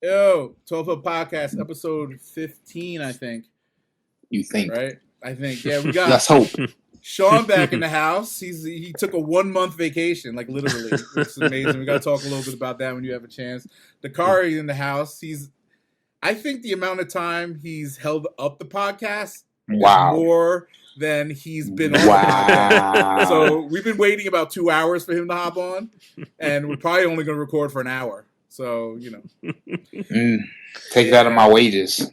Yo, 12 Up Podcast, episode 15, I think. You think? Right? I think. Yeah, we got Let's hope. Shaun back in the house. He took a 1-month vacation, like literally. It's amazing. We got to talk a little bit about that when you have a chance. Dakari in the house. I think the amount of time he's held up the podcast is more than he's been on the podcast. So we've been waiting about 2 hours for him to hop on, and we're probably only going to record for an hour. So, you know. Take that out of my wages.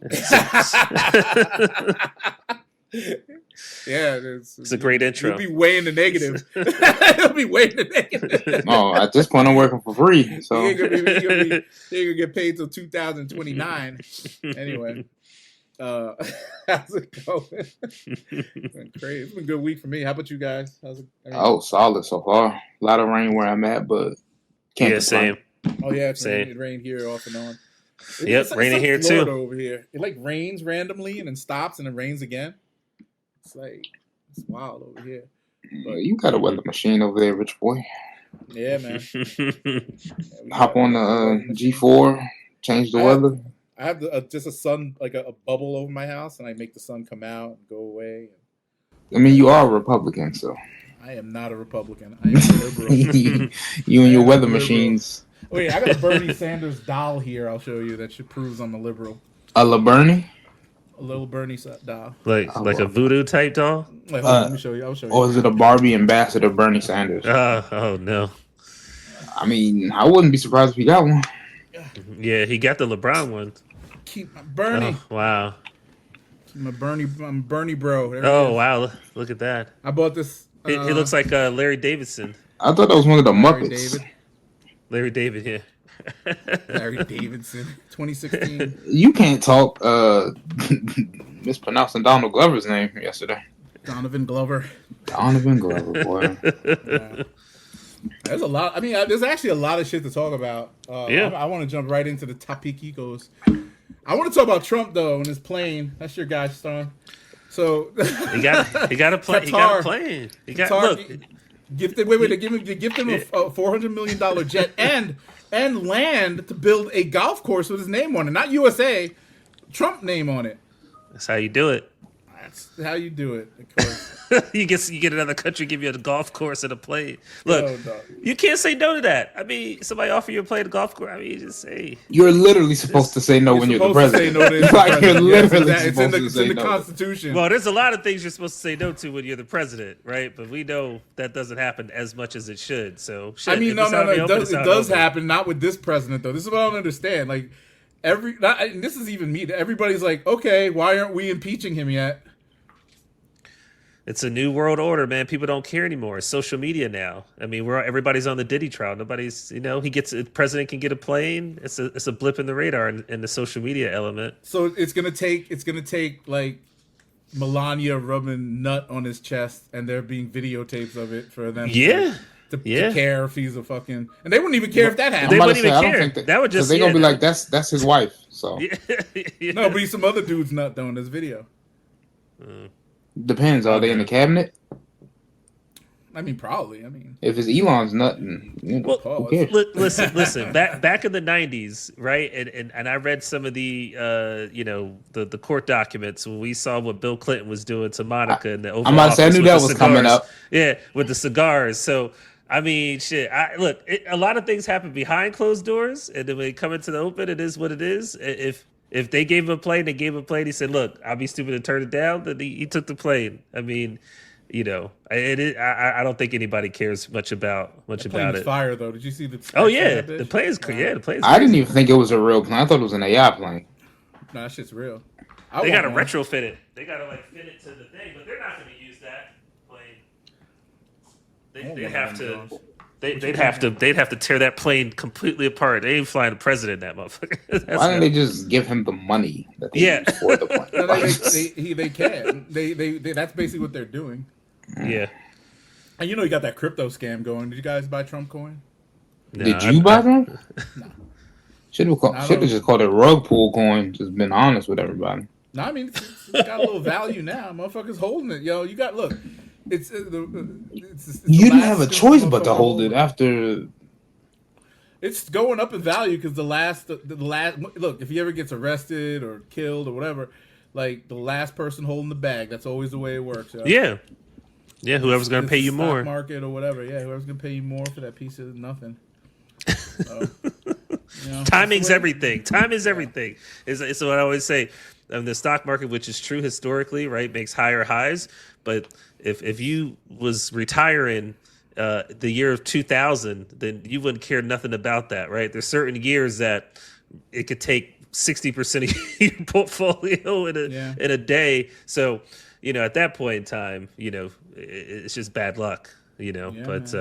Yeah, it's a great intro. You'll be weighing the negative. You'll be weighing the negative. No, at this point, I'm working for free. So you're gonna get paid till 2029. Anyway, how's it going? It's been crazy. It's been a good week for me. How about you guys? How's it? Solid so far. A lot of rain where I'm at, but can't complain. Same. Oh yeah, it rained here off and on. It's raining like here Florida too. Over here, it like rains randomly and then stops and then rains again. It's wild over here. But you got a weather machine over there, rich boy. Yeah, man. Hop on the G4, change the weather. I have just a sun, like a bubble over my house, and I make the sun come out and go away. I mean, you are a Republican, so. I am not a Republican. I am a liberal. You and your weather machines. Wait, I got a Bernie Sanders doll here. I'll show you that proves I'm a liberal. A LeBronâ? A little Bernie doll. Like a voodoo type doll? Wait, hold on, let me show you. I'll show you. Or is it a Barbie ambassador Bernie Sanders? Oh, no. I mean, I wouldn't be surprised if he got one. Yeah, he got the LeBron one. Keep my Bernie. Oh, wow. Keep my Bernie. I'm Bernie bro. Oh, wow. Look at that. I bought this. He looks like Larry Davidson. I thought that was one of the Muppets. Larry David, yeah. Larry Davidson, 2016. You can't talk mispronouncing Donald Glover's name yesterday. Donovan Glover, boy. Yeah. There's a lot. I mean, there's actually a lot of shit to talk about. I want to jump right into the topicos. I want to talk about Trump though and his plane. That's your guy, Stone. So he got a plane. He got a plane. He got look. Gifted. They give him a $400 million jet and land to build a golf course with his name on it, not USA, Trump name on it. That's how you do it. That's how you do it. Of course. you get another country, give you a golf course and a plane. Look, you can't say no to that. I mean, somebody offer you a plane, a golf course. I mean, you just say. You're literally supposed to say no when you're the president. It's in the Constitution. Well, there's a lot of things you're supposed to say no to when you're the president, right? But we know that doesn't happen as much as it should. So, I mean, no. It does happen. Not with this president, though. This is what I don't understand. Like, this is even me. Everybody's like, okay, why aren't we impeaching him yet? It's a new world order, man. People don't care anymore. It's social media now. I mean, everybody's on the Diddy trial. Nobody's, the president can get a plane. It's a blip in the radar in the social media element. So it's gonna take like Melania rubbing nut on his chest, and there being videotapes of it for them. To care if he's a fucking, and they wouldn't even care if that happened. They wouldn't even care. That would just they're gonna be like, that's his wife. So no, but he's some other dude's nut though in this video. Depends. Are they in the cabinet? I mean, probably. I mean, if it's Elon's nut, who cares? Listen. Back in the '90s, right? And I read some of the the court documents when we saw what Bill Clinton was doing to Monica in the Oval Office. I knew that was coming up. Yeah, with the cigars. So I mean, shit. A lot of things happen behind closed doors, and then when they come into the open, it is what it is. If they gave him a plane, he said, "Look, I'll be stupid to turn it down." Then he took the plane. I mean, I don't think anybody cares much about it. Fire though. Did you see the? Oh yeah, the plane's the plane's. I didn't even think it was a real plane. I thought it was an AI plane. No, that shit's real. They got to retrofit it. They got to fit it to the thing, but they're not going to use that plane. They'd have to tear that plane completely apart. They ain't flying the president that motherfucker. Why don't they just give him the money that they use for the plane? They can. They that's basically what they're doing. Yeah. And you got that crypto scam going. Did you guys buy Trump coin? No, Did you buy them? No. Should have just called it rug pull coin. Just been honest with everybody. No, I mean it's got a little value now. Motherfuckers holding it, yo. You got It's you didn't have a choice but to hold it after It's going up in value because the last look, if he ever gets arrested or killed or whatever, like the last person holding the bag, that's always the way it works. Yeah. Yeah, whoever's going to pay you more. Market or whatever. Yeah, whoever's going to pay you more for that piece of nothing. So, timing's everything. Time is everything. It's what I always say. The stock market, which is true historically, right, makes higher highs. But if you was retiring the year of 2000, then you wouldn't care nothing about that, right? There's certain years that it could take 60% of your portfolio in a day. So, at that point in time, it's just bad luck, but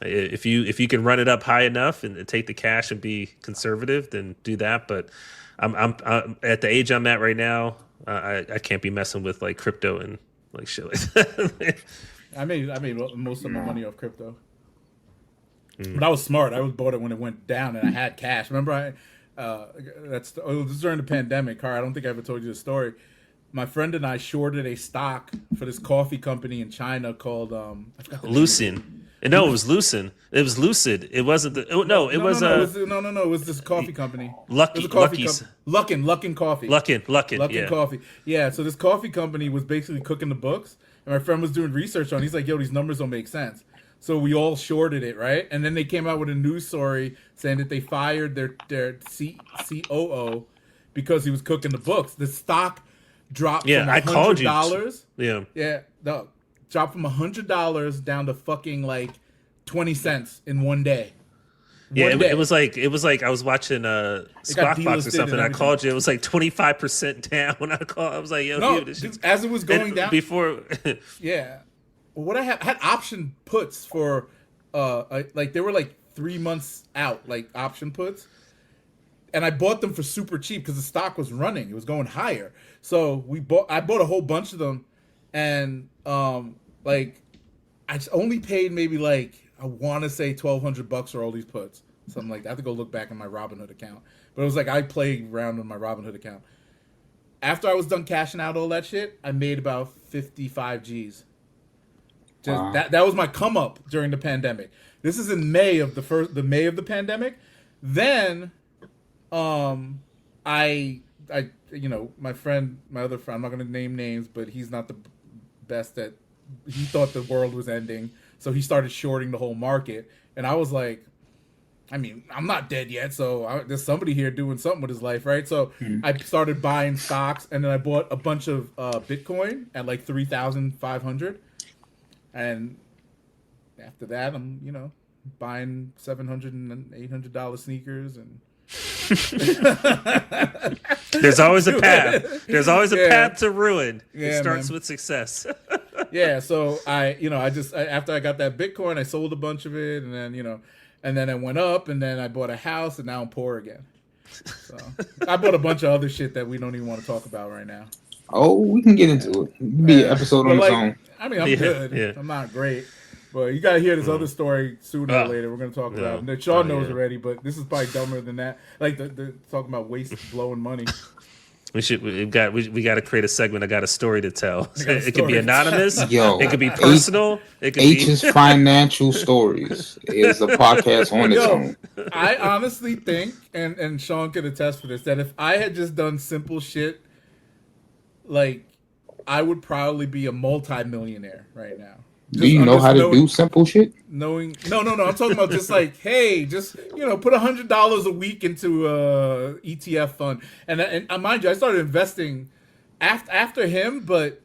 if you can run it up high enough and take the cash and be conservative, then do that. But I'm at the age I'm at right now, I can't be messing with like crypto and like shit like that. I made most of my money off crypto. But I was smart. I bought it when it went down and I had cash. Remember this was during the pandemic, Car. I don't think I ever told you the story. My friend and I shorted a stock for this coffee company in China called Lucid. No, it was Lucid. It was Lucid. It wasn't the. Oh, no, it was It was this coffee company. Luckin Coffee. Luckin Coffee. Yeah. So this coffee company was basically cooking the books, and my friend was doing research on it. He's like, "Yo, these numbers don't make sense." So we all shorted it, right? And then they came out with a news story saying that they fired their COO because he was cooking the books. The stock dropped from $100. No, dropped from $100 down to fucking like 20 cents in one day. It was like I was watching Squawk Box or something. I called you. It was like 25% down. When I called, I was like, "Yo, dude, as it was going down before." Yeah, what I had option puts for like they were like 3 months out, like option puts. And I bought them for super cheap because the stock was running. It was going higher. So I bought a whole bunch of them, and like I only paid maybe like I want to say $1,200 for all these puts, something like that. I have to go look back in my Robinhood account, but it was like I played around with my Robinhood account. After I was done cashing out all that shit, I made about 55 G's. That was my come up during the pandemic. This is in May of the May of the pandemic. Then I my other friend, I'm not going to name names, but he's not the best at, he thought the world was ending. So he started shorting the whole market. And I was like, I mean, I'm not dead yet. So there's somebody here doing something with his life, right? So I started buying stocks, and then I bought a bunch of Bitcoin at like 3,500. And after that, I'm, buying $700 and $800 sneakers and there's always a path. There's always a path to ruin. It starts with success. Yeah, so I after I got that Bitcoin, I sold a bunch of it, and then and then it went up, and then I bought a house, and now I'm poor again. So I bought a bunch of other shit that we don't even want to talk about right now. Oh, we can get into it. It'll be an episode on its own. I mean, I'm good. Yeah. I'm not great. But you got to hear this other story sooner or later. We're going to talk about it. Shaun knows already, but this is probably dumber than that. Like, the talking about waste blowing money. We got to create a segment. I got a story to tell. It could be anonymous. Yo, it could be personal. It could H's Financial Stories is a podcast on its own. I honestly think, and Shaun could attest for this, that if I had just done simple shit, like, I would probably be a multi-millionaire right now. Do you know how to do simple shit? No. I'm talking about just like, hey, just put $100 a week into a ETF fund, and mind you, I started investing after him, but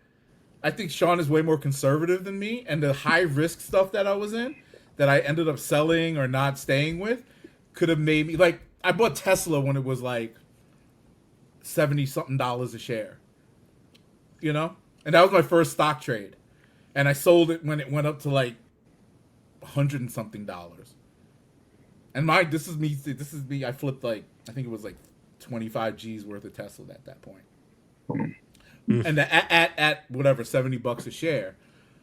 I think Shaun is way more conservative than me, and the high risk stuff that I was in, that I ended up selling or not staying with, could have made me, like, I bought Tesla when it was like $70-something a share, and that was my first stock trade. And I sold it when it went up to like $100 and something. And this is me. I flipped like, I think it was like 25 G's worth of Tesla at that point. And at whatever, $70 a share,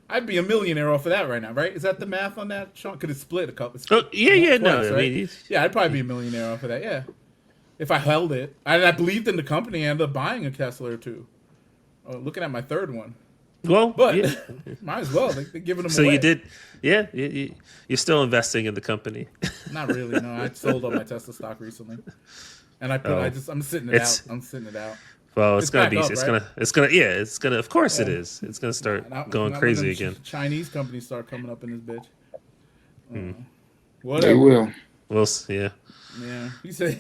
I'd be a millionaire off of that right now, right? Is that the math on that, Shaun? Could it split a couple? Yeah, twice, right? I'd probably be a millionaire off of that. Yeah, if I held it, and I believed in the company, I ended up buying a Tesla or two. Oh, looking at my third one. Well, but yeah. might as well. They're giving them So away. you did, yeah. You're still investing in the company. Not really. No, I sold all my Tesla stock recently, and I'm sitting it out. I'm sitting it out. Well, it's gonna be. Up, it's right? gonna. Yeah, it's gonna. Of course, it is. It's gonna start going crazy again. Chinese companies start coming up in this bitch. They will. Well, yeah. Yeah. He said.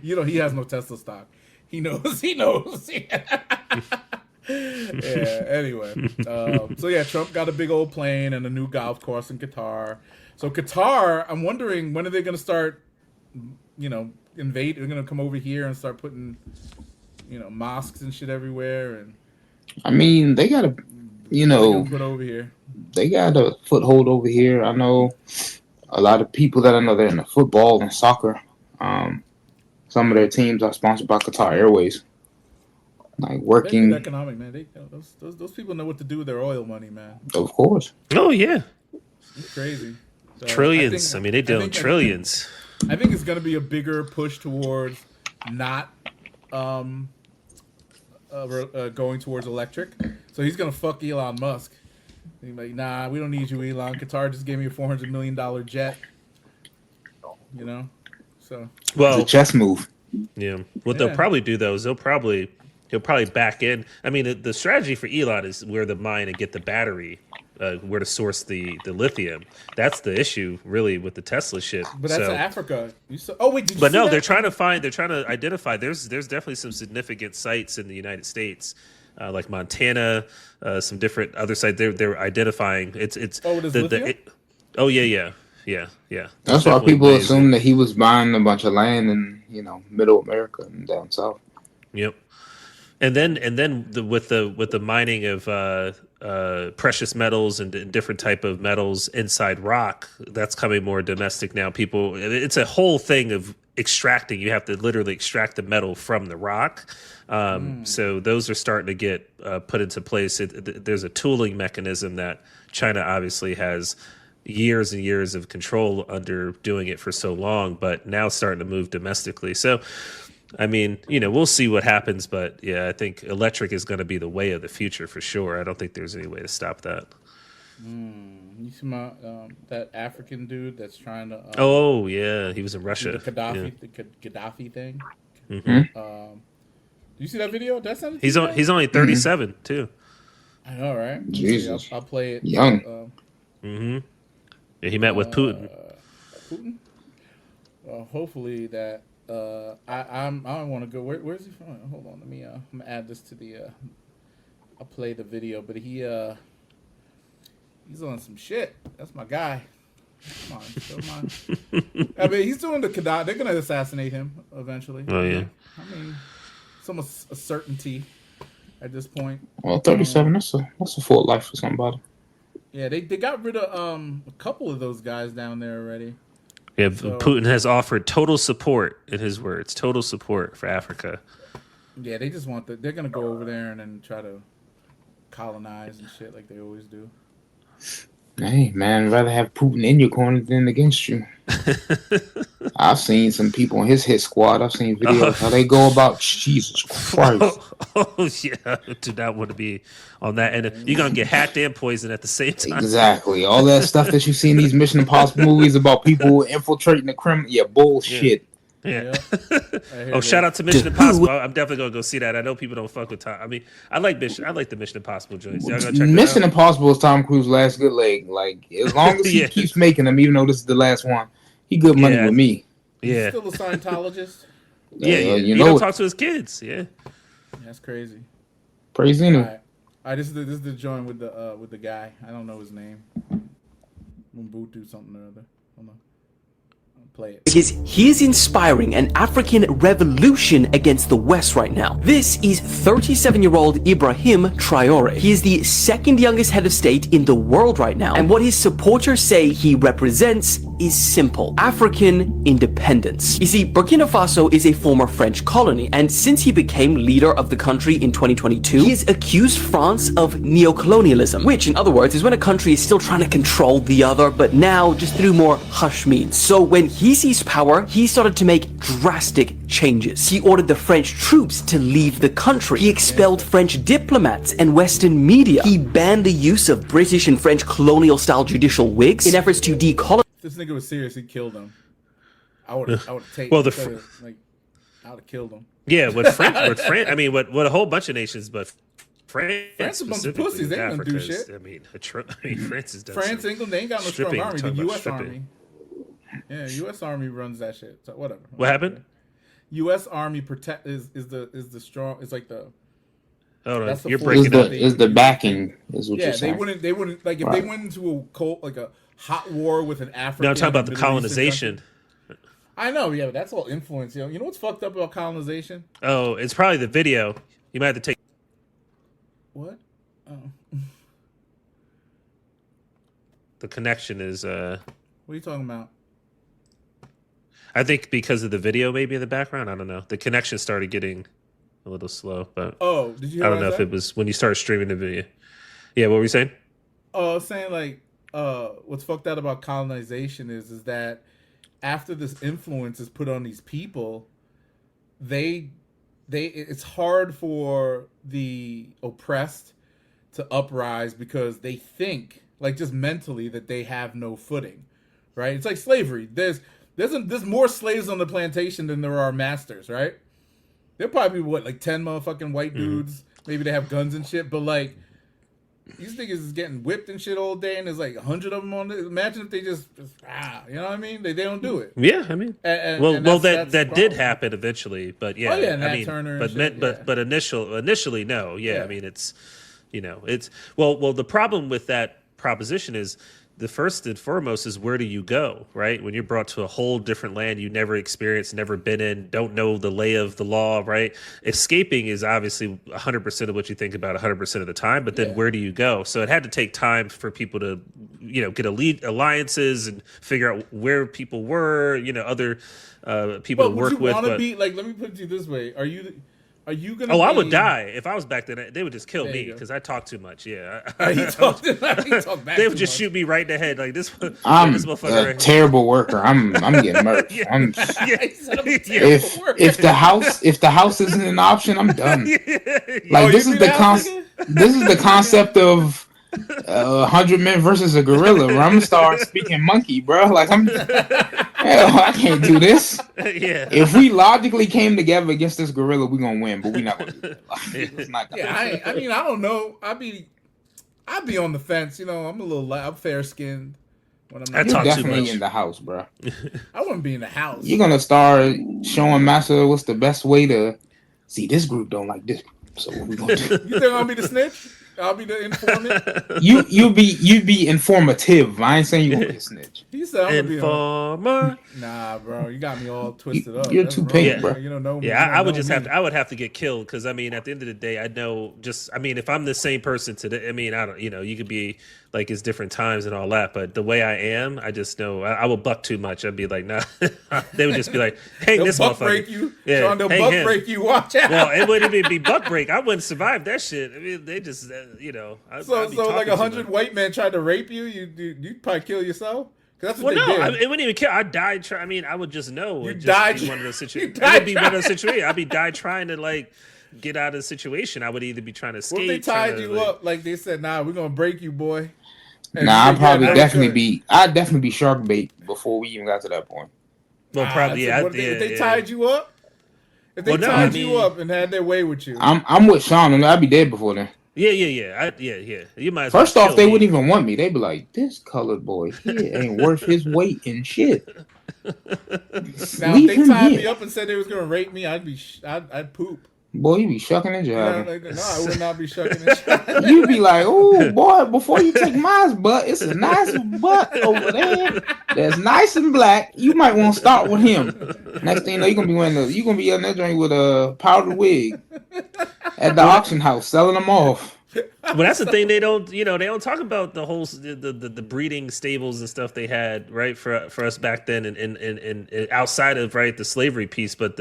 He has no Tesla stock. He knows. Yeah. Anyway, so yeah, Trump got a big old plane and a new golf course in Qatar. So Qatar, I'm wondering when are they going to start, invade? They're going to come over here and start putting, mosques and shit everywhere. And I mean, they got a, put over here. They got a foothold over here. I know a lot of people that I know they're in the football and soccer. Some of their teams are sponsored by Qatar Airways. Like working economic, man. Those people know what to do with their oil money, man. Of course. Oh yeah. It's crazy. So trillions. They deal trillions. I think it's going to be a bigger push towards not going towards electric. So he's going to fuck Elon Musk. He's like, nah, we don't need you, Elon. Qatar just gave me a $400 million jet. So it's a chess move. Yeah. What they'll probably do though is he'll probably back in. I mean, the strategy for Elon is where to mine and get the battery, where to source the lithium. That's the issue, really, with the Tesla shit. But that's Africa. They're trying to identify. There's definitely some significant sites in the United States, like Montana, some different other sites. They're identifying. It's lithium? Yeah. That's why people assume that he was buying a bunch of land in Middle America and down south. Yep. And then with the mining of precious metals and different type of metals inside rock, that's coming more domestic now. It's a whole thing of extracting. You have to literally extract the metal from the rock. So those are starting to get put into place. There's a tooling mechanism that China obviously has years and years of control under doing it for so long, but now starting to move domestically. So, I mean, we'll see what happens, but yeah, I think electric is going to be the way of the future for sure. I don't think there's any way to stop that. You see that African dude that's trying to? Oh yeah, he was in Russia. The Gaddafi thing. Mm-hmm. Do you see that video? He's only 37 too. I know, right? Jesus, I'll play it. Young. Yeah, he met with Putin. Putin. Hopefully that. I want to go. Where's he from? Hold on, let me. I'm gonna add this to the. I'll play the video, but he's on some shit. That's my guy. Come on. I mean, he's doing the Gaddafi. They're gonna assassinate him eventually. Oh yeah. I mean, it's almost a certainty at this point. Well, 37. That's a full life for somebody. Yeah, they got rid of a couple of those guys down there already. Yeah, so, Putin has offered total support, in his words, total support for Africa. Yeah, they just want they're going to go over there and then try to colonize and shit like they always do. Hey, man, I'd rather have Putin in your corner than against you. I've seen some people on his hit squad. I've seen videos how they go about Jesus Christ. Oh, yeah. I do not want to be on that end. You're going to get hacked and poisoned at the same time. Exactly. All that stuff that you see in these Mission Impossible movies about people infiltrating the criminal. Yeah, bullshit. Yeah. Shout out to Mission Impossible. I'm definitely gonna go see that. I know people don't fuck with Tom. I mean, I like the Mission Impossible joints. Y'all gonna check Mission Impossible is Tom Cruise's last good leg. Like, as long as he keeps making them, even though this is the last one, he good money with me. Yeah. He's still a Scientologist. You don't talk to his kids. Yeah. That's crazy. Praise him. All right, this is the joint with the guy. I don't know his name. Mbutu something or other. Hold on. Play it. Because he is inspiring an African revolution against the West right now. This is 37-year-old Ibrahim Traore. He is the second youngest head of state in the world right now, and what his supporters say he represents is simple: African independence. You see, Burkina Faso is a former French colony, and since he became leader of the country in 2022, he has accused France of neocolonialism, which in other words is when a country is still trying to control the other, but now just through more hush means. So when he he seized power, he started to make drastic changes. He ordered the French troops to leave the country. He expelled French diplomats and Western media. He banned the use of British and French colonial-style judicial wigs in efforts to decolonize. If this nigga was serious, he'd kill them. I would have taken. Well, I would have killed them. Yeah, with France, I mean, what a whole bunch of nations, but France a bunch of pussies. They ain't gonna do shit. I mean, France is done. France, England, they ain't got no strong army. The U.S. stripping. Army. Yeah, U.S. Army runs that shit. So whatever. What happened? U.S. Army is the strong. It's like the. Oh no, that's you're the breaking up. Is the backing is what you're saying? They wouldn't like if they went into a cold like a hot war with an African. No, I'm talking about the colonization. I know, yeah, but that's all influence. You know what's fucked up about colonization? Oh, it's probably the video. You might have to take. What? Oh. The connection is. What are you talking about? I think because of the video, maybe in the background. I don't know. The connection started getting a little slow, but oh, did you? I don't know if it was when you started streaming the video. Yeah, what were you saying? Oh, I was saying like, what's fucked out about colonization is that after this influence is put on these people, it's hard for the oppressed to uprise because they think like just mentally that they have no footing, right? It's like slavery. There's more slaves on the plantation than there are masters, right? There'll probably be like 10 motherfucking white dudes. Maybe they have guns and shit, but like these niggas is getting whipped and shit all day, and there's like 100 of them on it. Imagine if they just you know what I mean? They don't do it. Yeah, I mean, that did happen eventually, but yeah, Nat Turner, but initially, no, yeah, I mean, it's well, the problem with that proposition is the first and foremost is where do you go, right? When you're brought to a whole different land you never experienced, never been in, don't know the lay of the law, right? Escaping is obviously 100% of what you think about 100% of the time, but then where do you go? So it had to take time for people to, get alliances and figure out where people were, other people to work with. Let me put it to you this way. Are you gonna? Oh, I would die if I was back then. They would just kill me because I talk too much. Yeah, he talked back. They would just shoot me right in the head like this. I'm this motherfucker a terrible worker. I'm getting murdered. If the house isn't an option, I'm done. Like this is the concept of 100 men versus a gorilla. Where I'm gonna start speaking monkey, bro. Like I can't do this. Yeah. If we logically came together against this gorilla, we're gonna win, but we're not gonna do that. It's not gonna I mean, I don't know. I'd be on the fence. I'm fair skinned. When I'm not. You're definitely in the house, bro. I wouldn't be in the house. You're gonna start showing Massa what's the best way to see this group don't like this group. So what we gonna do? You think I'll be the snitch? I'll be the informant. You be informative. I ain't saying you won't be a snitch. He said I'm Informer. Nah, bro, you got me all twisted up. You're too pink, bro. You don't know me. Yeah, I would have to get killed because I mean, at the end of the day, I know if I'm the same person today, I mean, I don't, you could be like it's different times and all that, but the way I am, I just know I will buck too much. I'd be like, nah. They would just be like, hang this buck motherfucker. Break you. Yeah, Sean, they'll buck break you. Watch out. Well, it wouldn't even be buck break. I wouldn't survive that shit. I mean, they just, So like 100 white men tried to rape you, you'd probably kill yourself. That's what they did. It wouldn't even kill. I'd die. I would just know. You died. One of those situations. It would be one of those situations. I'd be trying to like get out of the situation. I would either be trying to escape. What if they tied you up? Like they said, nah, we're gonna break you, boy. I'd definitely be shark bait before we even got to that point. Well, probably, yeah. If they tied you up, if they tied you up and had their way with you, I'm with Shaun, and I'd be dead before then. Yeah. You might. First off, they wouldn't even want me. They'd be like, "This colored boy, he ain't worth his weight in shit." Now, if they tied me up and said they was gonna rape me, I'd poop. Boy, you be shucking and jiving. No, I would not be shucking and jiving. You be like, "Oh boy, before you take my butt, it's a nice butt over there that's nice and black. You might want to start with him." Next thing you know, you're gonna be in that joint with a powdered wig at the auction house selling them off. Well, that's the thing they don't talk about the whole the breeding stables and stuff they had, right, for us back then and outside of the slavery piece, but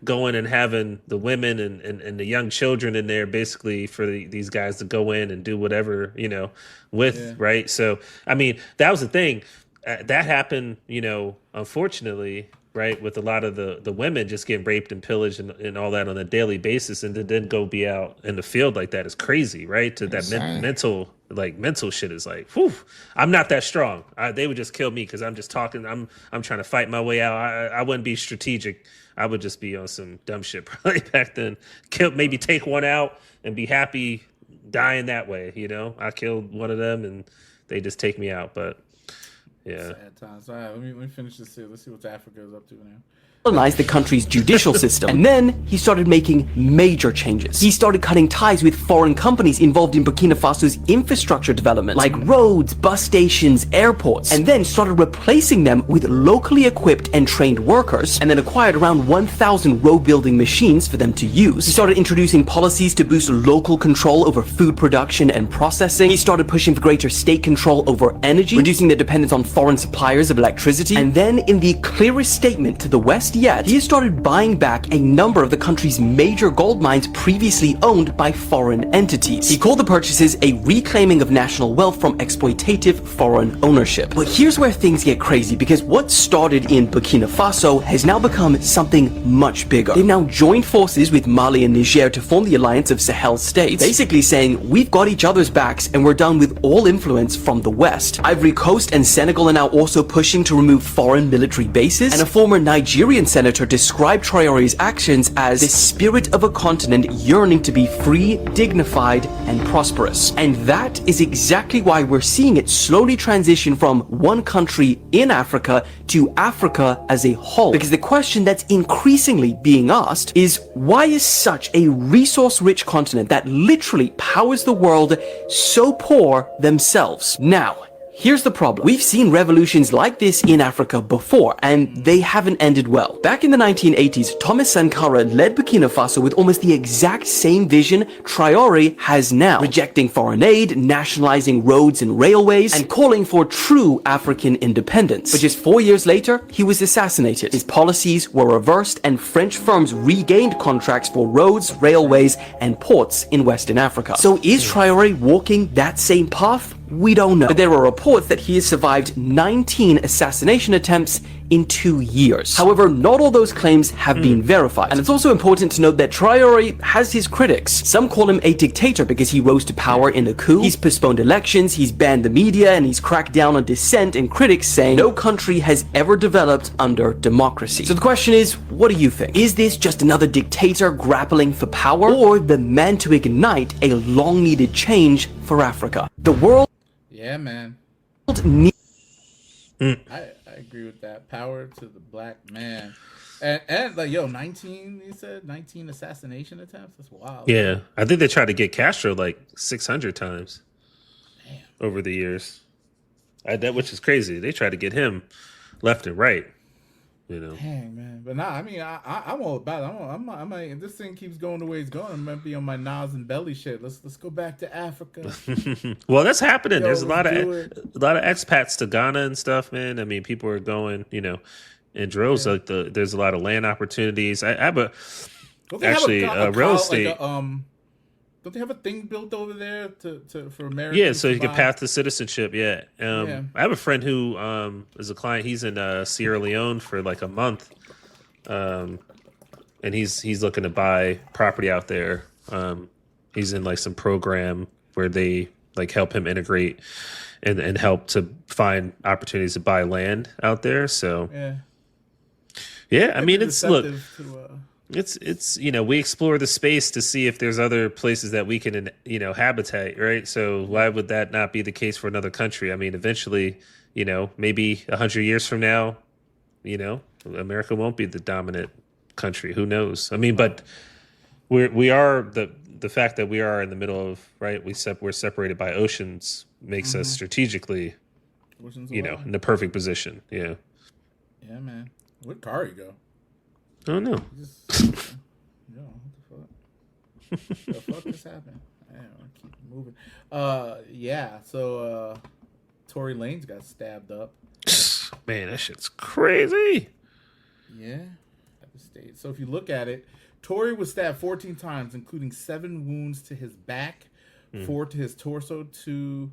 going and having the women and the young children in there basically for these guys to go in and do whatever with right. So I mean that was the thing. that happened, unfortunately, right, with a lot of the women just getting raped and pillaged and all that on a daily basis, and to then go be out in the field like that is crazy, right? To that mental shit is like, whew, I'm not that strong. They would just kill me because I'm just talking. I'm trying to fight my way out. I wouldn't be strategic. I would just be on some dumb shit probably back then. Maybe take one out and be happy dying that way. I killed one of them and they just take me out, but. Yeah. Sad times. All right, let me finish this here. Let's see what Africa is up to now. The country's judicial system. And then he started making major changes. He started cutting ties with foreign companies involved in Burkina Faso's infrastructure development, like roads, bus stations, airports, and then started replacing them with locally equipped and trained workers, and then acquired around 1,000 road building machines for them to use. He started introducing policies to boost local control over food production and processing. He started pushing for greater state control over energy, reducing the dependence on foreign suppliers of electricity, and then in the clearest statement to the West yet, he has started buying back a number of the country's major gold mines previously owned by foreign entities. He called the purchases a reclaiming of national wealth from exploitative foreign ownership. But here's where things get crazy, because what started in Burkina Faso has now become something much bigger. They've now joined forces with Mali and Niger to form the alliance of Sahel states, basically saying, we've got each other's backs and we're done with all influence from the West. Ivory Coast and Senegal are now also pushing to remove foreign military bases, and a former Nigerian senator described Traore's actions as the spirit of a continent yearning to be free, dignified, and prosperous. And that is exactly why we're seeing it slowly transition from one country in Africa to Africa as a whole. Because the question that's increasingly being asked is, why is such a resource-rich continent that literally powers the world so poor themselves? Now, here's the problem. We've seen revolutions like this in Africa before, and they haven't ended well. Back in the 1980s, Thomas Sankara led Burkina Faso with almost the exact same vision Traoré has now, rejecting foreign aid, nationalizing roads and railways, and calling for true African independence. But just 4 years later, he was assassinated. His policies were reversed, and French firms regained contracts for roads, railways, and ports in Western Africa. So is Traoré walking that same path? We don't know. But there are reports that he has survived 19 assassination attempts in 2 years. However, not all those claims have been verified. And it's also important to note that Traoré has his critics. Some call him a dictator because he rose to power in a coup. He's postponed elections, he's banned the media, and he's cracked down on dissent, and critics saying no country has ever developed under democracy. So the question is, what do you think? Is this just another dictator grappling for power, or the man to ignite a long-needed change for Africa? The world Yeah, man. needs I agree with that. Power to the black man. And like, 19, you said? 19 assassination attempts? That's wild. Yeah. I think they tried to get Castro like 600 times over the years. Which is crazy. They tried to get him left and right. Dang, man. But nah, I mean, I'm all about it. I'm like, if this thing keeps going the way it's going, I'm going to be on my Nas and Belly shit. Let's go back to Africa. Well, that's happening. There's a lot of expats to Ghana and stuff, man. I mean, people are going, in droves. Yeah. Like there's a lot of land opportunities. I have a real estate. Don't they have a thing built over there for Americans? Yeah, so you can path to citizenship. Yeah. I have a friend who is a client. He's in Sierra Leone for like a month, and he's looking to buy property out there. He's in like some program where they like help him integrate and help to find opportunities to buy land out there. So yeah. I mean, it's we explore the space to see if there's other places that we can, habitate, right? So why would that not be the case for another country? I mean, eventually, maybe 100 years from now, America won't be the dominant country. Who knows? I mean, but we are the fact that we are in the middle of, right? We're separated by oceans makes us strategically, in the perfect position. Yeah. Yeah, man. Where'd Kari go? I don't know. What the fuck just happened? I don't know, keep moving. So Tory Lanez got stabbed up. Man, that shit's crazy. Yeah. So if you look at it, Tory was stabbed 14 times, including 7 wounds to his back, 4 to his torso, to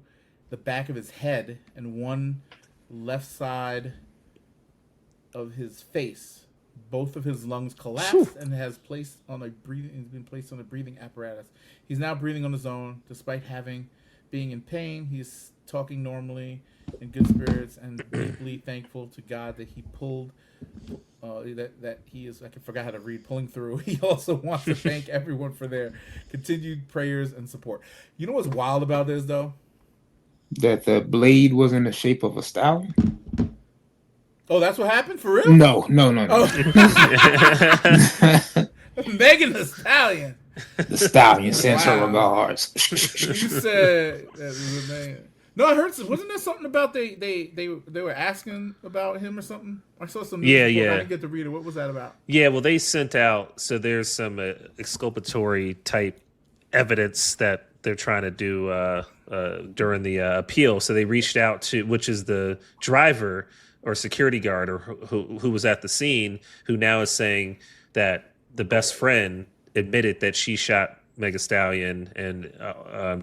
the back of his head, and 1 left side of his face. Both of his lungs collapsed and has placed on a breathing. He's been placed on a breathing apparatus. He's now breathing on his own, despite being in pain. He's talking normally, in good spirits, and deeply thankful to God that he pulled. That he is. I forgot how to read. Pulling through. He also wants to thank everyone for their continued prayers and support. You know what's wild about this, though? That the blade was in the shape of a stallion. Oh, that's what happened for real? No. Oh. Megan Thee Stallion. The stallion sends her regards. You said that was a man. No, I heard. Wasn't there something about they were asking about him or something? I saw some. Yeah. I didn't get to read it. What was that about? Yeah, well, they sent out. So there's some exculpatory type evidence that they're trying to do during the appeal. So they reached out to, which is the driver or security guard or who was at the scene, who now is saying that the best friend admitted that she shot Megan Thee Stallion and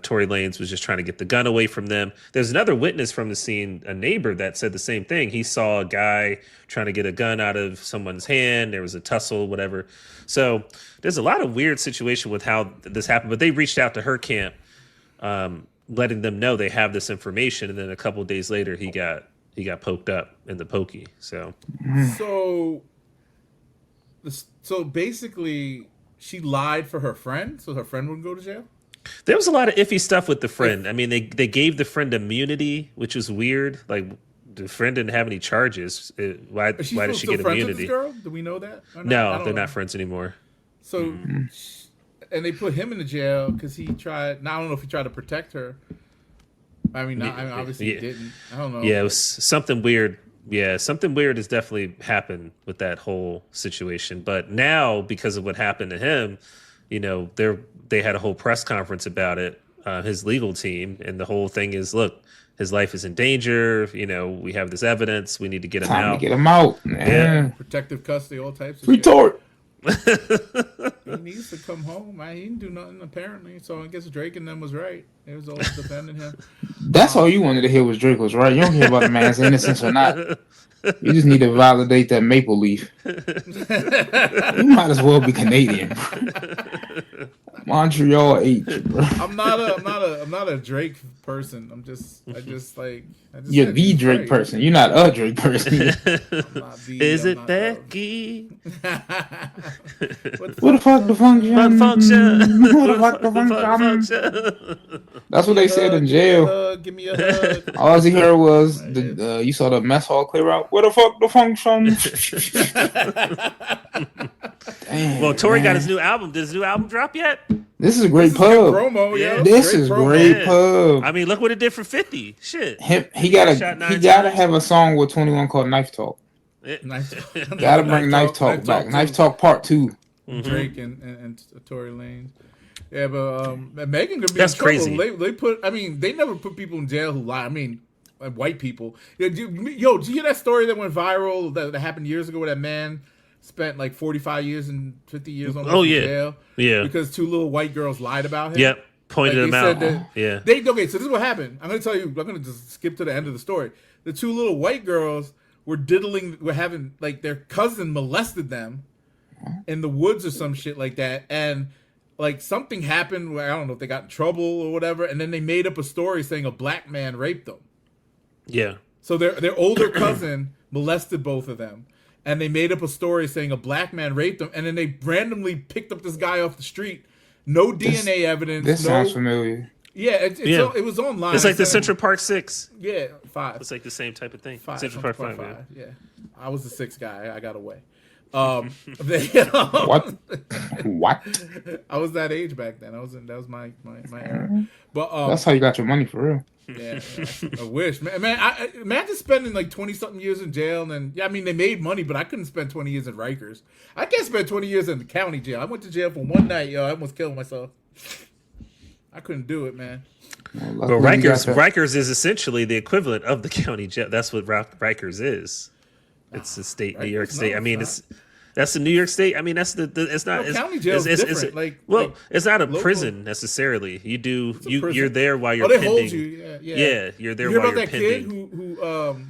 Tory Lanez was just trying to get the gun away from them. There's another witness from the scene, a neighbor, that said the same thing. He saw a guy trying to get a gun out of someone's hand. There was a tussle, whatever. So there's a lot of weird situation with how this happened, but they reached out to her camp, letting them know they have this information. And then a couple of days later, he got poked up in the pokey. So basically, she lied for her friend, so her friend wouldn't go to jail. There was a lot of iffy stuff with the friend. I mean, they gave the friend immunity, which was weird. Like, the friend didn't have any charges. Why did she get immunity? With this girl? Do we know that? No, they're not friends anymore. So, and they put him in the jail because he tried. Now I don't know if he tried to protect her. Obviously he didn't. I don't know. Yeah, it was something weird. Yeah, something weird has definitely happened with that whole situation. But now, because of what happened to him, they had a whole press conference about it, his legal team, and the whole thing is, look, his life is in danger. We have this evidence. We need to get him out. Time to get him out, man. Yeah. Protective custody, all types of retort. He needs to come home. He didn't do nothing apparently. So I guess Drake and them was right. It was all defending him. That's all you wanted to hear was Drake was right. You don't care about a man's innocence or not. You just need to validate that maple leaf. You might as well be Canadian. Montreal H, bro. I'm not a Drake person. You're the Drake person. You're not a Drake person. Is it Becky? What the fuck the function? What the fuck the function? That's what they said in jail. Give me a hug. All he heard was you saw the mess hall clear out. Where the fuck the function? Damn, well, Tory got his new album. Did his new album drop yet? This is a great pub. Promo, yeah. This is great pub. I mean, look what it did for 50. Shit. He gotta have a song with 21 called Knife Talk. Gotta bring Knife Talk back. Knife Talk Part 2. Drake and Tory Lanez. Yeah, but Megan could be That's in trouble. crazy. They never put people in jail who lie. I mean, like white people. Did you hear that story that went viral that happened years ago where that man spent like 45 years and 50 years on jail? Yeah. Because two little white girls lied about him. Yep. Pointed him out. So this is what happened. I'm going to tell you, I'm going to just skip to the end of the story. The two little white girls were having, like, their cousin molested them in the woods or some shit like that. And, like, something happened where, I don't know if they got in trouble or whatever. And then they made up a story saying a black man raped them. Yeah. So their older cousin molested both of them. And they made up a story saying a black man raped them. And then they randomly picked up this guy off the street. No DNA evidence. This sounds familiar. Yeah, it was online. It's like the Central Park 6. Yeah, 5. It's like the same type of thing. 5, Central Park 5. Yeah. I was the 6th guy. I got away. What? I was that age back then. That was my era. But that's how you got your money for real. Yeah, I wish, man. Imagine spending like 20-something years in jail, and then they made money, but I couldn't spend 20 years in Rikers. I can't spend 20 years in the county jail. I went to jail for one night, yo. I almost killed myself. I couldn't do it, man. Well, Rikers is essentially the equivalent of the county jail. That's what Rikers is. It's the state, New York State. That's the New York State. I mean, that's it's not. County jail is different. It's not a local prison necessarily. You're there while you're they pending. hold you. Yeah. You're there you while hear about you're that pending. kid who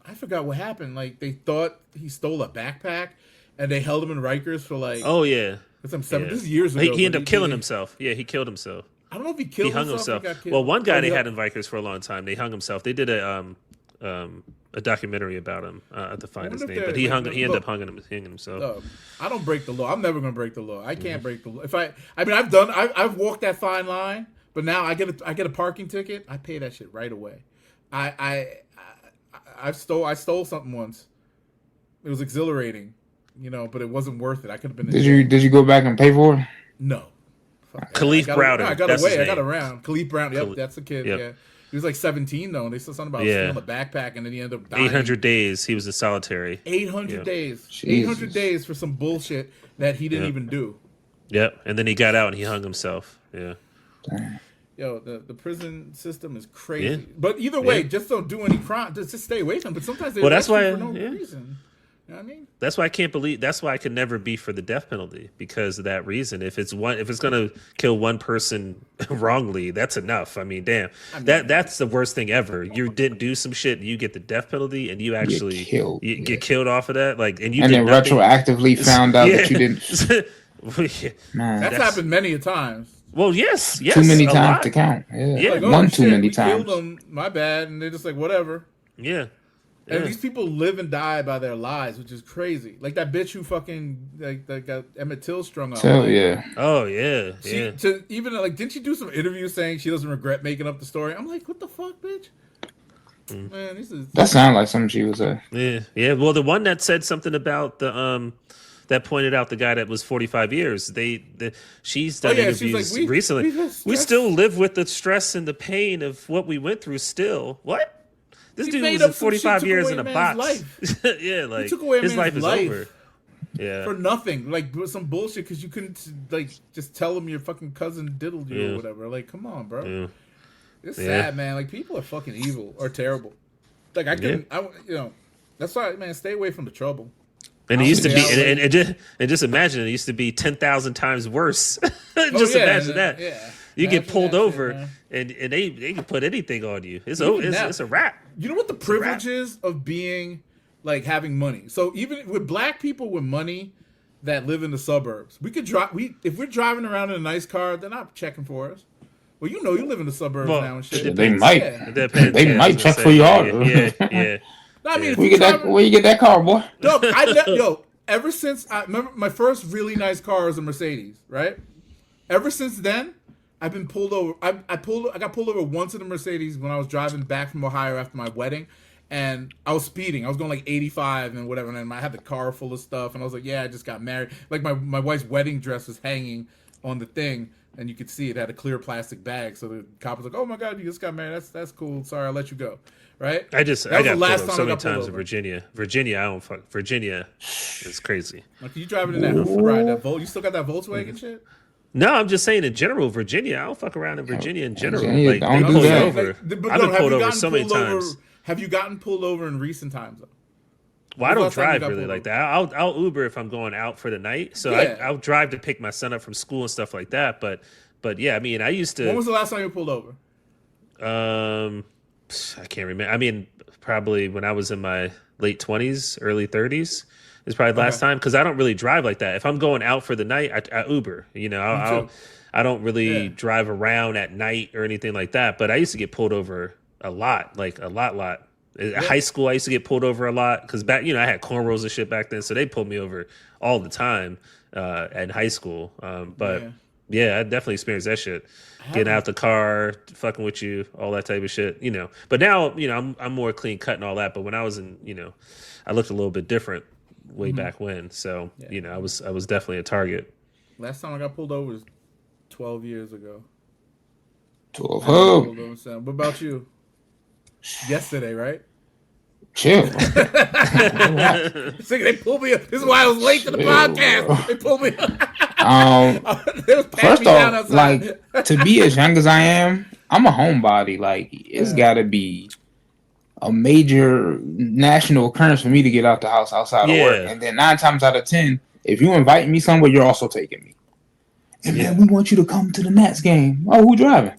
I forgot what happened. Like they thought he stole a backpack, and they held him in Rikers for like. Oh yeah. This is years ago. He ended up killing himself. Yeah, he killed himself. I don't know if he killed hung himself. Or got killed. Well, one guy they had in Rikers for a long time. They hung himself. They did a documentary about him. I have to find his name, but he ended up hanging himself. I don't break the law. I'm never gonna break the law. I can't break the law. I've walked that fine line, but now I get a parking ticket. I pay that shit right away. I stole something once. It was exhilarating, but it wasn't worth it. I could have been. Did you go back and pay for it? No. Khalif Browder. I got away. I got around. Khalif Brown. Yep, that's the kid. Yep. Yeah. He was like 17 though, and they said something about stealing a backpack, and then he ended up dying. 800 days he was in solitary. 800 days. Jesus. 800 days for some bullshit that he didn't even do. Yep, and then he got out and he hung himself. Yeah. Damn. Yo, the prison system is crazy. Yeah. But either way, just don't do any crime. Just stay away from them. But sometimes they arrest you for no reason. You know what I mean? That's why I can't believe. That's why I could never be for the death penalty because of that reason. If it's going to kill one person wrongly, that's enough. I mean, damn, that's the worst thing ever. You didn't do some shit, you get the death penalty, and you actually get killed off of that. Like, and then retroactively found out that you didn't. Man, that's happened many a times. Well, yes, too many times to count. Yeah, like, too many times. Killed them, my bad, and they're just like whatever. Yeah. And these people live and die by their lies, which is crazy. Like that bitch who fucking that got Emmett Till strung up. Oh yeah. Oh yeah. Didn't she do some interview saying she doesn't regret making up the story? I'm like, what the fuck, bitch? Man, that sounds like something she was saying. Yeah. Well, the one that said something about the that pointed out the guy that was 45 years. She's done interviews like, recently. We still live with the stress and the pain of what we went through. Still, what? This dude was 45 years in a box. Yeah, like he took away his life is over. Yeah, for nothing, like some bullshit because you couldn't like just tell him your fucking cousin diddled you or whatever. Like, come on, bro. Yeah. It's sad, man. Like people are fucking evil or terrible. Like I couldn't, that's why, man. Stay away from the trouble. And it used to be, and just imagine it used to be 10,000 worse. Imagine that. Yeah. You get pulled over, and they can put anything on you. It's a wrap. You know what the privilege is of being like having money. So even with black people with money that live in the suburbs, we could drive. If we're driving around in a nice car, they're not checking for us. Well, you live in the suburbs now and shit. They might. Yeah. They might check for you hard. Yeah. No, I mean, where you get that car, boy? No, ever since I remember my first really nice car was a Mercedes, right? Ever since then, I've been pulled over. I got pulled over once in a Mercedes when I was driving back from Ohio after my wedding, and I was speeding. I was going like 85 and whatever, and I had the car full of stuff, and I was like, yeah, I just got married. Like my wife's wedding dress was hanging on the thing, and you could see it had a clear plastic bag. So the cop was like, oh my God, you just got married. That's cool. Sorry, I'll let you go. Right? I got pulled over so many times in Virginia. Virginia, I don't fuck. Virginia is crazy. Like, you driving in that ride, that Volt? You still got that Volkswagen shit? No, I'm just saying in general, Virginia. I don't fuck around in Virginia in general. Like, they pull you over. I've been pulled over so many times. Have you gotten pulled over in recent times though? Well, I don't drive really like that. I'll Uber if I'm going out for the night. So I'll drive to pick my son up from school and stuff like that. But yeah, I mean, I used to. When was the last time you were pulled over? I can't remember. I mean, probably when I was in my late 20s, early 30s is probably the last time because I don't really drive like that. If I'm going out for the night, I Uber. I don't really drive around at night or anything like that. But I used to get pulled over a lot, like a lot. In high school, I used to get pulled over a lot because back, I had cornrows and shit back then, so they pulled me over all the time in high school. Yeah, I definitely experienced that shit. Getting out the car, fucking with you, all that type of shit, But now, I'm more clean cut and all that. But when I was in, I looked a little bit different way back when. So, I was definitely a target. Last time I got pulled over was 12 years ago. 12. What about you? Yesterday, right? Chill. They pulled me up. This is why I was late to the podcast. They pulled me up. First off, like, to be as young as I am, I'm a homebody. Like, it's got to be a major national occurrence for me to get out the house outside of work. And then 9 times out of 10, if you invite me somewhere, you're also taking me. And man, we want you to come to the Nets game. Oh, who driving?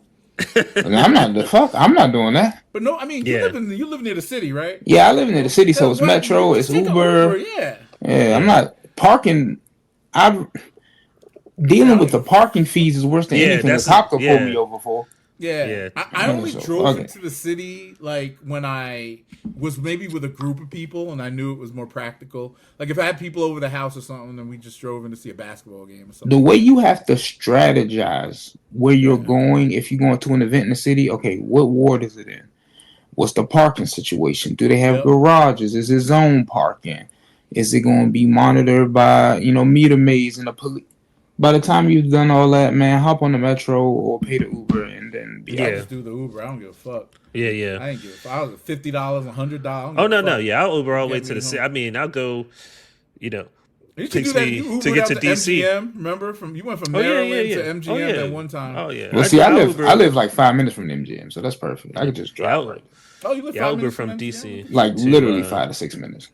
I'm not doing that. But no, I mean, you live near the city, right? Yeah, I live near the city, so it's Metro, it's Uber. Yeah, I'm not parking. Dealing with the parking fees is worse than anything a cop could pull me over for. Yeah. I only drove into the city like when I was maybe with a group of people and I knew it was more practical. Like if I had people over the house or something, then we just drove in to see a basketball game or something. The way you have to strategize where you're going, if you're going to an event in the city, okay, what ward is it in? What's the parking situation? Do they have garages? Is it zone parking? Is it going to be monitored by, meter maids and the police? By the time you've done all that, man, hop on the Metro or pay the Uber and then be I just do the Uber. I don't give a fuck. Yeah. I ain't give a fuck. I was $50, $100. Oh, no. Yeah, I'll Uber all the way to the city. I mean, I'll go, you should do that. You to get to DC. MGM, remember? You went from Maryland to MGM that one time. Oh, yeah. Well, see, I live like 5 minutes from the MGM, so that's perfect. I could just drive right. Oh, you live 5 minutes from DC? Like literally 5 to 6 minutes.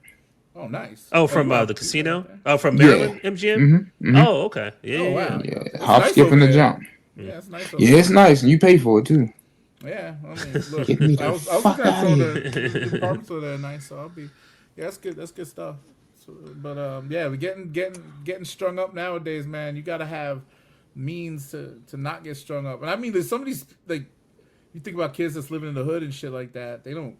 Oh, nice. Oh, from the casino? Oh, from Maryland, MGM? Mm-hmm. Oh, okay. Yeah. Oh, wow. Yeah. Hop, skip, and the jump. Yeah, it's nice. Yeah, it's nice, and you pay for it too. Yeah, I mean, look, I was looking at some of the apartments that are nice, so I'll be. Yeah, that's good. That's good stuff. So, but yeah, we're getting strung up nowadays, man. You got to have means to not get strung up. And I mean, there's some of these like you think about kids that's living in the hood and shit like that. They don't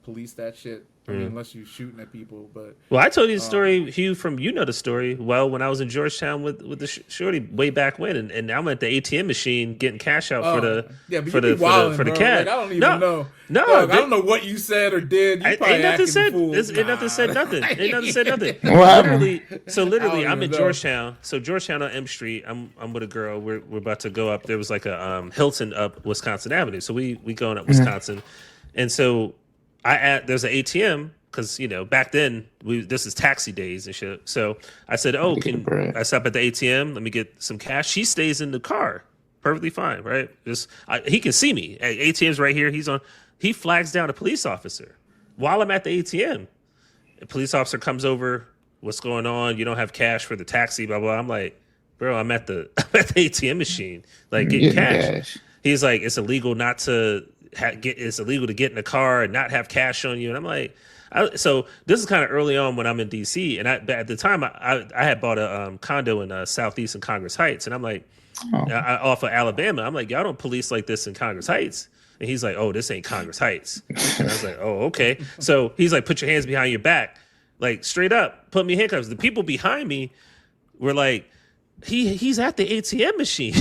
police that shit. I mean, unless you're shooting at people, but I told you the story, Hugh, from the story. Well, when I was in Georgetown with the shorty way back when, and I'm at the ATM machine getting cash out for the cat. Like, I don't even know. No, Dog, I don't know what you said or did. You probably ain't nothing said. Ain't nothing said nothing. Ain't nothing said nothing. literally, I'm in Georgetown. So Georgetown on M Street. I'm with a girl. We're about to go up. There was like a Hilton up Wisconsin Avenue. So we going up Wisconsin, and so. There's an ATM because back then this is taxi days and shit. So I said, I stop at the ATM? Let me get some cash. She stays in the car, perfectly fine, right? He can see me. ATM's right here. He flags down a police officer while I'm at the ATM. A police officer comes over. What's going on? You don't have cash for the taxi, blah blah. I'm like, bro, I'm at the ATM machine, like getting cash. He's like, it's illegal not to. It's illegal to get in a car and not have cash on you. And I'm like, so this is kind of early on when I'm in DC. And at the time I had bought a condo in Southeast and Congress Heights. And I'm like, off of Alabama, I'm like, y'all don't police like this in Congress Heights. And he's like, oh, this ain't Congress Heights. And I was like, oh, okay. So he's like, put your hands behind your back, like straight up, put me in handcuffs. The people behind me were like, he's at the ATM machine.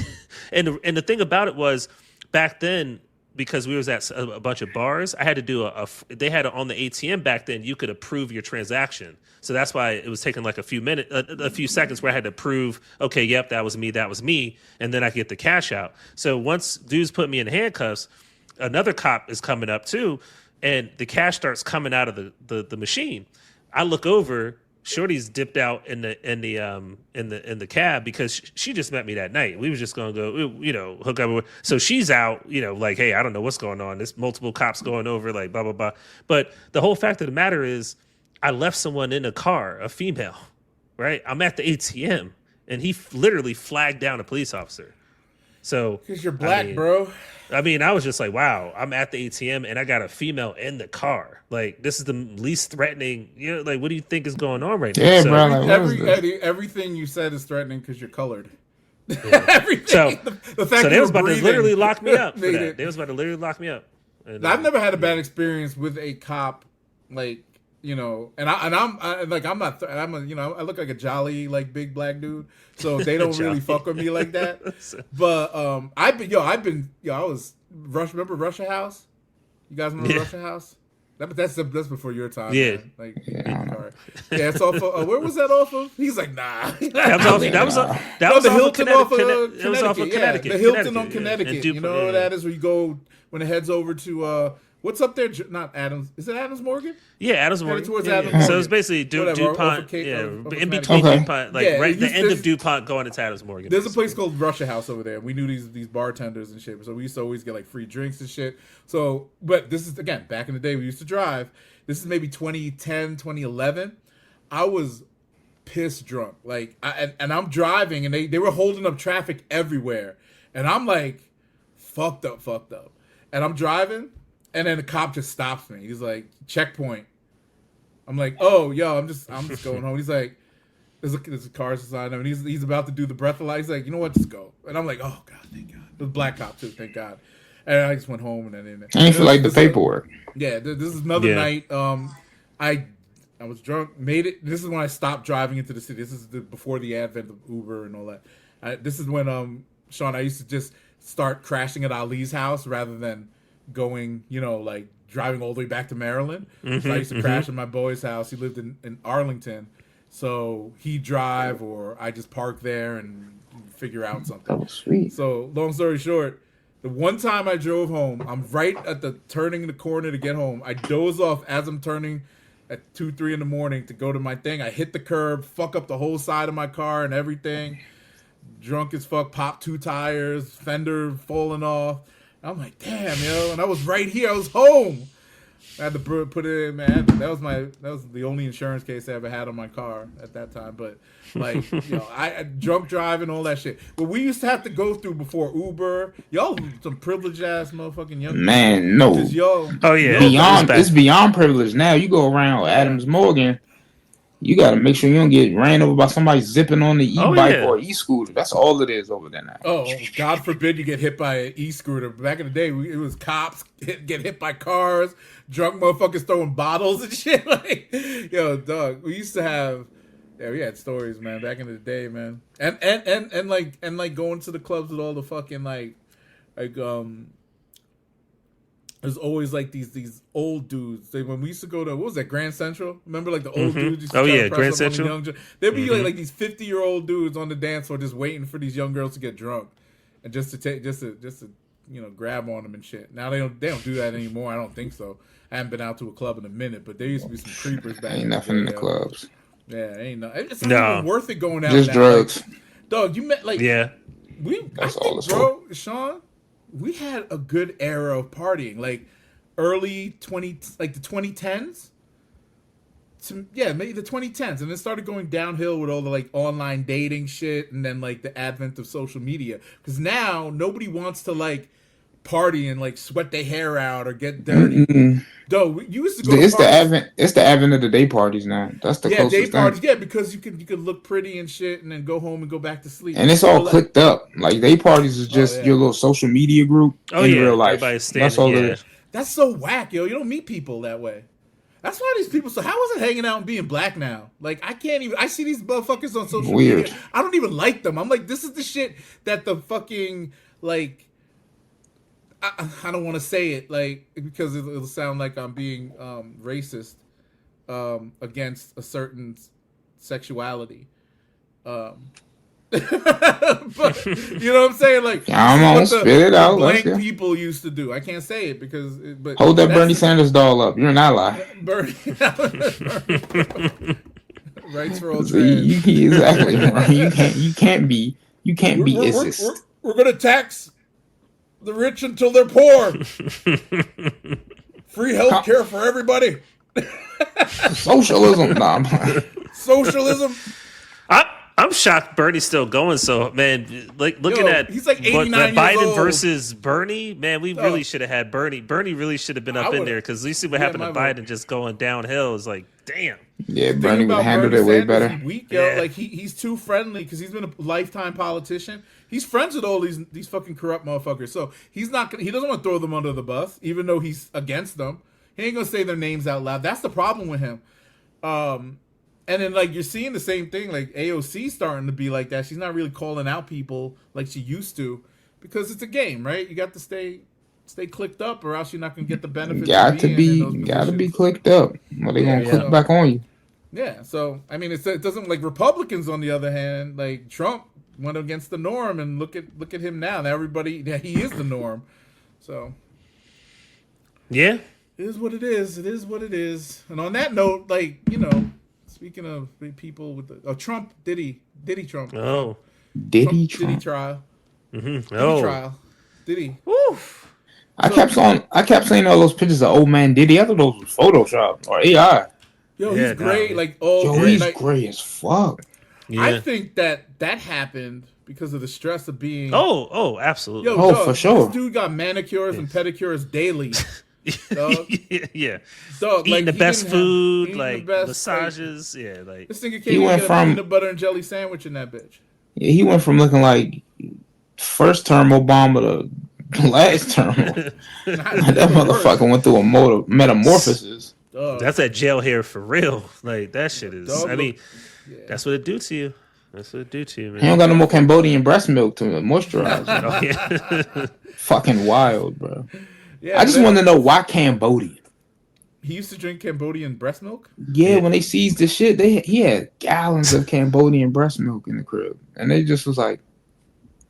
and the thing about it was back then, because we was at a bunch of bars, I had to do they had on the ATM back then, you could approve your transaction. So that's why it was taking like a few seconds where I had to prove, okay, yep, that was me. And then I could get the cash out. So once dudes put me in handcuffs, another cop is coming up too. And the cash starts coming out of the machine. I look over, Shorty's dipped out in the cab because she just met me that night. We was just gonna go, hook up. So she's out, like, hey, I don't know what's going on. There's multiple cops going over, like, blah blah blah. But the whole fact of the matter is, I left someone in a car, a female, right? I'm at the ATM, and he literally flagged down a police officer. So because you're black, bro. I mean, I was just like, wow, I'm at the ATM and I got a female in the car. Like, this is the least threatening. Like, what do you think is going on right now? Yeah, bro. Like, everything you said is threatening because you're colored. Yeah. Everything. So they was about breathing, to literally lock me up. They was about to literally lock me up. And, I've never had a bad experience with a cop, like, I look like a jolly, like, big black dude, so they don't really fuck with me like that. But I was remember Russia House? You guys remember Russia House? That's before your time. Yeah. Man. Like, it's off of, where was that off of? He's like, nah. That was the Hilton off of Connecticut. It was off of Connecticut. The Hilton on Connecticut. You know where that is, where you go when it heads over to what's up there? Not Adams. Is it Adams Morgan? Yeah, Adams Morgan. Towards Adams Morgan. So it's basically DuPont. In between DuPont, right the end of DuPont going into Adams Morgan. There's a place called Russia House over there. We knew these bartenders and shit. So we used to always get like free drinks and shit. So, but this is, again, back in the day we used to drive. This is maybe 2010, 2011. I was piss drunk. Like, and I'm driving and they were holding up traffic everywhere. And I'm like, fucked up. And I'm driving. And then the cop just stops me. He's like, checkpoint. I'm like, oh, yo, I'm just going home. He's like, there's a car beside him, and he's about to do the breathalyzer. He's like, you know what, just go. And I'm like, oh god, thank God. The black cop too, thank God. And I just went home, and then I ain't feel like the paperwork. This is another night. I was drunk, made it. This is when I stopped driving into the city. This is before the advent of Uber and all that. This is when Shaun, I used to just start crashing at Ali's house rather than going, like driving all the way back to Maryland. So I used to crash at my boy's house. He lived in Arlington. So he'd drive or I just park there and figure out something. That was sweet. So long story short, the one time I drove home, I'm right at the turning the corner to get home. I doze off as I'm turning at 2, 3 in the morning to go to my thing. I hit the curb, fuck up the whole side of my car and everything. Drunk as fuck, popped 2 tires, fender falling off. I'm like, damn, yo. And I was right here. I was home. I had to put it in, man. That was the only insurance case I ever had on my car at that time. But like, I drunk driving, all that shit. But we used to have to go through before Uber. Y'all some privileged ass motherfucking young man. No. Oh yeah. It's beyond privilege now. You go around Adams Morgan. You got to make sure you don't get ran over by somebody zipping on the e-bike or e-scooter. That's all it is over there now. Oh, God forbid you get hit by an e-scooter. Back in the day, it was cops get hit by cars, drunk motherfuckers throwing bottles and shit. Like, yo, dog, we used to have, we had stories, man, back in the day, man. And like going to the clubs with all the fucking there's always like these old dudes. When we used to go to, what was that, Grand Central? Remember like the old dudes used to try to press Grand up Central. On the There'd be like these 50-year-old dudes on the dance floor just waiting for these young girls to get drunk and just to grab on them and shit. Now they don't do that anymore. I don't think so. I haven't been out to a club in a minute, but there used to be some creepers back. Ain't nothing in the clubs. Yeah, ain't no. It's not even worth it going out. Just drugs. Like, dog, you met like That's all it's bro, Shaun. We had a good era of partying, like early the 2010s. Maybe the 2010s, and it started going downhill with all the like online dating shit, and then like the advent of social media. Because now nobody wants to like party and like sweat their hair out or get dirty. Though we used to go. It's the advent of the day parties now. That's the closest day parties. thing. Yeah, because you could look pretty and shit, and then go home and go back to sleep. And it's all clicked up. Like day parties is just your little social media group in real life. That's all it is. That's so whack, yo. You don't meet people that way. That's why these people. So how is it hanging out and being black now? Like I can't even. I see these motherfuckers on social media. I don't even like them. I'm like, this is the shit that the fucking like. I don't want to say it like because it'll sound like I'm being racist against a certain sexuality. But you know what I'm saying? Like I'm gonna spit it out. Blank people used to do. I can't say it because. But hold that Bernie Sanders doll up. You're an ally. Bernie. Rights for all trans. Exactly. You can't be racist. We're gonna tax the rich until they're poor. Free health care for everybody. Socialism. Socialism. I'm shocked Bernie's still going. So, man, like looking at he's like 89 Biden years old. versus Bernie, man, we really should have had Bernie. Bernie really should have been up in there because you see what happened to Biden just going downhill. It's like, damn. Yeah, Bernie would have handled it way better. Weak, yo. Like he's too friendly because he's been a lifetime politician. He's friends with all these fucking corrupt motherfuckers. So he doesn't want to throw them under the bus, even though he's against them. He ain't gonna say their names out loud. That's the problem with him. And then like you're seeing the same thing, like AOC starting to be like that. She's not really calling out people like she used to because it's a game, right? You got to stay clicked up, or else you're not gonna get the benefits. Got to be clicked up. Well, they gonna click back on you. Yeah. So I mean, it doesn't like Republicans on the other hand, like Trump went against the norm, and look at him now. Now everybody, he is the norm. So yeah, it is what it is. It is what it is. And on that note, like speaking of people with the Trump Diddy Trump. Oh, Diddy trial. Mm-hmm. Diddy trial. Diddy. Woo. I kept saying all those pictures of old man Diddy. I thought those was Photoshop or AI. Yo, he's great. He's great as fuck. Yeah. I think that happened because of the stress of being. Oh, absolutely. Yo, for sure. This dude got manicures and pedicures daily. Dog. Yeah. Dog, Eating the he best didn't food, eating the like best, massages. Yeah, like this nigga can't He even went get a from- peanut butter and jelly sandwich in that bitch. Yeah, he went from looking like first term Obama to last term. That motherfucker went through a metamorphosis. Dog. that's that jail hair for real. Like that shit is. Dog I mean, yeah. that's what it do to you. That's what it do to you, man. He don't got no more Cambodian breast milk to moisturize. Oh, yeah. Fucking wild, bro. Yeah, I just want to know why Cambodia. he used to drink Cambodian breast milk. Yeah, when they seized the shit, he had gallons of Cambodian breast milk in the crib, and they just was like,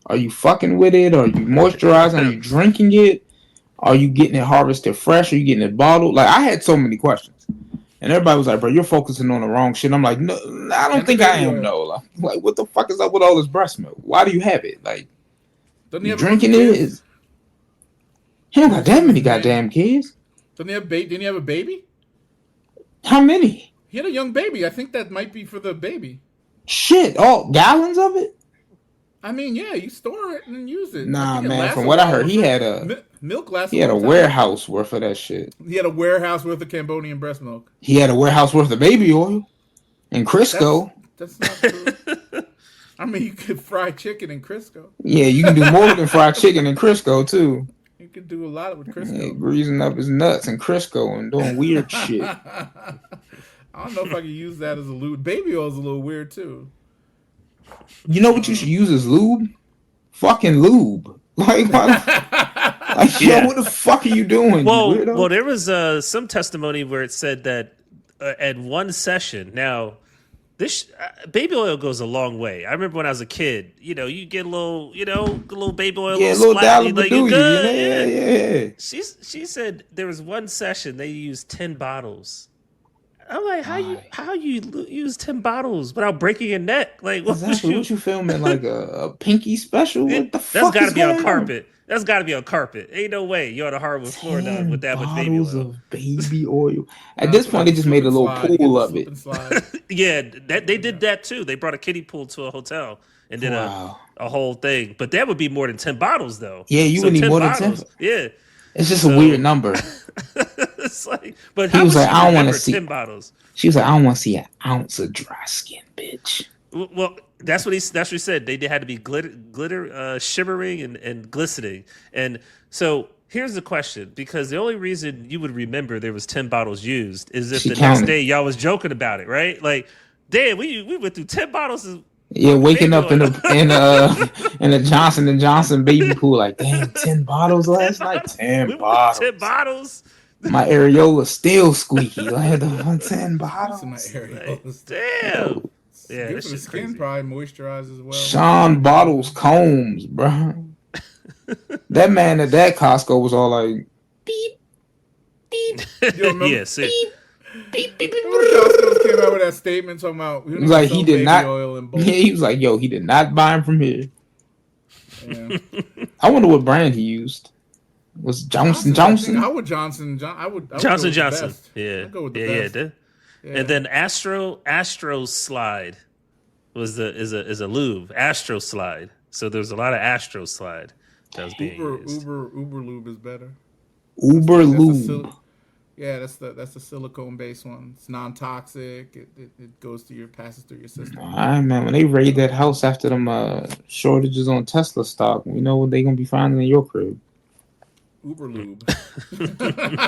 "Are you fucking with it? Are you moisturizing? Are you drinking it? Are you getting it harvested fresh? Are you getting it bottled?" Like, I had so many questions, and everybody was like, "Bro, you're focusing on the wrong shit." I'm like, "No, I don't think I am. No, like, what the fuck is up with all this breast milk? Why do you have it? Like, Doesn't he you have drinking it? He don't got that many goddamn kids. Didn't he have a baby? How many? He had a young baby. I think that might be for the baby. Shit, all gallons of it? I mean, yeah, you store it and use it. Nah, I think it man. lasts From a what I while. heard, he had a milk lasts. he had a long time. warehouse worth of that shit. He had a warehouse worth of Cambodian breast milk. He had a warehouse worth of baby oil in Crisco. That's not true. I mean, you could fry chicken in Crisco. Yeah, you can do more than fried chicken in Crisco too. You could do a lot with Crisco. Yeah, greasing up his nuts in Crisco and doing weird shit. I don't know if I could use that as a lube. Baby oil is a little weird too. You know what you should use as lube? Fucking lube. Like, Yeah. yo, what the fuck are you doing? Well, you weirdo? well, there was some testimony where it said that at one session. Now, this baby oil goes a long way. I remember when I was a kid. You know, you get a little baby oil, Yeah, a little little splat, Dalibadoo, like you good. yeah. She said there was one session they used 10 bottles. I'm like, how you use 10 bottles without breaking your neck? Like, what Exactly. What you filming, like a pinky special? What the fuck? That's got to is be on going carpet. That's got to be on carpet. Ain't no way you're on a hardwood floor now 10 with that much baby bottles oil. of baby oil. At this point, they just made a little pool of it. Yeah, they did that too. They brought a kiddie pool to a hotel and did a whole thing. But that would be more than 10 bottles, though. Yeah, you would need more than 10. Yeah. It's just a weird number. It's like, but he was like, I don't want to see 10 bottles. She was like, I don't want to see an ounce of dry skin, bitch. Well, that's what he said. They had to be glitter, shimmering and glistening. And so here's the question, because the only reason you would remember there was 10 bottles used is if next day y'all was joking about it, right? Like, damn, we went through 10 bottles of waking up in a Johnson and Johnson baby pool, like, damn, 10 bottles last night. 10 bottles. 10 bottles. My areola's still squeaky. I had the 10 bottles. My areolas. Damn. Yeah, good for the skin, crazy. probably moisturized as well. Shaun bottles combs, bro. That man at that Costco was all like, beep, beep. Yeah, see. Beep, beep, beep. Costco came out with that statement talking about He was like, he did not. Oil in bulk. Yeah, he was like, yo, he did not buy him from here. Yeah. I wonder what brand he used. Was Johnson? I would Johnson. I would Johnson. go with the best. Yeah, I'd go with the best. Yeah. And then Astro Slide is a lube. Astro Slide. So there's a lot of Astro Slide that was being used. Uber lube is better. Uber lube. Yeah, that's the silicone based one. It's non-toxic. It passes through your system. All right, man. When they raid that house after them shortages on Tesla stock, we know what they gonna be finding in your crib. Uber lube.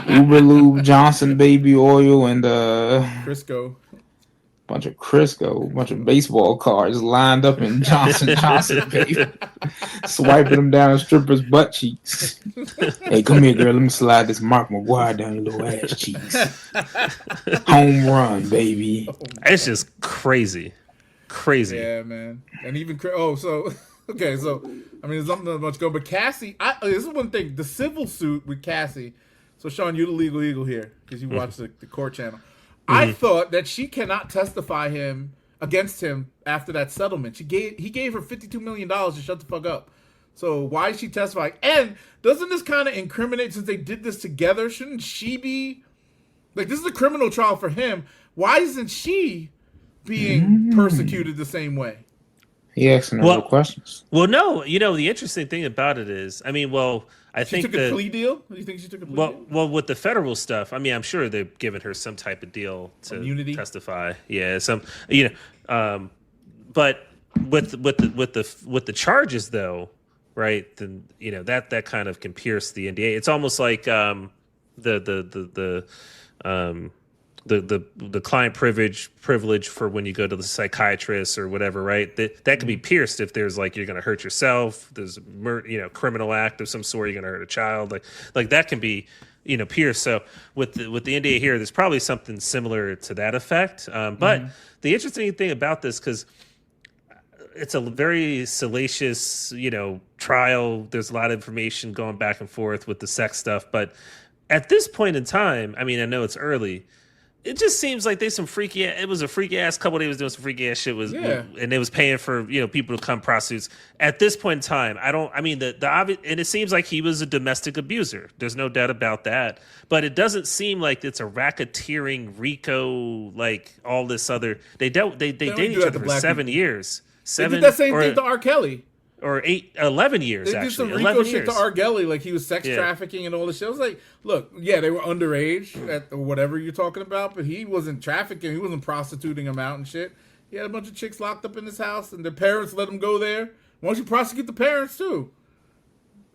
Uber lube, Johnson baby oil, and Crisco. Bunch of baseball cards lined up in Johnson baby. Swiping them down strippers' butt cheeks. Hey, come here, girl. Let me slide this Mark McGuire down your little ass cheeks. Home run, baby. It's just crazy. Yeah, man. And even okay, so I mean, there's not much going, but Cassie, this is one thing. The civil suit with Cassie. So Shaun, you're the legal eagle here because you watch the court channel. I thought that she cannot testify against him after that settlement. He gave her $52 million to shut the fuck up. So why is she testifying? And doesn't this kind of incriminate, since they did this together? Shouldn't she be like, this is a criminal trial for him? Why isn't she being persecuted the same way? He asking no questions. Well, no. The interesting thing about it is, I mean, I think she took a plea deal. You think she took a plea deal? Well, with the federal stuff, I mean, I'm sure they've given her some type of deal to immunity? Testify. Yeah, but with the charges though, right? Then that kind of can pierce the NDA. It's almost like the client privilege for when you go to the psychiatrist or whatever, right? That can be pierced if there's like you're going to hurt yourself. There's criminal act of some sort. You're going to hurt a child. Like that can be pierced. So with the NDA here, there's probably something similar to that effect. But the interesting thing about this, because it's a very salacious trial. There's a lot of information going back and forth with the sex stuff, but at this point in time, I mean, I know it's early. It just seems like there's some freaky. It was a freaky ass couple. They was doing some freaky ass shit. And they was paying for people to come prostitutes. At this point in time, the obvious, and it seems like he was a domestic abuser. There's no doubt about that. But it doesn't seem like it's a racketeering RICO, like all this other. They dated each other for 7 years. They did that same thing to R. Kelly. Or 11 years, they actually. They did some RICO shit to R. Kelly, like he was sex trafficking and all this shit. I was like, look, yeah, they were underage at whatever you're talking about, but he wasn't trafficking. He wasn't prostituting them out and shit. He had a bunch of chicks locked up in his house, and their parents let him go there. Why don't you prosecute the parents, too?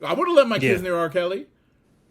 I would have let my kids near R. Kelly.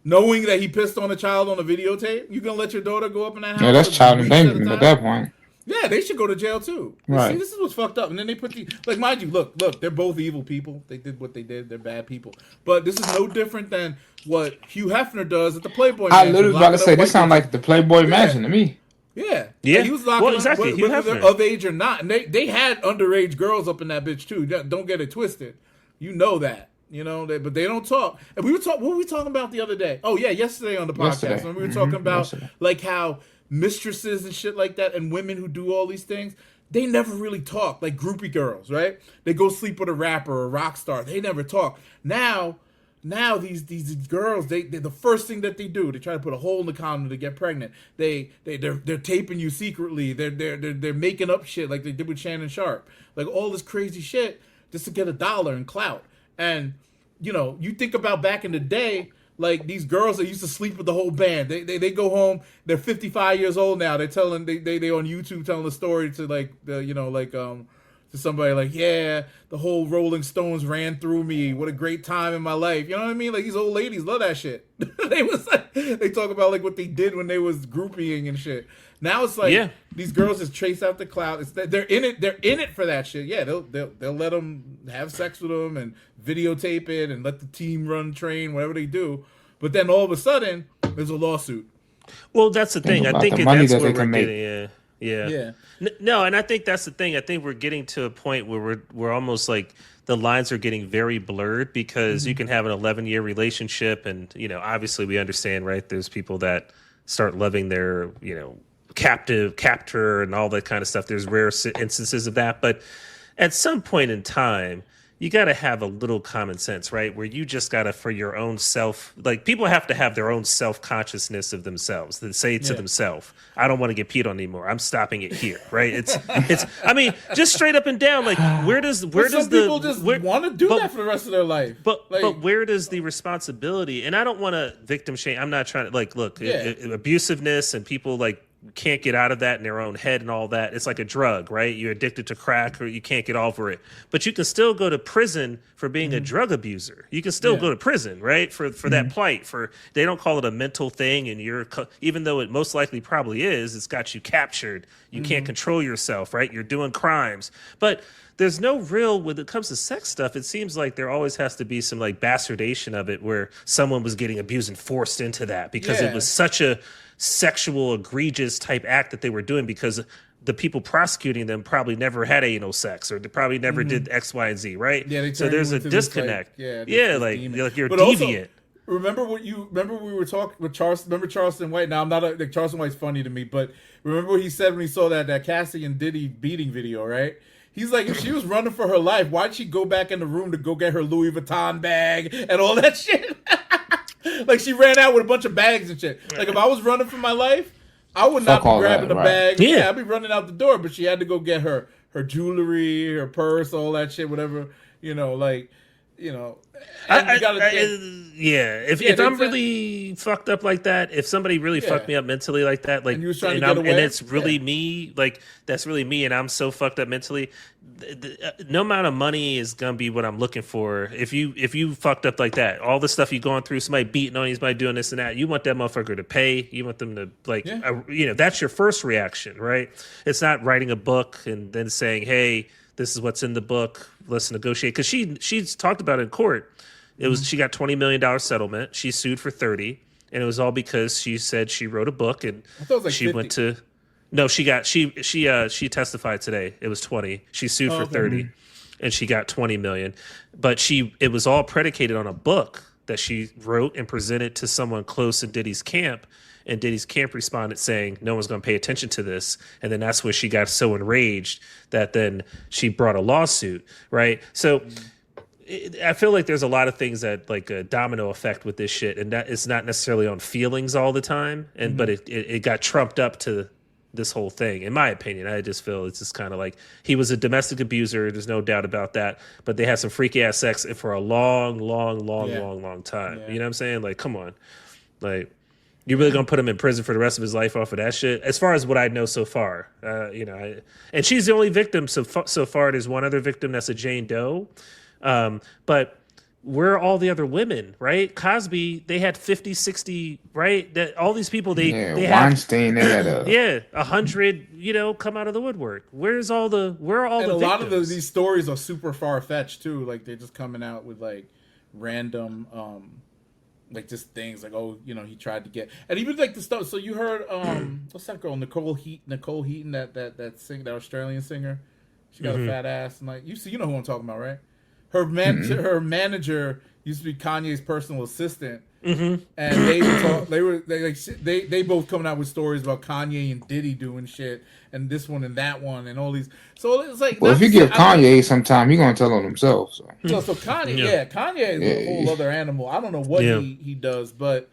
Knowing that he pissed on a child on a videotape, you going to let your daughter go up in that house? Yeah, that's child endangerment at that point. Yeah, they should go to jail too. Right. See, this is what's fucked up. And then they put mind you, look, they're both evil people. They did what they did. They're bad people. But this is no different than what Hugh Hefner does at the Playboy Mansion. I literally was about to say, this sounds like the Playboy Mansion to me. Yeah. Yeah. He was locking exactly. whether they're of age or not. And they had underage girls up in that bitch too. Don't get it twisted. You know that. But they don't talk. And what were we talking about the other day? Oh, yeah, yesterday on the podcast. When we were talking about like how mistresses and shit like that and women who do all these things, they never really talk. Like groupie girls, right? They go sleep with a rapper or a rock star. They never talk. Now these girls, they're the first thing that they do, they try to put a hole in the condom to get pregnant. They're taping you secretly. They're making up shit like they did with Shannon Sharp. Like all this crazy shit just to get $1 and clout. And you think about back in the day, like these girls that used to sleep with the whole band. They go home. They're 55 years old now. They're telling they on YouTube telling the story to to somebody like, yeah, the whole Rolling Stones ran through me. What a great time in my life. You know what I mean? Like these old ladies love that shit. They talk about like what they did when they was groupieing and shit. Now it's like these girls just trace out the clout. They're in it. They're in it for that shit. Yeah, they'll let them have sex with them and videotape it and let the team run train, whatever they do. But then all of a sudden, there's a lawsuit. Well, that's the thing. I think that's where we're getting. Yeah. No, and I think that's the thing. I think we're getting to a point where we're almost like the lines are getting very blurred because you can have an 11-year relationship, and obviously we understand, right? There's people that start loving their captor and all that kind of stuff. There's rare instances of that, but at some point in time, you got to have a little common sense, right? Where you just got to, for your own self, like people have to have their own self-consciousness of themselves. They say to themselves, I don't want to get peed on anymore. I'm stopping it here, right? It's, I mean, just straight up and down, like where does some people just want to do that for the rest of their life. But where does the responsibility, and I don't want to victim shame. I'm not trying to look, abusiveness and people can't get out of that in their own head and all that. It's like a drug, right? You're addicted to crack or you can't get over it. But you can still go to prison for being a drug abuser. You can still go to prison, right? For that plight. They don't call it a mental thing, and even though it most likely probably is, it's got you captured. You can't control yourself, right? You're doing crimes. But there's no real, when it comes to sex stuff, it seems like there always has to be some bastardation of it where someone was getting abused and forced into that because it was such a sexual egregious type act that they were doing, because the people prosecuting them probably never had anal sex or they probably never did X, Y, and Z, right? Yeah, so there's a disconnect. You're but deviant. Also, remember we were talking with Charleston. Remember Charleston White? Now I'm not Charleston White's funny to me, but remember what he said when he saw that Cassie and Diddy beating video, right? He's like, if she was running for her life, why'd she go back in the room to go get her Louis Vuitton bag and all that shit? Like she ran out with a bunch of bags and shit. Like if I was running for my life, I would not be grabbing the bag. Yeah, I'd be running out the door. But she had to go get her her jewelry, her purse, all that shit, whatever. Like, if I'm really fucked up like that, if somebody really fucked me up mentally like that, like, and it's really me, like, that's really me, and I'm so fucked up mentally, no amount of money is gonna be what I'm looking for. If you fucked up like that, all the stuff you're going through, somebody beating on you, somebody doing this and that, you want that motherfucker to pay. You want them to, like, that's your first reaction, right? It's not writing a book and then saying, hey, this is what's in the book, let's negotiate. Because she's talked about it in court. It was she got $20 million settlement. She sued for 30, and it was all because she said she wrote a book and she 50. Went to. No, she testified today. It was 20. She sued for 30, and she got 20 million. But it was all predicated on a book that she wrote and presented to someone close in Diddy's camp. And Diddy's camp responded saying, no one's going to pay attention to this. And then that's where she got so enraged that then she brought a lawsuit, right? So I feel like there's a lot of things that, like, a domino effect with this shit. And that it's not necessarily on feelings all the time. But it got trumped up to this whole thing. In my opinion, I just feel it's just kind of like he was a domestic abuser. There's no doubt about that. But they had some freaky ass sex for a long time. Yeah. You know what I'm saying? Like, come on. Like, you really gonna put him in prison for the rest of his life off of that shit? As far as what I know so far, and she's the only victim so far. There's one other victim that's a Jane Doe, but where are all the other women, right? Cosby, they had 50, 60, right? That all these people, they Weinstein, they had 100, come out of the woodwork. Where are all the victims? A lot of these stories are super far fetched too. Like, they're just coming out with, like, random. Like, just things like, he tried to get, and even like the stuff. So you heard what's that girl, Nicole Heaton, that Australian singer. She got a fat ass, and, like, you know who I'm talking about, right? Her manager used to be Kanye's personal assistant, and they both coming out with stories about Kanye and Diddy doing shit, and this one and that one and all these. So it's like, well, if you give Kanye some time, he's gonna tell on himself. So Kanye, Kanye is a whole other animal. I don't know what he does, but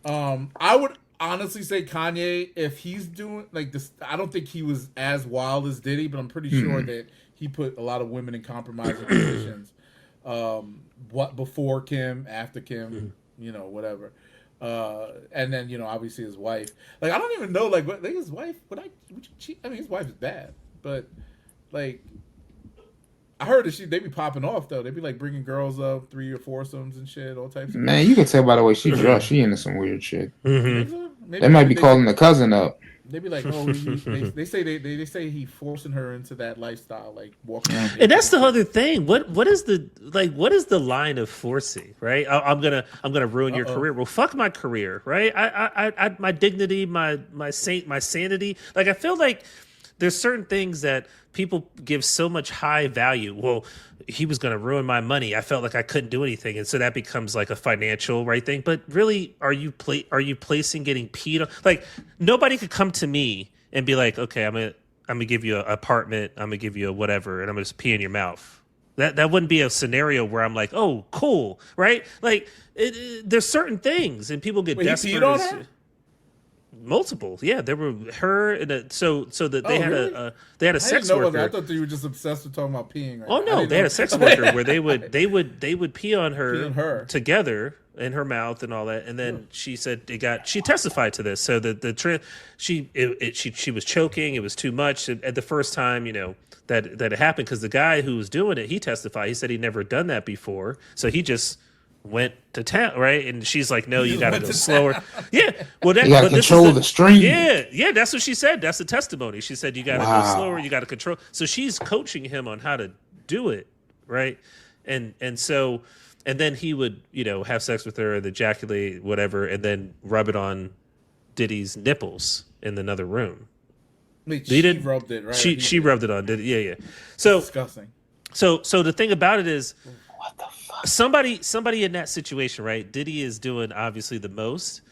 I would honestly say Kanye, if he's doing like this, I don't think he was as wild as Diddy, but I'm pretty sure that he put a lot of women in compromising positions. What before Kim, after Kim, whatever. And then, obviously his wife. Like, I don't even know, like, what, like, his wife, would you cheat? I mean, his wife is bad, but, like, I heard that they be popping off, though. They be, like, bringing girls up, 3 or 4-somes and shit, all types of Man, you can tell by the way she dressed, she into some weird shit. Maybe they might be calling the cousin up. They be like, they say he forcing her into that lifestyle, like walking around. And that's the other thing. What is the line of forcing, right? I'm gonna ruin your career. Well, fuck my career, right? I my dignity, my sanity. Like, I feel like there's certain things that people give so much high value. Well, he was going to ruin my money. I felt like I couldn't do anything, and so that becomes like a financial right thing. But really, are you placing getting peed on? Like, nobody could come to me and be like, okay, I'm gonna give you an apartment, I'm gonna give you a whatever, and I'm gonna just pee in your mouth. That wouldn't be a scenario where I'm like, oh, cool, right? Like, there's certain things, and people get desperate. He peed on her? Multiple, yeah. There were her and so that they had really? They had a sex worker. I thought they were just obsessed with talking about peeing. Right oh no, they had a sex worker where they would pee on her together in her mouth and all that. And then she said she testified to this. So she was choking. It was too much at the first time that it happened, because the guy who was doing it, he testified. He said he'd never done that before, so he just went to town, right? And she's like, no, you gotta go slower. Yeah, well, you gotta control the stream. Yeah, that's what she said. That's the testimony. She said you gotta go slower, you gotta control. So she's coaching him on how to do it, right? And then he would have sex with her and ejaculate whatever, and then rub it on Diddy's nipples in another room. Wait, she rubbed it, right? She rubbed it on Diddy. Yeah. So disgusting. So the thing about it is, what the fuck? Somebody in that situation, right? Diddy is doing obviously the most.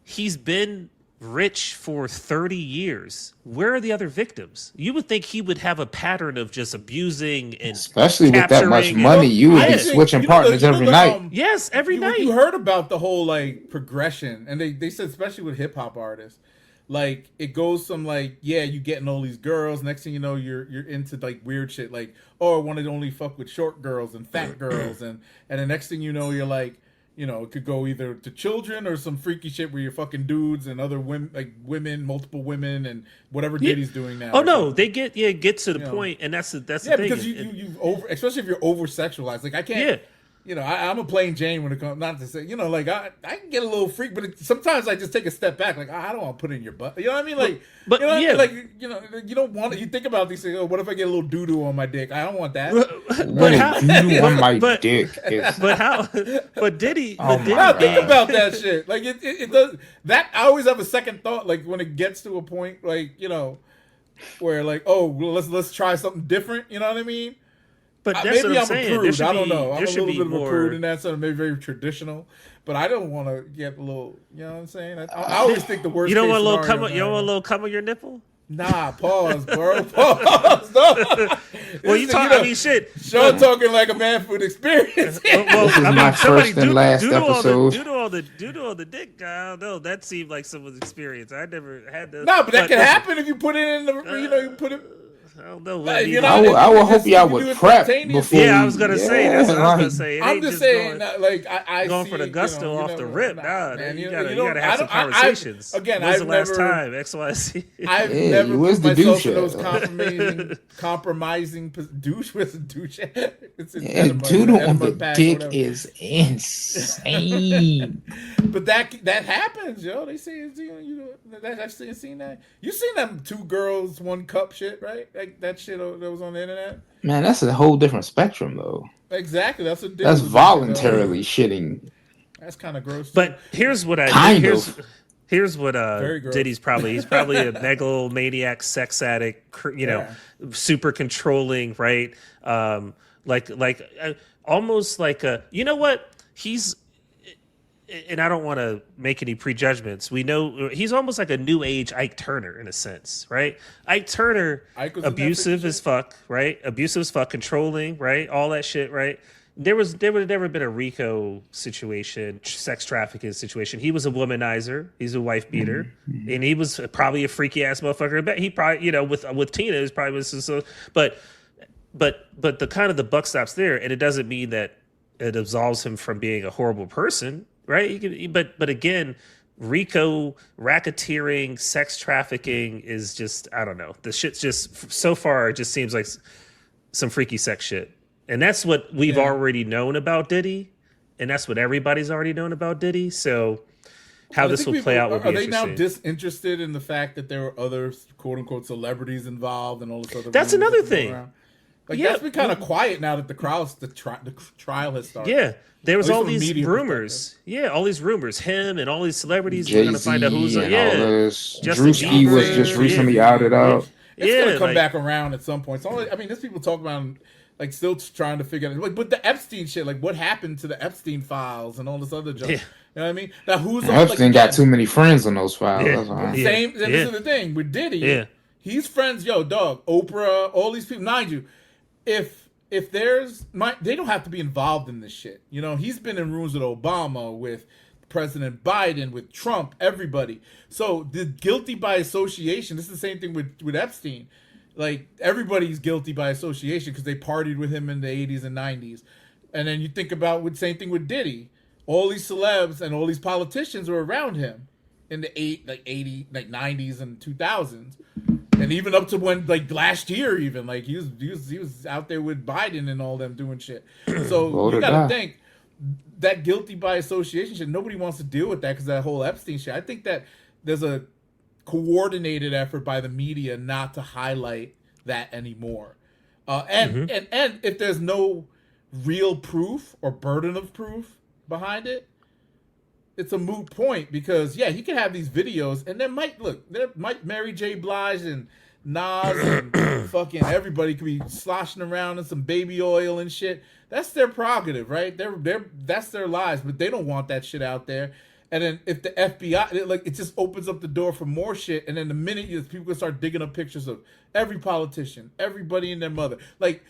He's been rich for 30 years. Where are the other victims? You would think he would have a pattern of just abusing and especially with that much money, you would be switching partners every night. Yes, every night. You heard about the whole like progression, and they said especially with hip hop artists, like it goes from like, yeah, you getting all these girls. Next thing you know, you're into like weird shit, like, oh, I want to only fuck with short girls and fat girls, and the next thing you know, you're like, you know, it could go either to children or some freaky shit where you're fucking dudes and other women, like women, multiple women, and whatever Diddy's doing now. Oh no, they get to the point, and that's the thing. Because you over, especially if you're over sexualized. Like I can't. Yeah. You know, I'm a plain Jane when it comes. Not to say, you know, like I can get a little freak, but sometimes I just take a step back. Like I don't want to put it in your butt. You know what I mean? Like, but you know, yeah, like you know, you don't want it. You think about these things. Oh, what if I get a little doo doo on my dick? I don't want that. But how? On my dick. But how? But Diddy. Think about that shit. Like it does. That I always have a second thought. Like when it gets to a point, like you know, where like, oh, well, let's try something different. You know what I mean? But that's maybe what I'm saying. A prude. I don't know. I'm a little bit of a prude in that, so maybe very traditional. But I don't want to get a little. You know what I'm saying? I always think the worst. You don't want a little cum. You don't want a little cum on your nipple? Nah, pause, bro. Pause. No. Well, you talking? I mean, shit. Shaun talking like a man with experience. Well, this is my first and last episode. Due to all the dick, I don't know. That seemed like someone's experience. I never had that. No, but that can happen if you put it in the. You know, you put it. I don't know. I would hope y'all would prep before. Yeah, I was gonna say. That's what I was gonna say. I'm just saying, like I going see, for the gusto off the rip. Nah, man, you gotta have some conversations. Again, when's the last time XYZ? I've never put myself in those compromising douche with douche. Doodle on the dick is insane. But that happens, yo. They say I've seen that. You seen them 2 girls, 1 cup shit, right? Like that shit that was on the internet. Man, that's a whole different spectrum, though. Exactly, that's voluntarily shitting. That's kind of gross. But here's what here's what Diddy's probably. He's probably a megalomaniac, sex addict. You know, super controlling, right? Almost like a. You know what? He's. And I don't want to make any prejudgments. We know he's almost like a new age Ike Turner in a sense, right? Ike Turner, abusive as fuck, right? Abusive as fuck, controlling, right? All that shit, right? There would have never been a RICO situation, sex trafficking situation. He was a womanizer. He's a wife beater, and he was probably a freaky ass motherfucker. I bet he probably, you know, with Tina, is probably was so. But the kind of the buck stops there, and it doesn't mean that it absolves him from being a horrible person. Right, but again, RICO, racketeering, sex trafficking is just, I don't know. The shit's just so far it just seems like some freaky sex shit, and that's what we've already known about Diddy, and that's what everybody's already known about Diddy. So how this will play out will be interesting. Are they now disinterested in the fact that there were other quote unquote celebrities involved and all this other? That's another thing. Like that's been kind of quiet now that the trial has started. Yeah. There was all these rumors. Yeah, all these rumors. Him and all these celebrities. We're going to find out who's on. Yeah. Drewski was just recently outed out. It's going to come back around at some point. So, I mean, there's people talking about, like, still trying to figure out. Like, but the Epstein shit, like, what happened to the Epstein files and all this other junk? Yeah. You know what I mean? Now, who's on, Epstein got too many friends on those files. Yeah. Same. This is the thing. With Diddy, he's friends, dog, Oprah, all these people. Mind you, if there's they don't have to be involved in this shit. You know, he's been in rooms with Obama, with President Biden, with Trump, everybody. So the guilty by association, this is the same thing with Epstein. Like everybody's guilty by association because they partied with him in the 80s and 90s. And then you think about the same thing with Diddy. All these celebs and all these politicians were around him in the 90s and 2000s. And even up to when, like, last year, even, like, he was out there with Biden and all them doing shit. So you got to think that guilty by association shit, nobody wants to deal with that because that whole Epstein shit. I think that there's a coordinated effort by the media not to highlight that anymore. And if there's no real proof or burden of proof behind it, it's a moot point because he can have these videos and there might Mary J. Blige and Nas and fucking everybody could be sloshing around in some baby oil and shit. That's their prerogative, right? That's their lives, but they don't want that shit out there. And then if the FBI, it just opens up the door for more shit. And then the minute people can start digging up pictures of every politician, everybody and their mother, like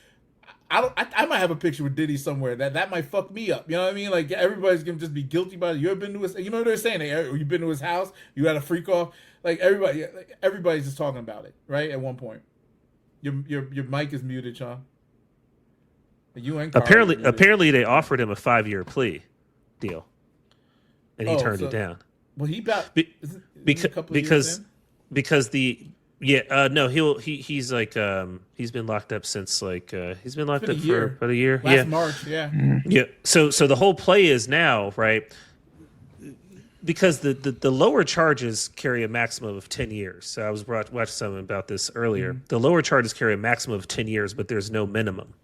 I might have a picture with Diddy somewhere that might fuck me up. You know what I mean? Like everybody's gonna just be guilty about it. You ever been to his? You know what they're saying? You've been to his house. You had a freak off. Like everybody's just talking about it, right? At one point, your mic is muted, Shaun. You and apparently they offered him a 5-year plea deal, and he turned it down. Well, he about because he's like he's been locked up since he's been locked up for about a year. Last March, yeah. Yeah. So the whole play is now, right? Because the lower charges carry a maximum of 10 years. So I was watching something about this earlier. The lower charges carry a maximum of 10 years, but there's no minimum.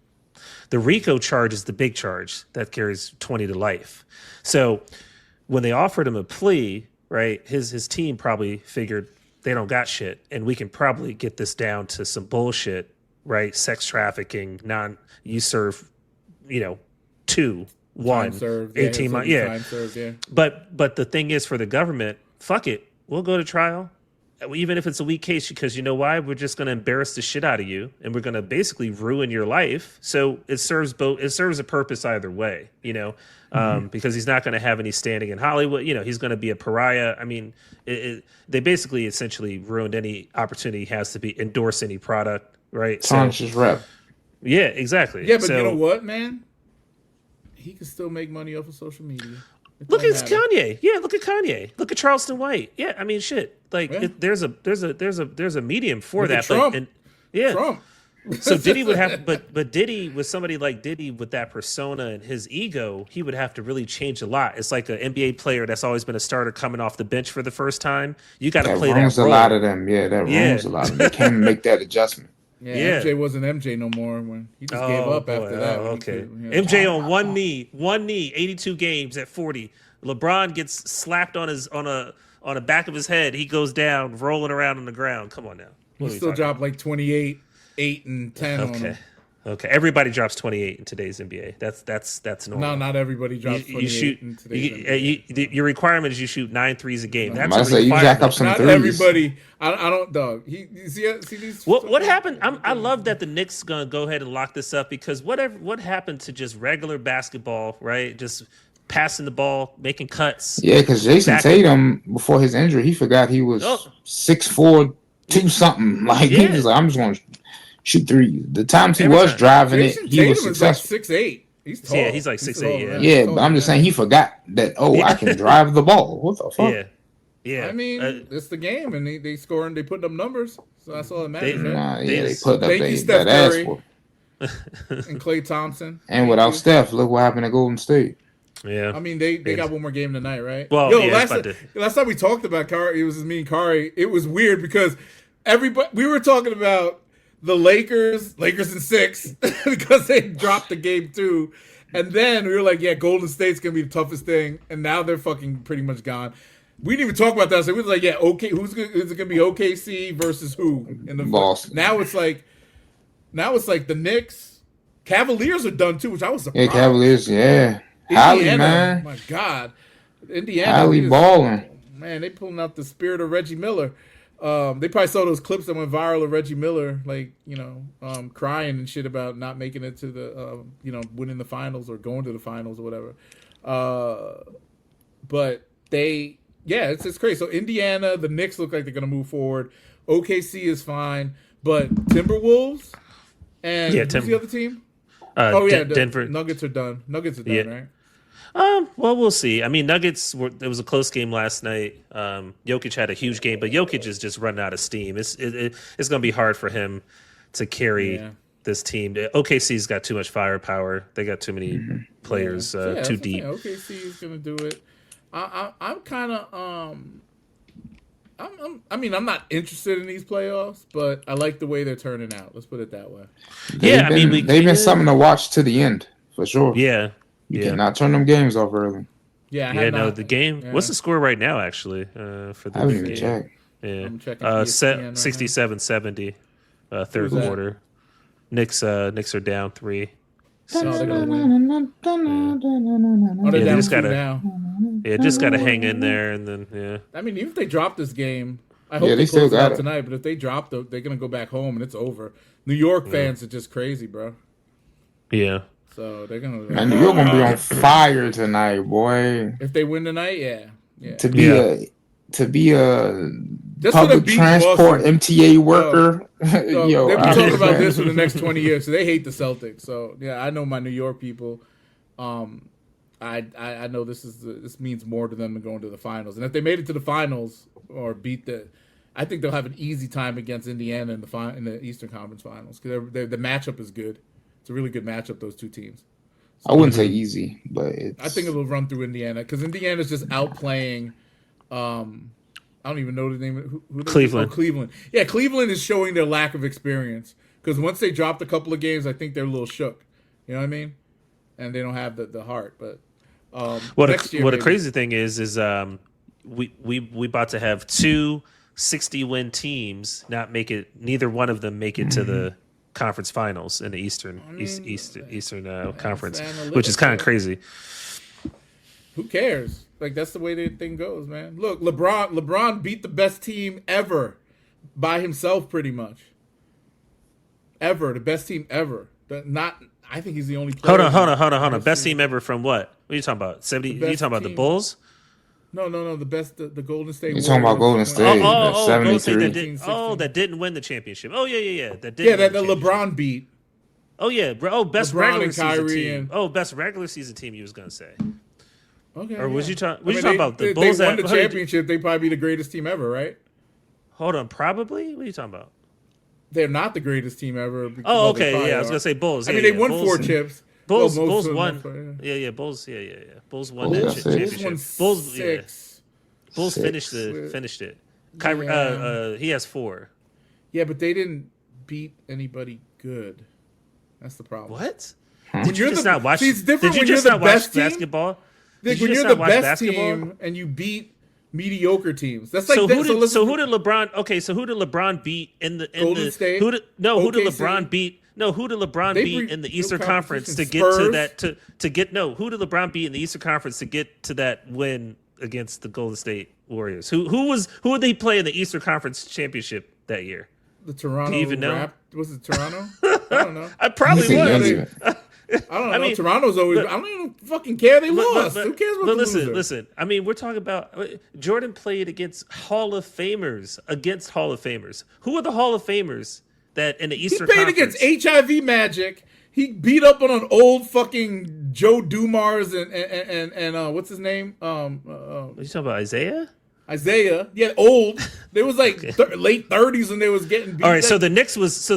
The RICO charge is the big charge that carries 20 to life. So when they offered him a plea, right, his team probably figured they don't got shit, and we can probably get this down to some bullshit, right? Sex trafficking, you serve, 2, 1, served, 18 months, yeah. Time served, yeah. But the thing is, for the government, fuck it, we'll go to trial, even if it's a weak case, because you know why? We're just going to embarrass the shit out of you, and we're going to basically ruin your life. So it serves a purpose either way, because he's not going to have any standing in Hollywood. He's going to be a pariah. I mean, they basically essentially ruined any opportunity he has to endorse any product, right? Conscious rep. Yeah, exactly. Yeah, but you know what, man? He can still make money off of social media. Look at Kanye. Yeah, look at Kanye. Look at Charleston White. Yeah, I mean, shit. Like, there's a medium for look that. At Trump. Trump. So Diddy would have, but Diddy, with somebody like Diddy with that persona and his ego, he would have to really change a lot. It's like an NBA player that's always been a starter coming off the bench for the first time. You got to play that role. A lot of them. Yeah, that ruins a lot of them. They can't make that adjustment. Yeah, MJ wasn't MJ no more when he just gave up after that. Okay. MJ on one knee, 82 games at 40. LeBron gets slapped on the back of his head. He goes down, rolling around on the ground. Come on now. He still dropped like 28, 8, and 10 on him. Okay. Everybody drops 28 in today's NBA. That's normal. No, not everybody drops 28 in today's NBA. Your requirement is you shoot 9 threes a game. That's a requirement. You jack up some not threes. Everybody. I don't, dog. See these. What happened? I love that the Knicks gonna go ahead and lock this up, because what happened to just regular basketball, right? Just passing the ball, making cuts. Yeah, because Jason Tatum, before his injury, he forgot he was 6'4", 2 something. Like he was like, I'm just going to shoot threes. The times he was driving Jason he Tatum was successful. Like 6'8". He's tall. Yeah, he's like 6'8". Yeah, but I'm just saying he forgot that. I can drive the ball. What the fuck? Yeah. I mean, it's the game, and they scoring. They putting up numbers, so that's all that matters. They put up that ass for. And Klay Thompson. And without Steph, look what happened at Golden State. Yeah, I mean they got one more game tonight, right? Well, last time we talked about Kari, it was just me and Kari. It was weird because we were talking about the Lakers in 6 because they dropped the game 2, and then we were like, yeah, Golden State's gonna be the toughest thing, and now they're fucking pretty much gone. We didn't even talk about that. So we was like, yeah, okay, is it gonna be OKC versus who in the Boston? Now it's like the Knicks, Cavaliers are done too, which I was surprised. Yeah, Cavaliers, yeah. Hallie, man. Oh my God. Indiana. Hallie balling. Man, they pulling out the spirit of Reggie Miller. They probably saw those clips that went viral of Reggie Miller, crying and shit about not making it to the, winning the finals or going to the finals or whatever. But it's crazy. So Indiana, the Knicks look like they're going to move forward. OKC is fine. But Timberwolves and who's the other team? Denver Nuggets are done. Right? Well, we'll see. I mean, Nuggets there was a close game last night. Jokic had a huge game, but Jokic is just running out of steam. It's going to be hard for him to carry this team. OKC's got too much firepower. They got too many players, too deep. OKC is going to do it. I'm kind of I'm not interested in these playoffs, but I like the way they're turning out. Let's put it that way. They've been something to watch to the end for sure. Yeah, you cannot turn them games off early. The game. Yeah. What's the score right now? Actually, for the I haven't even checked. Yeah, I'm checking ESPN right 67-70, third quarter. Knicks are down 3. So they're gonna win. They just gotta hang in there, and then I mean, even if they drop this game, I hope they close it out tonight. But if they drop, they're gonna go back home and it's over. New York fans are just crazy, bro. Yeah. So they're gonna. Man, New York gonna be on fire tonight, boy. If they win tonight, yeah. To be a Just public transport MTA worker. They'll be talking about this for the next 20 years. So they hate the Celtics. So yeah, I know my New York people. I know this means more to them than going to the finals. And if they made it to the finals or I think they'll have an easy time against Indiana in the Eastern Conference Finals because the matchup is good. It's a really good matchup, those two teams. So, I wouldn't say easy, but I think it'll run through Indiana because Indiana's just outplaying. I don't even know the name. Who Cleveland. Cleveland. Yeah, Cleveland is showing their lack of experience because once they dropped a couple of games, I think they're a little shook. You know what I mean? And they don't have the heart. But what a crazy thing is we about to have 2 60-win teams neither one of them make it to the conference finals in the Eastern Conference, which is kind of crazy. Who cares? Like that's the way the thing goes, man. Look, LeBron beat the best team ever by himself, pretty much. The best team ever. I think he's the only player. Hold on. Best team ever from what? What are you talking about? 70? You talking about the Bulls? No. The best, the Golden State. You're talking about Golden State. Oh, 73. That didn't win the championship. Oh, yeah. That LeBron beat. Oh, yeah. Best LeBron regular and season Kyrie team. Best regular season team you was going to say. Okay. Or was you talking about the Bulls? They won the championship. They'd probably be the greatest team ever, right? Hold on. Probably? What are you talking about? They're not the greatest team ever. Oh, okay. Yeah, I was going to say Bulls. I mean, they won 4 chips. Bulls won. Yeah. Bulls. Yeah. Bulls won that championship. Bulls 6. Bulls finished it. Kyrie, he has 4. Yeah, but they didn't beat anybody good. That's the problem. What? Did you just not watch? See, it's different when you're the best team. Basketball. When you're the best team and you beat mediocre teams. That's like who did LeBron? Okay, so who did LeBron beat in the Golden State? Who did LeBron beat? No, who did LeBron beat in the Eastern Conference to get to that? Who did LeBron beat in the Eastern Conference to get to that win against the Golden State Warriors? Who did they play in the Eastern Conference championship that year? The Toronto. Do you even know? Was it Toronto? I don't know. I probably was. I don't know. Toronto's always. I don't even fucking care. They lost. Who cares about the loser? Listen. I mean, we're talking about Jordan played against Hall of Famers. Who are the Hall of Famers that in the Eastern Conference? He played against HIV Magic. He beat up on an old fucking Joe Dumars and what's his name? What are you talking about, Isaiah, yeah, old. They was like late 30s when they was getting beat. All right, so the Knicks was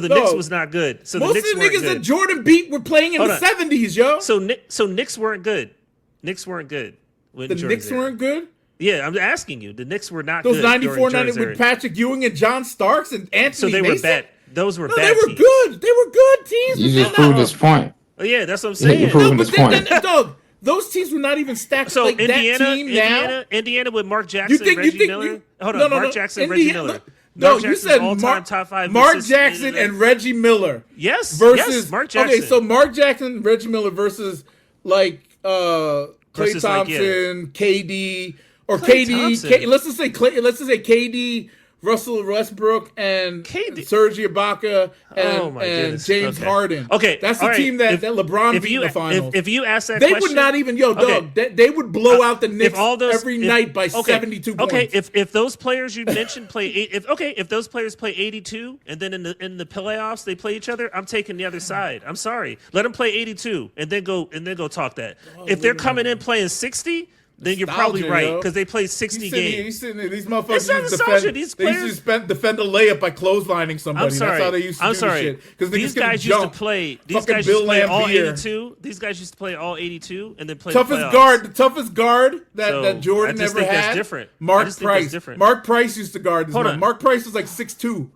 not good. So most of the niggas that Jordan beat were playing in the 70s, yo. So Knicks weren't good. Knicks weren't good. The Knicks weren't good? Yeah, I'm asking you. The Knicks were not good. Those 94 with Patrick Ewing and John Starks and Anthony So they Mason? were bad. Those were bad They were teams. good. They were good teams. You just proved this point. Oh, yeah, that's what I'm saying. You're proving this point. Dog, those teams were not even stacked so like that team now. Indiana with Mark Jackson, Reggie Miller. Hold on, Mark Jackson, Reggie Miller. No, you said top 5 Mark Jackson and Reggie Miller. Yes, versus Mark Jackson. Okay, so Mark Jackson, Reggie Miller versus like Klay Thompson, KD, or KD. Let's just say KD. Russell Westbrook and Serge Ibaka and James Harden. Okay, that's the team that LeBron beat in the finals. If you ask that they question, would not even they would blow out the Knicks every night by 72 points. Okay, if those players you mentioned play if those players play 82 and then in the playoffs they play each other, I'm taking the other side. I'm sorry, let them play 82 and then go talk that. If they're coming in playing 60. Then you're probably right because they played 60 games. He's sitting there. These motherfuckers used to defend a layup by clotheslining somebody. I'm sorry. That's how they used to do shit. Because these guys used to play. These guys used to play all 82. These guys used to play all 82 and then play the toughest guard that Jordan ever had. That's different. Mark Price. Mark Price used to guard this man. Mark Price was like 6'2",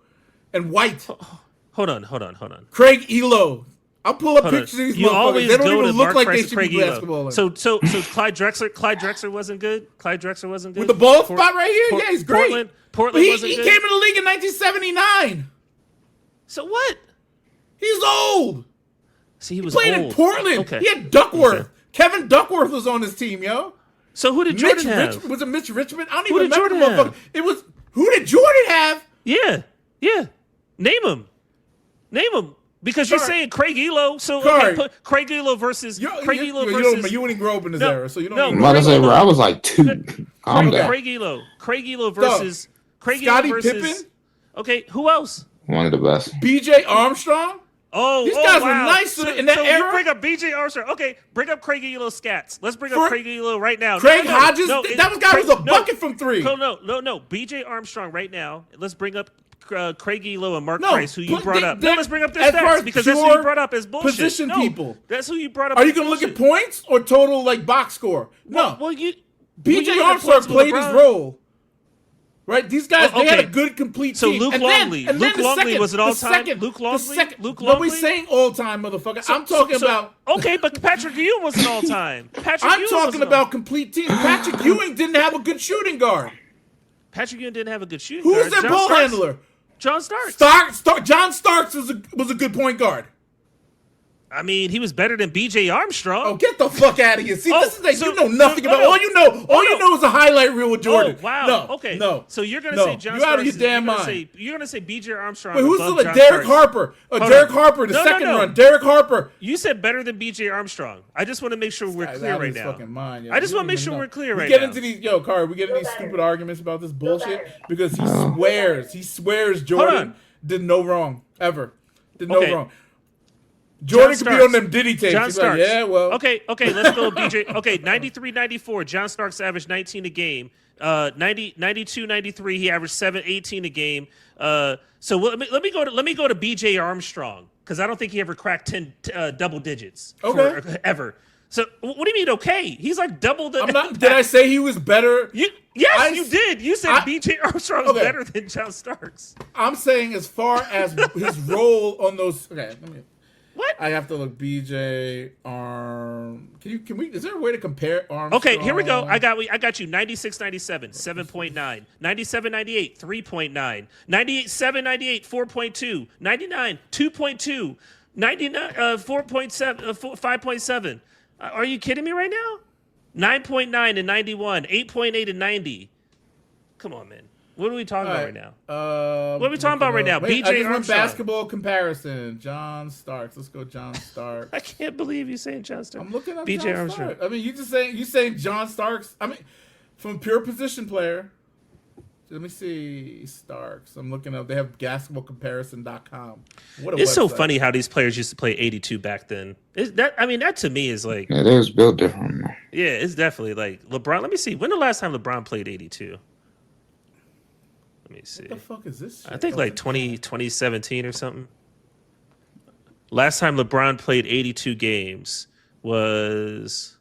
and white. Hold on. Craig Elo. I'll pull up pictures of these motherfuckers. They don't even look like they should be basketballing. So Clyde Drexler wasn't good? With the ball spot right here? Yeah, he's great. Portland wasn't good? He came in the league in 1979. So what? He's old. See, he played in Portland. Okay. He had Duckworth. Okay. Kevin Duckworth was on his team, yo. So who did Jordan have? Was it Mitch Richmond? I don't even remember the motherfucker. It was, who did Jordan have? Yeah. Name him. Because you're saying Craig Elo, so Sorry. okay, put Craig Elo versus You wouldn't grow up in this No, era, so you don't. no, even I'm about to say, bro, I was like 2. Calm Craig, down. Craig Elo versus Scottie Pippen. Okay, who else? One of the best. B.J. Armstrong. Oh, These guys wow. were nice in that era. You bring up B.J. Armstrong. Okay, bring up Craig Elo scats. Let's bring up Craig Elo right now. Craig Hodges. That guy was a bucket from 3. No. B.J. Armstrong right now. Let's bring up Craig Elo and Mark Price, who you brought up. No, let's bring up their stats because that's who you brought up as bullshit. Position people. That's who you brought up. Are you going to look at points or total box score? No. Well, B.J. Armstrong played his role. Right, these guys they had a good complete team. So Luke Longley, was an all-time. Luke Longley. Nobody's saying all-time, motherfucker. I'm talking about. Okay, but Patrick Ewing was an all-time. I'm talking about complete team. Patrick Ewing didn't have a good shooting guard. Patrick Ewing didn't have a good shooting guard. Who's their ball handler? John Starks. John Starks was a good point guard. I mean, he was better than B.J. Armstrong. Oh, get the fuck out of here! See, this is you know nothing about. All you know is a highlight reel with Jordan. Oh, wow. No, okay. No. So you're gonna say John? You're out of your Starks damn mind. You're gonna say B.J. Armstrong. Wait, who's above the John Derek Starks. Harper? Derek Harper, the second run. Derek Harper. You said better than B.J. Armstrong. I just want to make sure we're clear right now. Mind, I just want to make sure we're clear right now. Carl, we get into these stupid arguments about this bullshit because he swears Jordan did no wrong ever. Did no wrong. Jordan could be on them Diddy tapes. John Starks. Yeah, well. Okay, let's go BJ. Okay, 93-94, John Starks averaged 19 a game. 92-93, he averaged 18 a game. So let me go to BJ Armstrong because I don't think he ever cracked 10 double digits ever. So what do you mean? Okay, he's like double the. Did I say he was better? Yes, you did. You said BJ Armstrong was better than John Starks. I'm saying as far as his role on those. Okay, let me. What? I have to look. BJ Arm. Can we? Is there a way to compare Armstrong? Okay, here we go. I got you. 96-97, 7.9. 97-98, 3.9. 98-7-98, 4.2. 99, 2.2. 99, 4.7, 5.7. Are you kidding me right now? 9.9 and 91, 8.8 and 90. Come on, man. What are we talking about right now? What are we talking about right now? BJ Armstrong. Basketball comparison. John Starks. Let's go, John Starks. I can't believe you're saying John Starks. I'm looking up BJ John Armstrong. Starks. I mean, you saying John Starks. I mean, from pure position player. Let me see Starks. I'm looking up. They have basketballcomparison.com. It's so funny how these players used to play 82 back then. That to me is like. Yeah, they was built different. Man. Yeah, it's definitely like LeBron. Let me see. When the last time LeBron played 82? Let me see. What the fuck is this shit? I think like 2017 or something. Last time LeBron played 82 games was...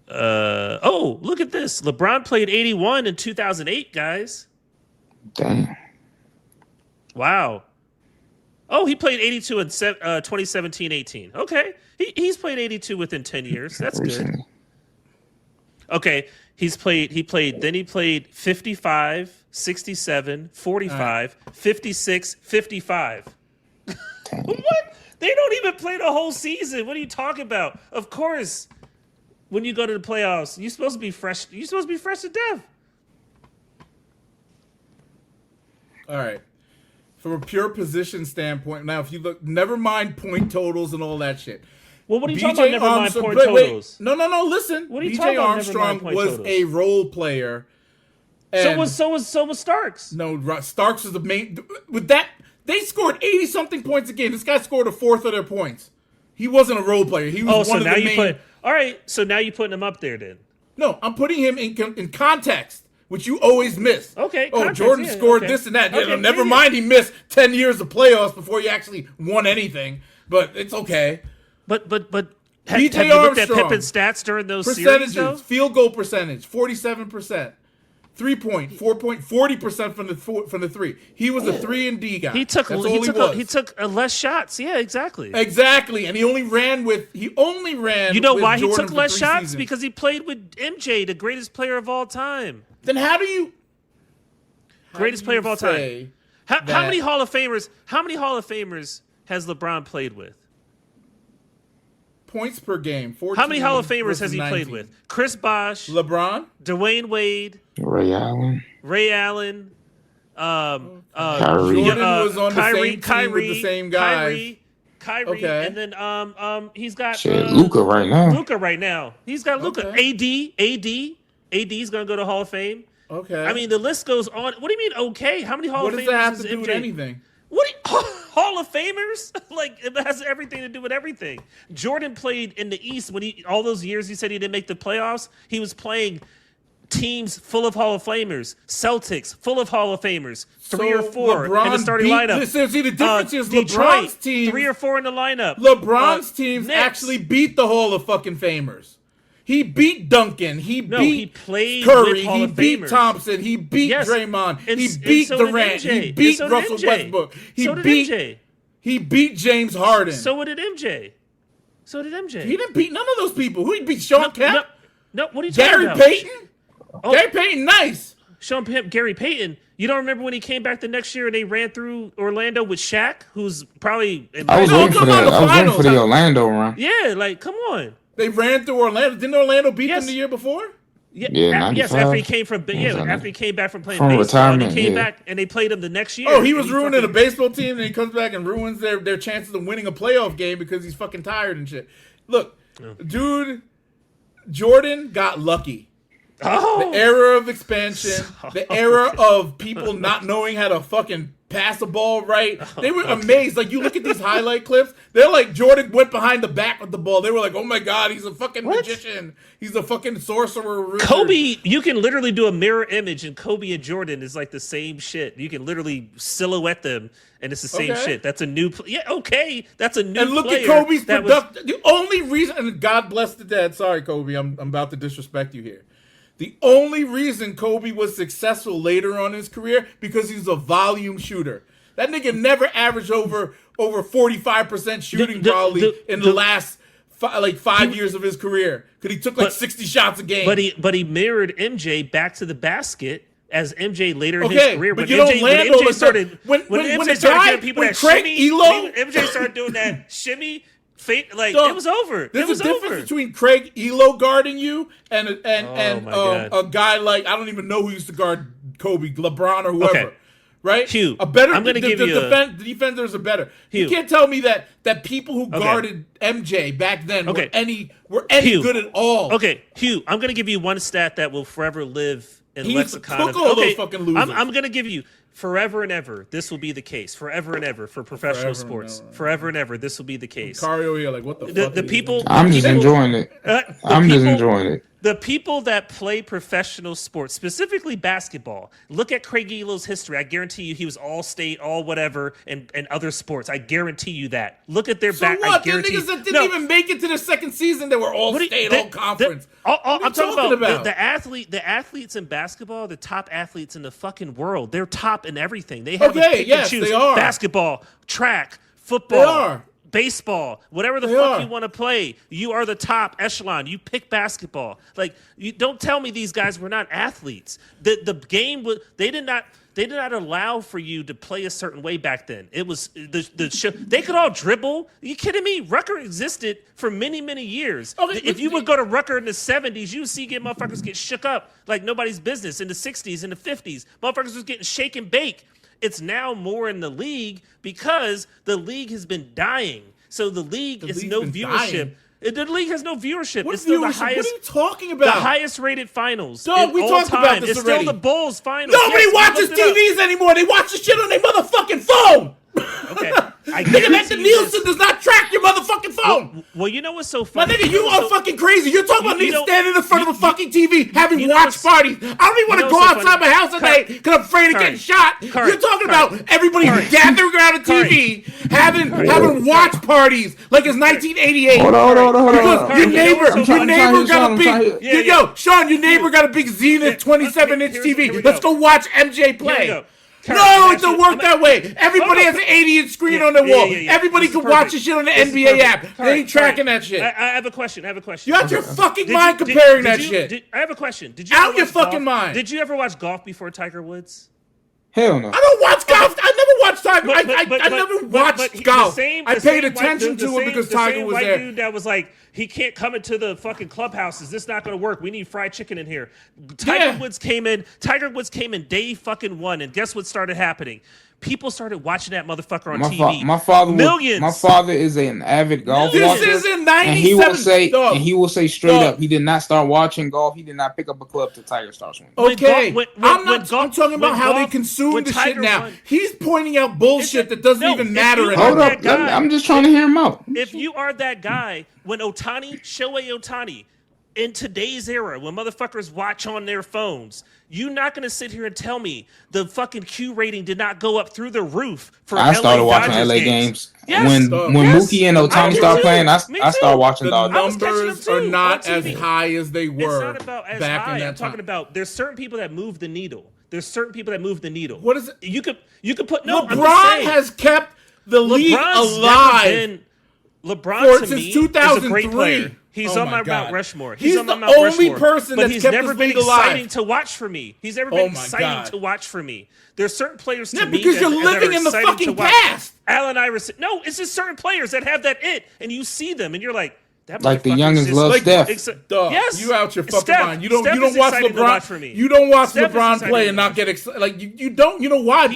look at this. LeBron played 81 in 2008, guys. Damn. Wow. Oh, he played 82 in 2017-18. Okay. He's played 82 within 10 years. That's good. Okay. He played 55, 67, 45, 56, 55. What? They don't even play the whole season. What are you talking about? Of course, when you go to the playoffs, you're supposed to be fresh. You're supposed to be fresh to death. All right. From a pure position standpoint, now if you look, never mind point totals and all that shit. Well, what are you talking about? Never mind point totals. No. Listen. What are you talking about? Armstrong was a role player. So was Starks. No, Starks was the main. With that, they scored 80-something points a game. This guy scored a fourth of their points. He wasn't a role player. He was one of the main. All right, so now you're putting him up there then. No, I'm putting him in context, which you always miss. Okay. Jordan scored this and that. Okay, never mind, he missed 10 years of playoffs before he actually won anything. But it's okay. But have you looked at Pippen's stats during those series, though? Field goal percentage, 47%. 3-point, 4-point, 40% from the three. He was a 3-and-D guy. He took less shots. Yeah, exactly. Exactly, and he only ran. You know why Jordan he took less shots? Seasons. Because he played with MJ, the greatest player of all time. Then how do you? Greatest player of all time. How many Hall of Famers? How many Hall of Famers has LeBron played with? Points per game. 14 how many Hall of Famers has he 19. played with? Chris Bosh, LeBron, Dwayne Wade, Ray Allen. Kyrie. Jordan was on the same team with the same guys. Kyrie, Okay. and then he's got Luka right now. Luka right now. He's got Luka. AD's gonna go to Hall of Fame. Okay. I mean, the list goes on. What do you mean? Okay, how many Hall what of does Famers that have is to do MJ? with anything? What Hall of Famers? Like it has everything to do with everything. Jordan played in the East when all those years he said he didn't make the playoffs. He was playing teams full of Hall of Famers. Celtics full of Hall of Famers. 3 or 4 in the starting lineup. See, the difference is Detroit, LeBron's team. 3 or 4 in the lineup. LeBron's teams Knicks. actually beat the Hall of fucking Famers. He beat Duncan. He beat played Curry. with Hall He of beat Famers. Thompson. He beat Draymond. He beat Durant. He beat Russell Westbrook. He beat James Harden. So did MJ. He didn't beat none of those people. Who he beat? Shaun Kemp? No, what are you talking about? Gary Payton? Gary Payton, nice. Shaun Kemp, Gary Payton. You don't remember when he came back the next year and they ran through Orlando with Shaq, who's probably... I was waiting for the Orlando run. Yeah, like, come on. They ran through Orlando. Didn't Orlando beat them the year before? Yes, after he came from after he came back from playing baseball, retirement, and he came back and they played him the next year. Oh, he was ruining a baseball team, and he comes back and ruins their chances of winning a playoff game because he's fucking tired and shit. Look, dude, Jordan got lucky. The era of expansion, the era of people not knowing how to fucking pass a ball right. They were amazed. Like, you look at these highlight clips, they're like, Jordan went behind the back with the ball. They were like, oh my God, he's a fucking magician. He's a fucking sorcerer. Kobe, you can literally do a mirror image, and Kobe and Jordan is like the same shit. You can literally silhouette them, and it's the same shit. That's a new that's a new And look at Kobe's production. The only reason, and God bless the dead. Sorry, Kobe, I'm about to disrespect you here. The only reason Kobe was successful later on in his career because he's a volume shooter. That nigga never averaged over 45% shooting probably in the last 5 years of his career because he took 60 shots a game. But he mirrored MJ back to the basket as MJ later in his career. But when MJ started getting people that shimmy, MJ started doing that shimmy. It was over. There's a difference between Craig Elo guarding you and a guy like, I don't even know who used to guard Kobe, LeBron or whoever. Okay. Right? Hugh, a better. I'm going to give you the defenders are better. Hugh, you can't tell me that people who guarded MJ back then were any good at all. Okay, Hugh, I'm going to give you one stat that will forever live in lexicon. Those fucking losers. I'm going to give you forever and ever. This will be the case. Forever and ever for professional sports. Forever and ever. This will be the case. Cario here, like, what the fuck? The people. I'm just enjoying it. Just enjoying it. The people that play professional sports, specifically basketball, look at Craig Elo's history. I guarantee you he was all state, all whatever, and other sports. I guarantee you that. Look at their back. So what? The niggas that didn't even make it to the second season, they were all state, all conference. I'm talking about the athletes in basketball, the top athletes in the fucking world. They're top in everything. They have a pick and choose. They are. Basketball, track, football. They are. Baseball, whatever the fuck you want to play, you are the top echelon. You pick basketball. Like, you don't tell me these guys were not athletes. The game was they did not allow for you to play a certain way back then. It was the show. They could all dribble. Are you kidding me? Rucker existed for many, many years. If you would go to Rucker in the 70s, you would see motherfuckers get shook up like nobody's business. In the 60s, in the 50s, motherfuckers was getting shake and bake. It's now more in the league because the league has been dying. So the league is no viewership. The league has no viewership. It's still the highest. What are you talking about? The highest rated finals. Dog, we talked about this already. It's still the Bulls finals. Nobody watches TVs anymore. They watch the shit on their motherfucking phone. Okay. Nigga, Nielsen does not track your motherfucking phone. Well, you know what's so funny? My nigga, you are fucking crazy. You're talking about niggas standing in front of a fucking TV having watch parties. I don't even want to go outside my house at night because I'm afraid of getting shot. You're talking about everybody gathering around a TV having watch parties like it's 1988. Hold on. Your neighbor got a big Shaun, your neighbor got a big Zenith 27-inch TV. Let's go watch MJ play. No, it don't work that way. Everybody has an 80-inch screen on their wall. Everybody can watch the shit on the NBA app. They ain't tracking that shit. I have a question. You out your fucking mind comparing that shit. I have a question. Did you out your fucking mind? Did you ever watch golf before Tiger Woods? Hell no. I don't watch golf. I never watched Tiger. I never watched golf. I paid attention to it because Tiger was there. Dude that was like, he can't come into the fucking clubhouse. Is this not going to work? We need fried chicken in here. Tiger Woods came in day fucking 1, and guess what started happening? People started watching that motherfucker on TV. Millions. My father is an avid golf watcher. This is in 97. And he will say straight up, he did not start watching golf. He did not pick up a club till Tiger starts swinging. Okay, I'm talking about how they consume the shit now. He's pointing out bullshit that doesn't even matter. Hold up, I'm just trying to hear him out. If you are that guy, when Shohei Ohtani, in today's era, when motherfuckers watch on their phones, you're not going to sit here and tell me the fucking Q rating did not go up through the roof for I started watching Dodgers LA games. Yes. When Mookie and Ohtani started playing, I started watching the Dodgers. numbers are not as high as they were it's not about as back high. in that I'm talking time. about there's certain people that move the needle. What is it? You could put LeBron has kept the league alive. LeBron to since me 2003. is a great player. He's on my God. Mount Rushmore. He's the only person but that's he's kept never this been league alive. exciting to watch for me. He's never been exciting to watch for me. There's certain players to me because you're living in the fucking past. Allen Iverson. No, it's just certain players that have that it, and you see them, and you're like, that like the youngins love Steph. Yes, you out your fucking mind. You don't Steph watch LeBron. You don't watch LeBron play and not get excited. Like you don't. You know why?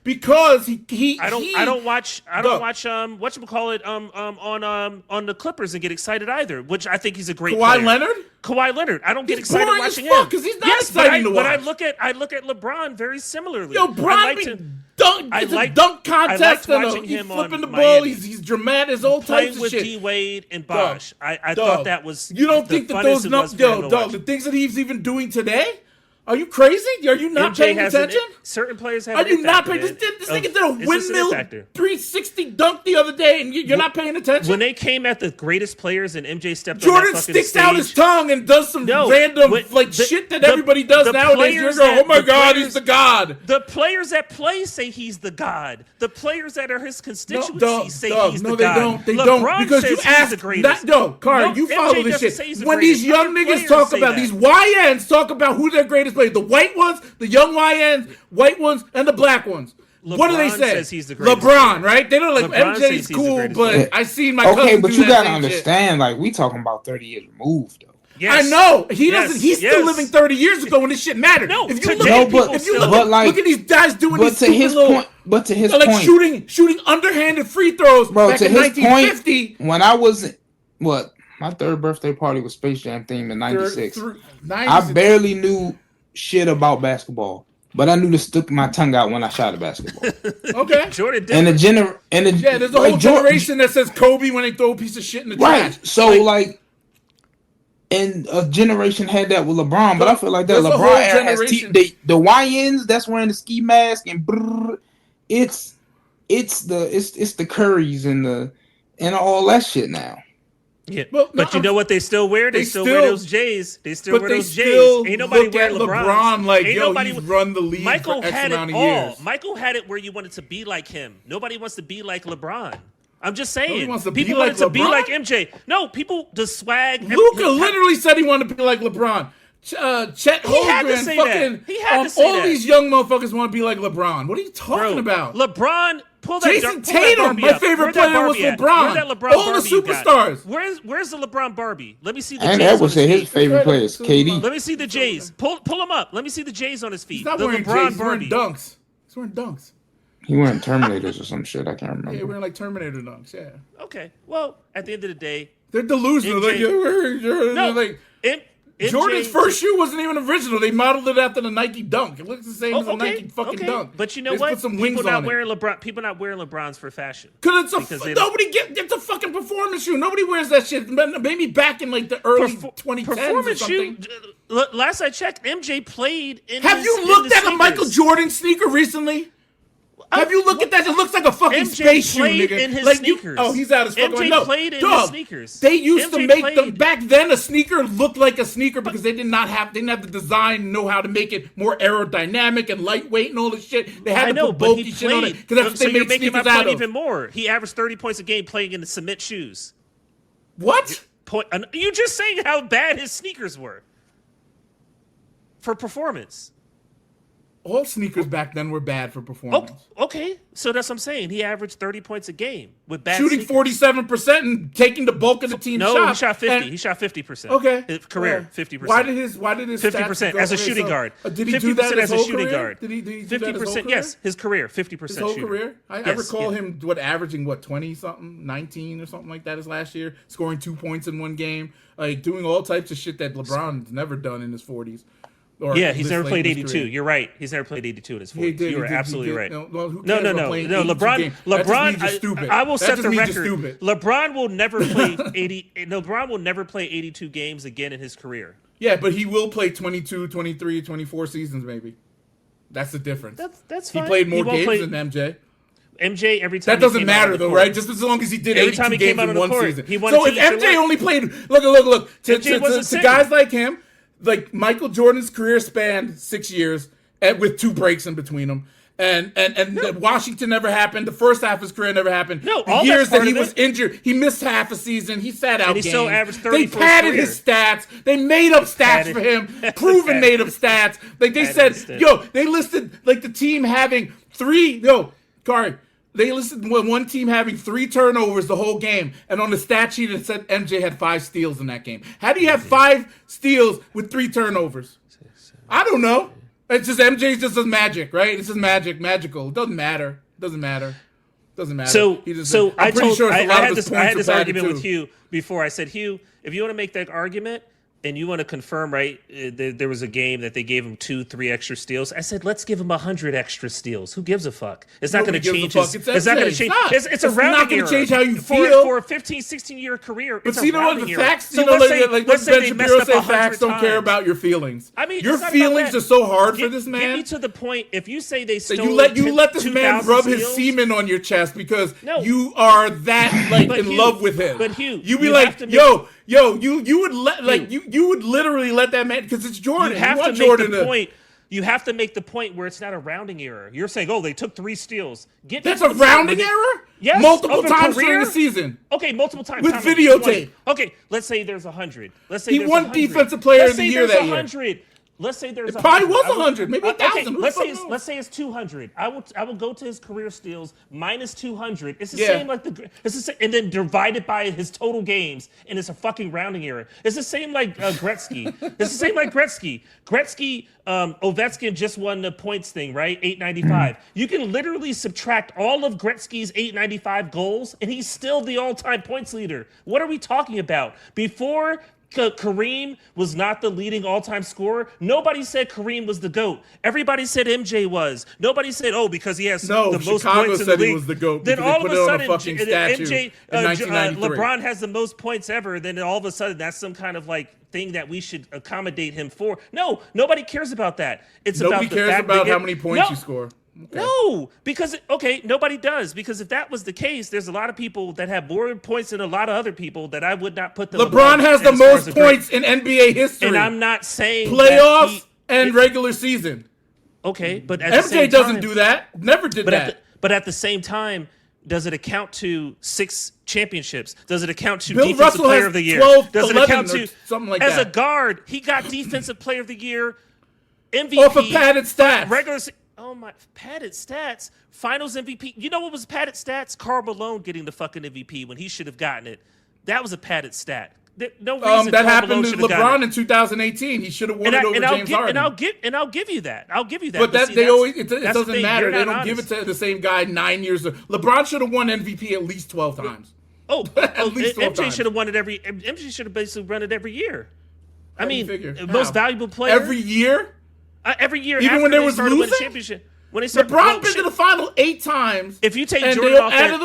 Because he I don't watch whatchamacallit on the Clippers and get excited either, which I think he's a great player. Kawhi Leonard. I don't get excited watching him because he's not exciting to watch. But I look at LeBron very similarly. Yo, Bron it's a dunk contest. He's flipping the ball. He's dramatic. His old types of with shit. D Wade and Bosh. I thought that was. You don't think that those numbers, the things that he's even doing today? Are you crazy? Are you not paying attention? Certain players have. Are you not paying? This nigga did a windmill 360 dunk the other day, and you're not paying attention. When they came at the greatest players, and MJ stepped Jordan on that sticks stage, out his tongue and does some random shit that everybody does nowadays. You're going, oh my God, he's the god. The players that play say he's the god. The players that are his constituency say he's the god. They don't. Because you asked. Kari, you follow this shit. When these young niggas talk about these YNs talk about who their greatest players, the white ones, the young YNs, white ones, and the black ones. What do they say? Says he's the greatest LeBron, right? They don't like LeBron MJ's cool, but I seen my cousin okay, but you gotta understand, like we talking about 30 years removed though. Yes. I know he doesn't. He's still living 30 years ago when this shit mattered. No, if you look at these guys doing these stupid little, but to his point, shooting underhanded free throws. Bro, back to in his 1950, point, when I was my third birthday party was Space Jam themed in '96. I barely knew shit about basketball, but I knew to stick my tongue out when I shot a basketball. Okay, Jordan did. And there's a whole generation that says Kobe when they throw a piece of shit in the trash. Right. So and a generation had that with LeBron, but I feel like that LeBron era has the YNs that's wearing the ski mask and it's the Currys and all that shit now. Yeah, but you know what they still wear? They still wear those J's. They still wear those J's. Ain't nobody wearing LeBron like, he's run the league Michael for X had amount it of years. all. Michael had it where you wanted to be like him. Nobody wants to be like LeBron. I'm just saying. People wanted to be like MJ. No, people, the swag. Luka literally said he wanted to be like LeBron. Chet Holmgren, fucking, he had to say all these young motherfuckers want to be like LeBron. What are you talking about? LeBron, Jason Tatum, my favorite player was LeBron. All the superstars. Where's the LeBron Barbie? Let me see the J's. And that was his favorite player, KD. Let me see the J's. Pull him up. Let me see the J's on his feet. He's not the wearing LeBron J's. Barbie. He's wearing dunks. He's wearing dunks. He wearing Terminators or some shit. I can't remember. Yeah, wearing like Terminator dunks. Yeah. Okay. Well, at the end of the day, they're delusional. Jordan's first shoe wasn't even original. They modeled it after the Nike Dunk. It looks the same as a Nike fucking Dunk. But you know what? People not wearing LeBrons for fashion. Because nobody gets a fucking performance shoe. Nobody wears that shit. Maybe back in like the early 2010s performance or something. Shoe. Last I checked, MJ played in. Have you looked at a Michael Jordan sneaker recently? Have you looked at that? It looks like a fucking space shoe, nigga. In his sneakers. He's out his fucking MJ no. played in his sneakers. They used to make them back then. A sneaker looked like a sneaker because they didn't have the design, know how to make it more aerodynamic and lightweight and all this shit. They had to put bulky shit on it because that's what they made sneakers out of. Even more. He averaged 30 points a game playing in the cement shoes. What? You just saying how bad his sneakers were for performance. all sneakers back then were bad for performance. Okay, so that's what I'm saying. He averaged 30 points a game with bad Shooting sneakers. 47% and taking the bulk of the team's shots. No, he shot 50. And, He shot 50%. okay. His career, 50%. Why did his 50% go, as a okay, shooting so, guard? Did he do that as a whole shooting career? guard? Did he do that his whole 50%. career? Yes, his career, 50% His whole shooter. career? I Yes, recall yeah. him averaging 20 something, 19 or something like that his last year, scoring 2 points in one game, like doing all types of shit that LeBron's never done in his 40s. Yeah, he's never played 82. You're right. He's never played 82 in his 40s. You are absolutely right. No. LeBron. I will set the record. LeBron will never play 80. LeBron will never play 82 games again in his career. Yeah, but he will play 22, 23, 24 seasons maybe. That's the difference. That's fine. He played more games than MJ. MJ every time. That doesn't matter though, right? Just as long as he did every 82 time he games came out in on one the court, season. he won So a if championship. MJ only played, look, to guys like him, like Michael Jordan's career spanned 6 years with 2 breaks in between them. And Washington never happened. The first half of his career never happened. No, the all years that's part that he of was it. injured, he missed half a season. He sat out And he games. still averaged 30 They for his padded career. his stats. They made up stats for him. Proven made up stats. Like they said, they listed like the team having 3. They listed one team having 3 turnovers the whole game, and on the stat sheet it said MJ had 5 steals in that game. How do you have 5 steals with 3 turnovers? I don't know. It's just MJ's just magic, right? It's just magical. It doesn't matter. So I'm pretty sure I a lot had of his this points were padded argument too. with Hugh before. I said, Hugh, if you want to make that argument and you want to confirm, right, there was a game that they gave him 2-3 extra steals. I said, let's give him 100 extra steals. Who gives a fuck? It's not going to change. It's not going to change. It's a rounding not going error. to change how you feel For a 15, 16-year career. But It's see, a rounding the error. facts, So let's say they Ben messed Shapiro up say 100 facts don't care times. about your feelings. I mean, your it's not feelings about that. are so hard for this Get man. me to the point. If you say they stole, you let this man 2,000 rub his steals, semen on your chest because No. you are that But in Hugh, love with him. but Hugh, you be you like, have to make- you would let you would literally let that man because it's Jordan. You have want to make Jordan the point. You have to make the point where it's not a rounding error. You're saying, oh, they took 3 steals. That's a rounding error. Yes, multiple of a times career? during the season. Okay, multiple times. With How many? videotape. 20. Okay, let's say there's 100. Let's say He there's won 100. Defensive Player Let's of the say Year there's that year. 100. Let's say there's It probably was I will- 100, maybe 1,000. Okay, Who let's fucking say it's 200. I will go to his career steals minus 200. It's the Yeah. same like it's the same, and then divided by his total games, and it's a fucking rounding error. It's the same like Gretzky. It's the same like Gretzky. Ovechkin just won the points thing, right? 895. You can literally subtract all of Gretzky's 895 goals, and he's still the all-time points leader. What are we talking about? Before Kareem was not the leading all-time scorer, nobody said Kareem was the GOAT. Everybody said MJ was. Nobody said, oh, because he has the most Chicago points in said the he league. was the GOAT Then because all they of put a it on a sudden, fucking statue MJ, in 1993. LeBron has the most points ever. Then all of a sudden, that's some kind of like thing that we should accommodate him for. No, nobody cares about that. It's Nobody about the cares fact about that how many points you score. Okay. No, because nobody does. Because if that was the case, there's a lot of people that have more points than a lot of other people that I would not put them. LeBron has the most points in NBA history. And I'm not saying playoffs and regular season. Okay, but at MJ the same doesn't time, do that. Never did that. But at the same time, does it account to 6 championships? Does it account to Bill defensive Russell player has of the year? 12, Does it 11 account or to something like as that? a guard, he got defensive player of the year, MVP Off of padded stats. regular. Oh my, padded stats. Finals MVP. You know what was padded stats? Karl Malone getting the fucking MVP when he should have gotten it. That was a padded stat. No reason that Karl happened Malone to should have gotten LeBron in 2018. He should have won it. it over James Harden. And I'll give you that. I'll give you that. But see, it that's the doesn't thing. matter. You're They not don't give it honest. to the same guy 9 years ago. LeBron should have won MVP at least 12 times. At least 12 MJ times. should have won it MJ should have basically run it every year. I do you mean, figure? most How? valuable player Every year? every year. Even after when they they was started winning losing? championship. When they started, LeBron been to the final 8 times. If you take and Jordan they, off out of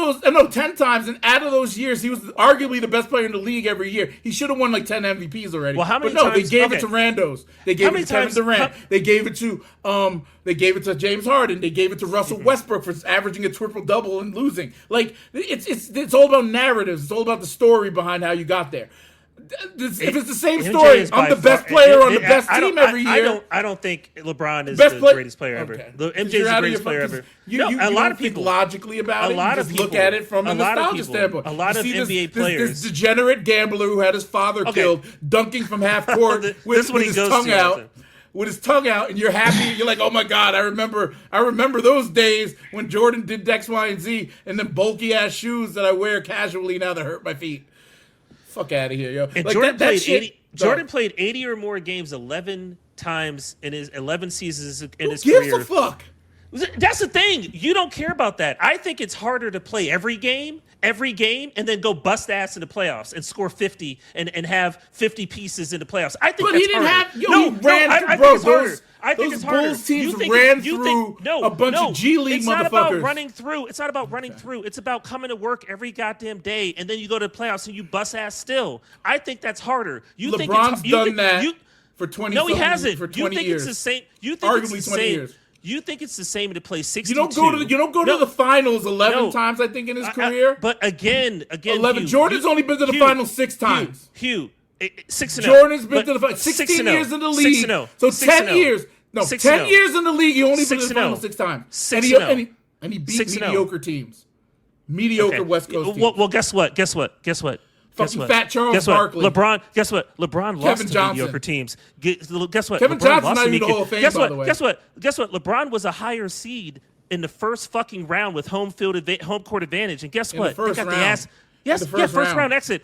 those, 10 times, and out of those years, he was arguably the best player in the league every year. He should have won like 10 MVPs already. Well, how many but no, times- they gave it okay. to Randos. They gave How it to many Kevin times- Durant. how- They gave it to James Harden. They gave it to Russell Westbrook for averaging a triple double and losing. Like it's all about narratives. It's all about the story behind how you got there. If it's the same MJ story, is I'm by the best far- player on the I- best I don't- team every year. I don't think LeBron is Best the play- greatest player ever. Okay. MJ's You're the out of greatest your player fucking- ever. You No, a don't lot of think people. logically about A it. lot You of just look people. at it from a A lot of nostalgia people. standpoint. A lot You of see NBA this players. degenerate gambler who had his father Okay. killed, dunking from half court This with is what he his goes tongue to all the out. time. with his tongue out, and you're happy. You're like, oh my god, I remember those days when Jordan did X, Y, and Z, and then bulky ass shoes that I wear casually now that hurt my feet. Fuck out of here, yo. And like Jordan that played shit, 80. Jordan played 80 or more games 11 times in his 11 seasons in his Who career. gives a fuck? That's the thing. You don't care about that. I think it's harder to play every game, and then go bust ass in the playoffs and score 50 and have 50 pieces in the playoffs. I think But that's he didn't harder. have. Yo, he ran I through, think bro. it's harder. I think those it's harder. Bulls teams You think ran you through think, no, a bunch of G League it's motherfuckers. Not about running through. It's not about running through. It's about coming to work every goddamn day, and then you go to the playoffs and you bust ass still. I think that's harder. LeBron's done that for 20. No, he hasn't. For 20 you think years. it's the same? You think Arguably it's the 20 same? years. You think it's the same to play 62? You don't go to the finals 11 times. I think in his career. But again, 11. Jordan's only been to the finals 6 times. 6-0. Jordan's been to the finals 16 years in the league. 6-0. So 10 years. No, 10 years in the league. He only been to the 6-0. finals 6 times. 6-0. And he beat 6-0. mediocre teams. Mediocre West Coast teams. Well, guess what? Fucking Fat Charles Barkley. LeBron. Guess what? LeBron lost Kevin to Johnson. mediocre teams. Guess what? Kevin LeBron Johnson's lost not to even in the Hall of Fame, by the way. Guess what? LeBron was a higher seed in the first fucking round with home court advantage, and guess what? The first they got round. the ass. Yes, first round exit,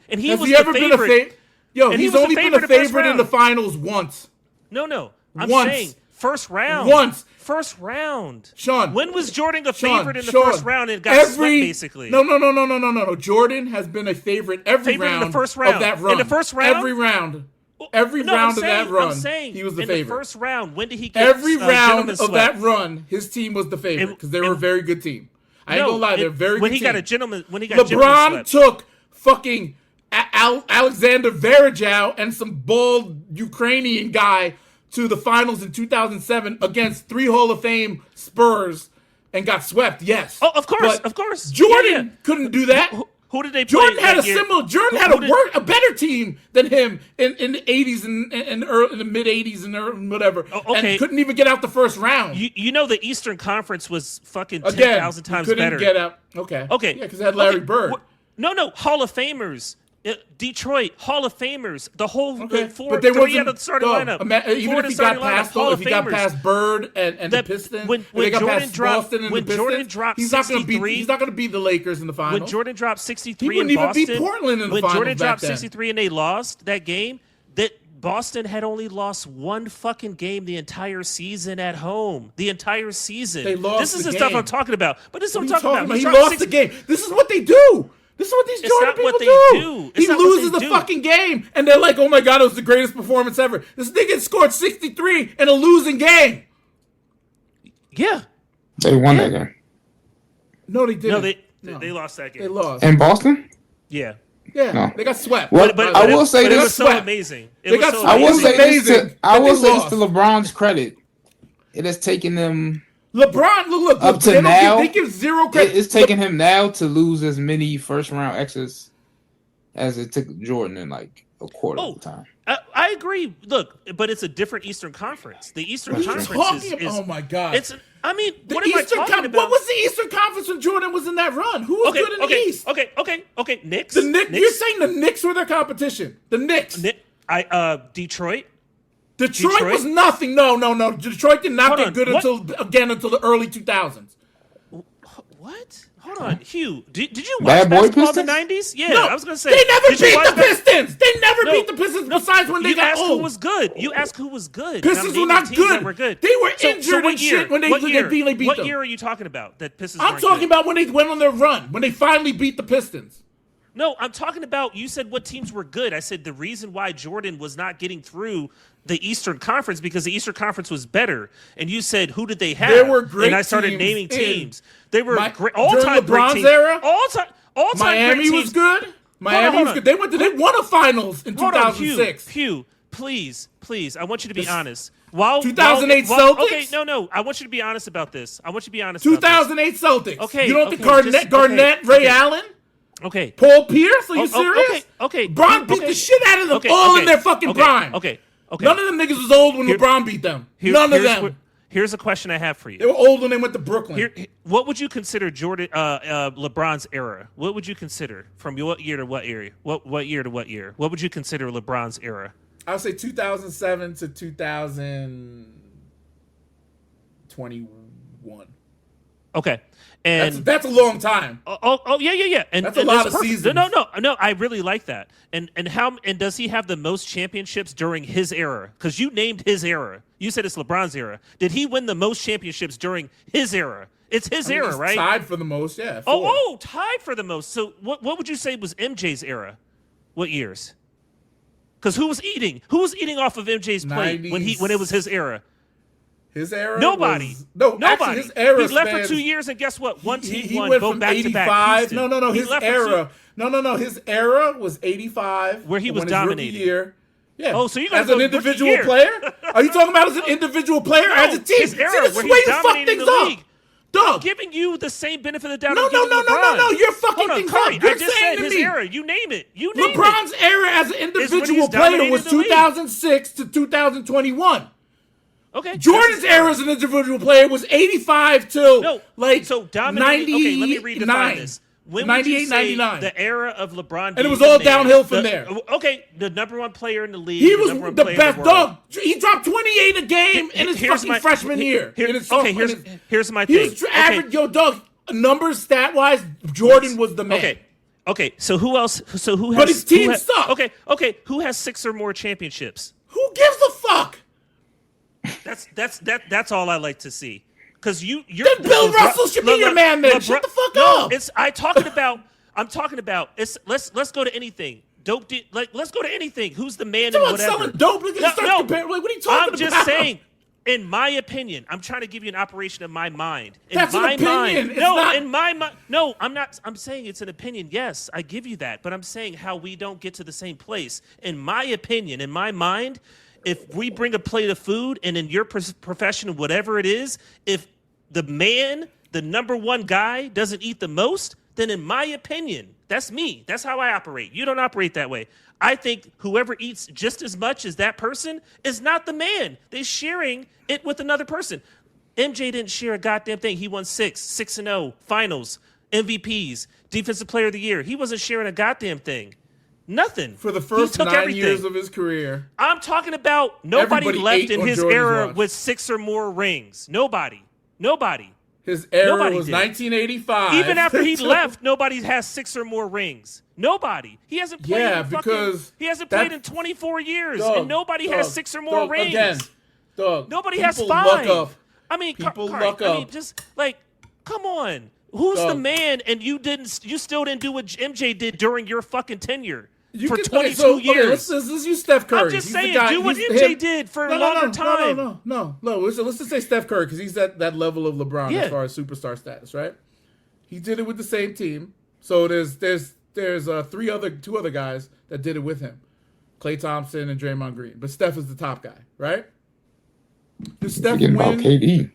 and he Has was he ever the been a favorite. Yo, And he he's was the only been favorite a in the first favorite in round. the finals once. No. I'm Once. saying first round. Once. First round. Shaun. When was Jordan a Shaun, favorite in the Shaun, first round and got swept, basically? No. Jordan has been a favorite every Favorite in round, the first round. of that run. In the first round? Every round. Every No, round I'm of that saying- run, I'm saying, he was the in favorite. the first round, when did he get Every round gentleman's of swept? that run, his team was the favorite because they were a and- very good team. I ain't gonna lie, they're a very when good he team. got a gentleman, when he got gentleman's LeBron swept. took fucking Alexander Verejao and some bald Ukrainian guy to the finals in 2007 against 3 Hall of Fame Spurs and got swept. Yes. Oh, of course, But of course. Jordan Yeah. couldn't do that. Who did they play? Jordan had that a year? similar. Jordan had a better team than him in the 80s and in the mid 80s and whatever, okay. and couldn't even get out the first round. You know the Eastern Conference was fucking Again, 10,000 times couldn't better. get out. Okay. Okay. Yeah, because it had Larry Bird. No, Hall of Famers. Detroit Hall of Famers. The whole Okay, four, but there 3 wasn't. out of the starting lineup. Even Four if in he the got starting lineup, past, Hall if of he got Famers. past Bird and the Pistons, when if they got Jordan past dropped- Boston and when the Pistons, Jordan dropped he's not going to 63 beat. He's not going to beat the Lakers in the finals. When Jordan dropped 63 He wouldn't in even Boston, beat Portland in the when finals Jordan back dropped then. 63 and they lost that game, that Boston had only lost one fucking game the entire season at home. The entire season. They lost This is the the stuff game. I'm talking about. But this is what I'm What are talking you about. He dropped lost 60 the game. This is what they do. This is what these Jordan not people what they do. It's He not what loses they the do. fucking game, and they're like, "Oh my god, it was the greatest performance ever." This nigga scored 63 in a losing game. Yeah. They won that game. No, they didn't. No, they lost that game. They lost. In Boston? Yeah. Yeah, No. they got swept. Well, I will say it this. was so Swept. amazing. It They was got so swept. I will amazing. say this amazing to I that will they say this to lost. LeBron's credit. It has taken them. LeBron, look, Up to they don't now, they give zero credit. It's taken him now to lose as many first round exits as it took Jordan in like a quarter of the time. I agree. Look, but it's a different Eastern Conference. The Eastern What are you Conference talking? is Oh my god! It's. I mean, The what am I Eastern talking about? What was the Eastern Conference when Jordan was in that run? Who was good in the East? Okay. Knicks. The Knicks. You're saying the Knicks were their competition? The Knicks. Detroit. Detroit was nothing. No. Detroit did not Hold get on, good what? until the early 2000s. What? Hold on, Hugh. Did you watch Bad Boy basketball in the Pistons? 90s? Yeah, No, I was gonna say they never did you beat watch the Pistons. They never No, beat the Pistons. Besides when they you got asked old. who was good. You asked who was good. Pistons Now, were name not teams good. that were good. They were So injured what and year? shit when they What year? beat them. What year are you talking about? That Pistons. I'm weren't talking good? about when they went on their run, when they finally beat the Pistons. No, I'm talking about. You said what teams were good. I said the reason why Jordan was not getting through the Eastern Conference because the Eastern Conference was better. And you said who did they have? There were great And I started teams naming in teams. They were great. during All-time great LeBron's teams. era? All-time Miami great teams. was good. Miami hold was on. good. They won a finals in Hold on, 2006. Hugh, please, I want you to be This- honest. 2008 Celtics? Okay, no. I want you to be honest about this. I want you to be honest about 2008 Celtics. Okay, You don't think okay, Garnett, Ray Allen, this. Okay. Paul Pierce? Are you serious? Okay. LeBron beat the shit out of them all in their fucking prime. Okay. None of them niggas was old when LeBron beat them. None of them. Here's a question I have for you. They were old when they went to Brooklyn. What would you consider LeBron's era? What would you consider from what year to what year? What year to what year? What would you consider LeBron's era? I would say 2007 to 2021. Okay. And that's a long time. Oh yeah. And that's a lot of seasons. No. I really like that. And does he have the most championships during his era? Because you named his era. You said it's LeBron's era. Did he win the most championships during his era? It's his era, he's right? Tied for the most, yeah. 4. Oh, tied for the most. So what would you say was MJ's era? What years? Because who was eating? Who was eating off of MJ's plate 90s. when it was his era? His era? Nobody. Nobody. Actually, his era he left for 2 years, and guess what? One team he won went both from back-to-back. No. His era. No. His era was 85. Where he was his dominating. Rookie year. Yeah. Oh, so you guys as an individual player? Are you talking about as an individual player? No, as a team? his era, See, this where is where he's you fuck dominating things the up. league. Dog. I'm giving you the same benefit of the doubt. No. You're fucking Hold on, things Curry, up. You're I just saying said to his me. era. You name it. You name LeBron's it. era as an individual player dominating was the league. 2006 to 2021. Okay. Jordan's era as an individual player was 85 till so dominating. Okay, let me redefine this. When 98, would you say 99. the era of LeBron And it was being all the man, downhill from there. Okay, the number one player in the league. He was number one the player best in the world. dog. He dropped 28 a game in his fucking freshman year. Here's my He thing. was average, dog. Numbers, stat wise, Jordan was the man. Okay. So who else? So who has? But his team sucked. Okay. Who has 6 or more championships? Who gives a fuck? That's all I like to see. Because you're then Bill Russell should be your man. Then shut the fuck up. I'm talking about. Let's go to anything. Let's go to anything. Who's the man Someone and whatever? selling dope. What are you talking about? I'm just saying. In my opinion, I'm trying to give you an operation of my mind. That's an opinion. In my mind. No, I'm not. I'm saying it's an opinion. Yes, I give you that. But I'm saying how we don't get to the same place. In my opinion, in my mind, if we bring a plate of food and in your profession, whatever it is, if the man, the number one guy, doesn't eat the most, then in my opinion, that's me. That's how I operate. You don't operate that way. I think whoever eats just as much as that person is not the man. They're sharing it with another person. MJ didn't share a goddamn thing. He won 6-0, finals, MVPs, defensive player of the year. He wasn't sharing a goddamn thing. Nothing. For the first 9 years of his career. I'm talking about nobody left in his Jordan's era watch. with 6 or more rings. Nobody. His era Nobody was did. 1985. Even after he left, nobody has 6 or more rings. Nobody. He hasn't played. He hasn't played in 24 years, and nobody has 6 or more rings. Again, nobody has 5. I mean, just like, come on. Who's the man? And you still didn't do what MJ did during your fucking tenure. For 22 years. Let's use Steph Curry. I'm just saying, do what MJ did for a longer time. No. Let's just say Steph Curry, because he's at that level of LeBron as far as superstar status, right? He did it with the same team. So there's 2 other guys that did it with him. Klay Thompson and Draymond Green. But Steph is the top guy, right? Does Steph win? About KD.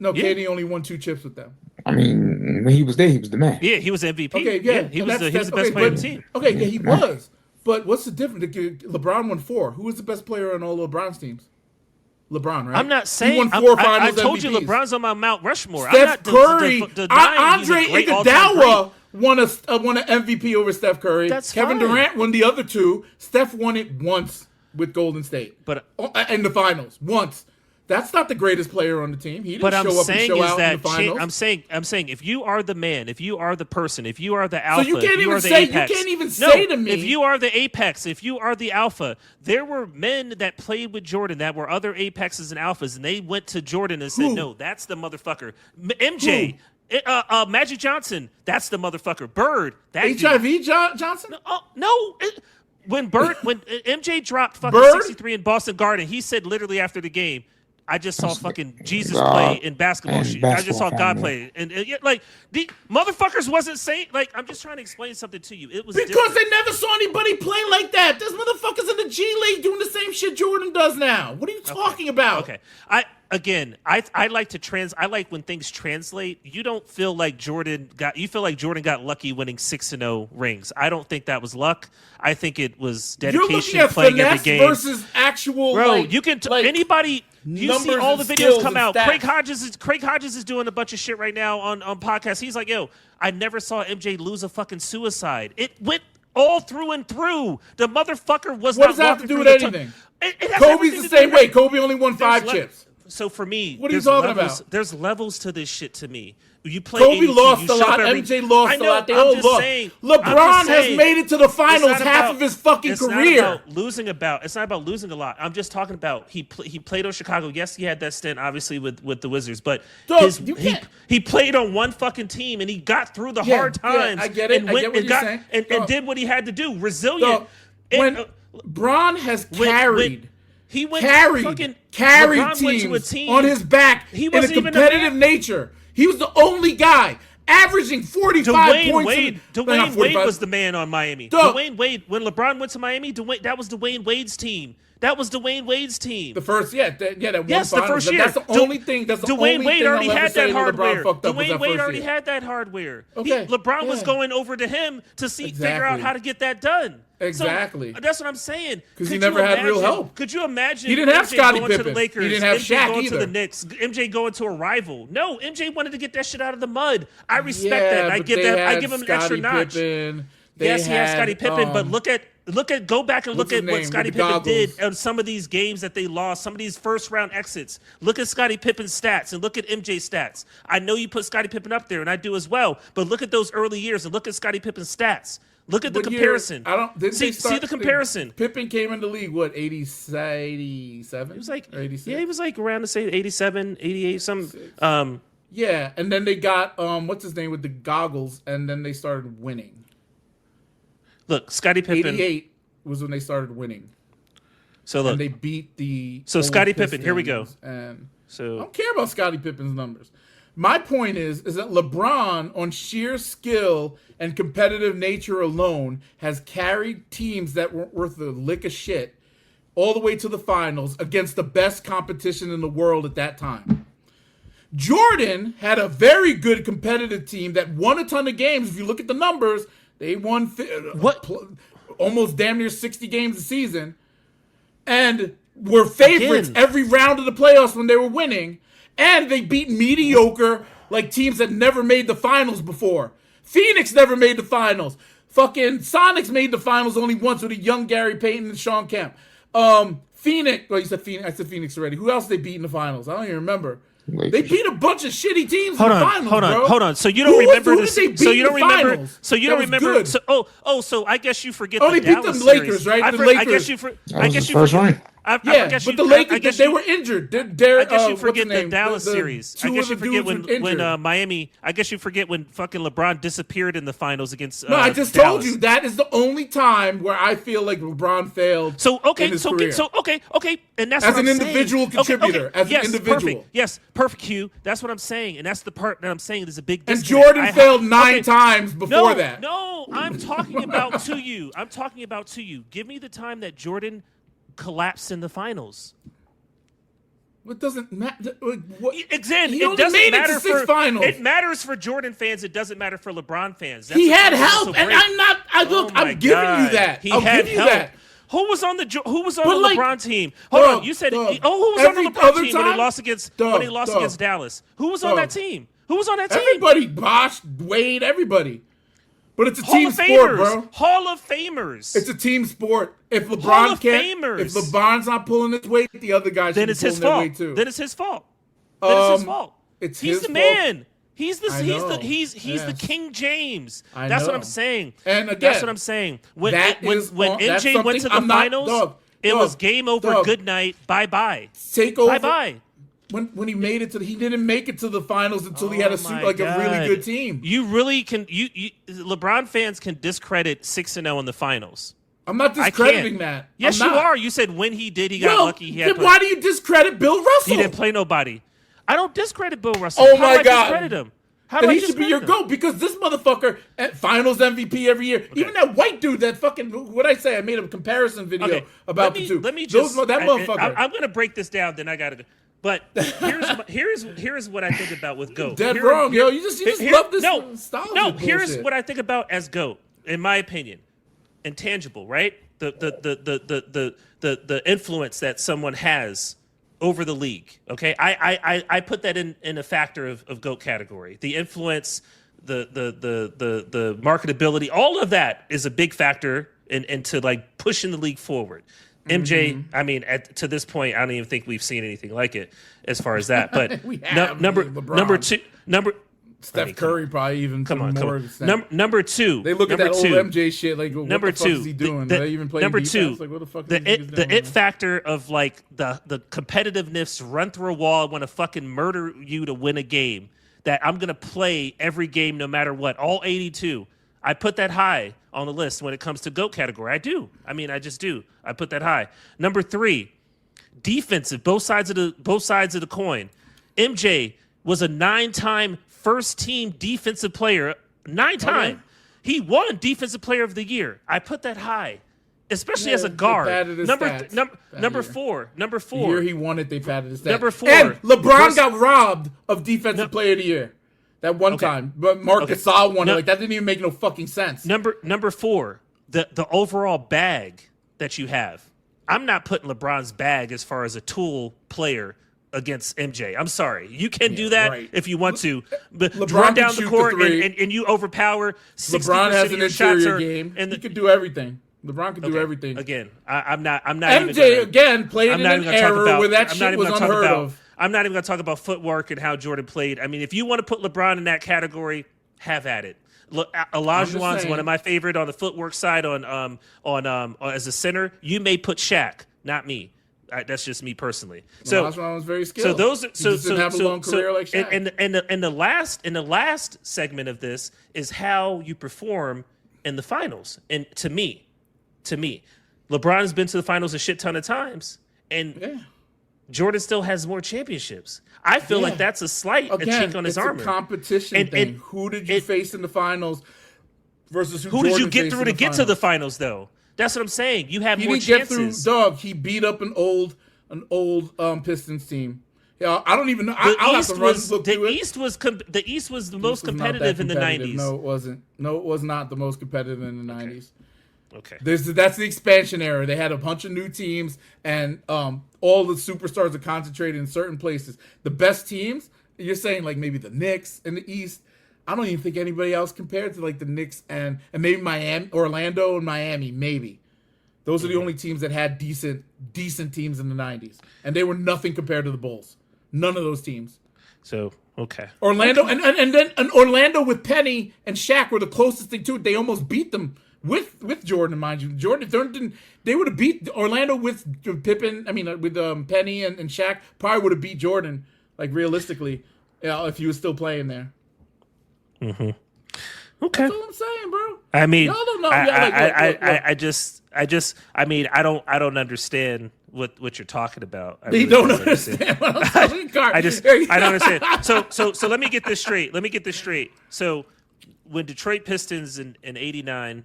No, KD only won 2 chips with them. I mean, when he was there, he was the man. Yeah, he was MVP. Okay, yeah. He was the best player on the team. Okay, yeah, he was. But what's the difference? LeBron won 4. Who was the best player on all LeBron's teams? LeBron, right? I'm not saying. He won 4 I finals told you MVPs. LeBron's on my Mount Rushmore. Steph Curry, Andre Iguodala won an MVP over Steph Curry. That's Kevin fine. Durant won the other 2. Steph won it once with Golden State, but in the finals once. That's not the greatest player on the team. He didn't show up and show out in the finals. I'm saying, if you are the man, if you are the person, if you are the alpha, so you can't even say to me. If you are the apex, if you are the alpha, there were men that played with Jordan that were other apexes and alphas, and they went to Jordan and said, "No, that's the motherfucker." MJ. Magic Johnson, that's the motherfucker. Bird, that HIV Johnson? No. When MJ dropped fucking 63 in Boston Garden, he said literally after the game, I just saw fucking Jesus play in basketball shoes. I just saw God play. And like, the motherfuckers wasn't saying, like, I'm just trying to explain something to you. It was because different. they never saw anybody play like that. There's motherfuckers in the G League doing the same shit Jordan does now. What are you talking about? Okay. I like I like when things translate. You don't feel like Jordan got lucky winning 6-0 rings. I don't think that was luck. I think it was dedication, playing every game versus actual. Bro, like, you can anybody. You see all the videos come out. Craig Hodges is doing a bunch of shit right now on podcasts. He's like, yo, I never saw MJ lose a fucking suicide. It went all through and through. The motherfucker was What not does that have to walking do through with the anything? It has Kobe's everything the to do same with- way. Kobe only won There's 5 chips. So for me, What are you there's talking levels, about? There's levels to this shit to me. You play Kobe 82, lost you a show lot. up every- MJ lost I know, a lot. They I'm all just lost. saying, LeBron I'm just has saying, made it to the it's finals not half about- of his fucking it's career. Not about losing it's not about losing a lot. I'm just talking about he played on Chicago. Yes, he had that stint obviously with the Wizards, but Dog, you can't- he played on one fucking team and he got through the Yeah, hard yeah, times. I get it. And I went get what and you're got saying. and Dog. did what he had to do. Resilient. Dog, when Bron has carried. He went carried fucking teams, went to a team on his back He in a wasn't even competitive nature. He was the only guy averaging 45 Dwayne points. Wade. Dwayne Wade was the man on Miami. Dog. Dwayne Wade. When LeBron went to Miami, that was Dwayne Wade's team. That was Dwayne Wade's team. The first, that one Yes, the finals. first year. That's the only thing. That's the only Dwayne Wade thing already I'll ever had say that hardware. LeBron fucked up was Dwayne that Wade first already year. had that hardware. Okay, LeBron was yeah. going over to him to figure out Exactly. how to get that done. Exactly. So, that's what I'm saying. 'Cause he Could never you had real imagine- help. Could you imagine He didn't have MJ Scottie going to the Pippen. Lakers, He didn't have MJ Shaq going to either. the Knicks, MJ going to a rival? No, MJ wanted to get that shit out of the mud. I respect Yeah, that. I but give they that. I had give him an extra Scottie notch. Pippen. They Yes, he has had, Scottie Pippen, but look at go back and what's look at his what name Scottie with the Pippen did goggles? on some of these games that they lost, some of these first round exits. Look at Scottie Pippen's stats and look at MJ's stats. I know you put Scottie Pippen up there, and I do as well. But look at those early years and look at Scottie Pippen's stats. Look at the What year- comparison. see the comparison. Pippen came in the league, what, 87? It was like, or 86? yeah, he was like around the same 87, 88, some. Yeah, and then they got, what's his name with the goggles, and then they started winning. Look, Scottie Pippen. 88 was when they started winning. So look, And they beat the So old Scottie Pippen, here we go. Pistons, And I so don't care about Scottie Pippen's numbers. My point is that LeBron, on sheer skill and competitive nature alone, has carried teams that weren't worth a lick of shit all the way to the finals against the best competition in the world at that time. Jordan had a very good competitive team that won a ton of games. If you look at the numbers, they won almost damn near 60 games a season and were favorites Again. every round of the playoffs when they were winning. And they beat mediocre, like teams that never made the finals before. Phoenix never made the finals. Fucking Sonics made the finals only once with a young Gary Payton and Shaun Kemp. Phoenix, well, you said Phoenix. I said Phoenix already. Who else they beat in the finals? I don't even remember. Lakers. They beat a bunch of shitty teams in the finals, bro. Hold on. So you don't remember who this? did they beat So you in don't the remember? finals? So you That don't was remember? good. So so I guess you forget Only the beat Dallas them Lakers, series. right? I The guess Lakers. you That I was guess the you first forget. ring. Yeah, guess but you, the I Lakers, guess they you, were injured. I guess you what's forget his the name? Dallas The series. two I guess of you the forget dudes were injured. when Miami. I guess you forget when fucking LeBron disappeared in the finals against. No, I just Dallas. told you that is the only time where I feel like LeBron failed. So okay, in his career. okay, and that's As what an I'm saying. individual contributor, as an yes, individual. perfect. Yes, perfect. Q. That's what I'm saying, and that's the part that I'm saying. There's a big And disconnect. Jordan failed 9 times before that. No, I'm talking about to you. I'm talking about to you. Give me the time that Jordan collapsed in the finals. What doesn't matter? What? Again, He it only doesn't made it matter to 6 for finals. It matters for Jordan fans. It doesn't matter for LeBron fans. That's He what had makes it help, so and great. I'm not. Oh my I'm giving God. you that. He I'll had give you help. that. Who was on the But, LeBron like, team? Hold dog, on, you said dog, who was on every the LeBron other team when he time? lost against Dog, against Dallas? Who was on dog. that team? Who was on that team? Everybody, Bosh, Wade, everybody. But it's a Hall team of sport, Famers. bro. Hall of Famers. It's a team sport. If Hall LeBron of can't, Famers. if LeBron's not pulling his weight, the other guys then should it's be his pulling their fault. weight too. Then it's his fault. Then it's his fault. It's He's his the fault. man. He's the I he's know. the he's the Yes. King James. I That's what know. I'm saying. And again, that's what I'm saying. When that when is when on- that's MJ went to something the I'm not- finals, dog, it dog, was game over. dog. Good night. Bye bye. Take over. Bye bye. When he made it to, he didn't make it to the finals until he had a my a really God. good team. You really can. You LeBron fans can discredit 6-0 in the finals. I'm not I discrediting can't. that. Yes, I'm you not. are. You said when he did, he got Well, lucky. He had. then why do you discredit Bill Russell? He didn't play nobody. I don't discredit Bill Russell. Oh How my do I God. discredit him? How Then do I he should be your discredit him? GOAT because this motherfucker at Finals MVP every year. Even that white dude, that fucking what I say, I made a comparison video Okay, about let me, the two. Let me just that motherfucker. I'm going to break this down. Then I got to. But here's what I think about with GOAT. Dead wrong, yo. You just love this nostalgia No, here's bullshit. what I think about as GOAT, in my opinion. Intangible, right? The influence that someone has over the league. Okay, I put that in a factor of GOAT category. The influence, the marketability, all of that is a big factor into like pushing the league forward. MJ, I mean, to this point, I don't even think we've seen anything like it as far as that. But number two. Steph Curry probably even more. Number two. They look at that old MJ shit like, what number the fuck is he doing? They even play number defense? two. Like, what the fuck the it factor of like the competitiveness, run through a wall, I want to fucking murder you to win a game. That I'm gonna play every game no matter what, all 82. I put that high on the list when it comes to GOAT category. I do. I mean, I just do. I put that high. Number three, defensive, both sides of the coin. MJ was a 9-time first team defensive player. 9-time. Okay. He won defensive player of the year. I put that high, especially as a guard. Number four. The year he won it, they padded his stats. Number four. And LeBron got robbed of defensive player of the year. That one time, but Marc Gasol won it. Like that didn't even make no fucking sense. Number four, the overall bag that you have. I'm not putting LeBron's bag as far as a tool player against MJ. I'm sorry, you can do that if you want to, but run down the court and you overpower 60% LeBron has an interior game, and he could do everything. LeBron could do everything. Again, I'm not. MJ again played in an era where that shit was unheard of. I'm not even going to talk about footwork and how Jordan played. I mean, if you want to put LeBron in that category, have at it. Look, Olajuwon's one of my favorite on the footwork side. On as a center, you may put Shaq, not me. That's just me personally. So Olajuwon was very skilled. So those, he didn't have a long career like Shaq. And the last segment of this is how you perform in the finals. And to me, LeBron's been to the finals a shit ton of times, and Jordan still has more championships. I feel like that's a chink on his armor. It's a competition thing. Who did you face in the finals versus who did you get through to get to the finals, though? That's what I'm saying. You have more chances. Get through, dog. He beat up an old Pistons team. Yeah, I don't even know. I'll have to look through it. The East was the most competitive in the 90s. No, it wasn't. No, it was not the most competitive in the 90s. Okay. That's the expansion era. They had a bunch of new teams, and all the superstars are concentrated in certain places. The best teams, you're saying like maybe the Knicks in the East. I don't even think anybody else compared to like the Knicks and maybe Miami, Orlando and Miami, maybe. Those are the only teams that had decent teams in the 90s. And they were nothing compared to the Bulls. None of those teams. So, okay. Orlando, and then Orlando with Penny and Shaq were the closest thing to it. They almost beat them with Jordan, mind you. Jordan they would have beat Orlando with Pippen, with Penny and Shaq, probably would have beat Jordan, like realistically, if he was still playing there. Mm-hmm. Okay. That's all I'm saying, bro. I mean, y'all don't know. I don't understand what you're talking about. You don't understand what I'm talking about. I don't understand. So let me get this straight. So when Detroit Pistons in 89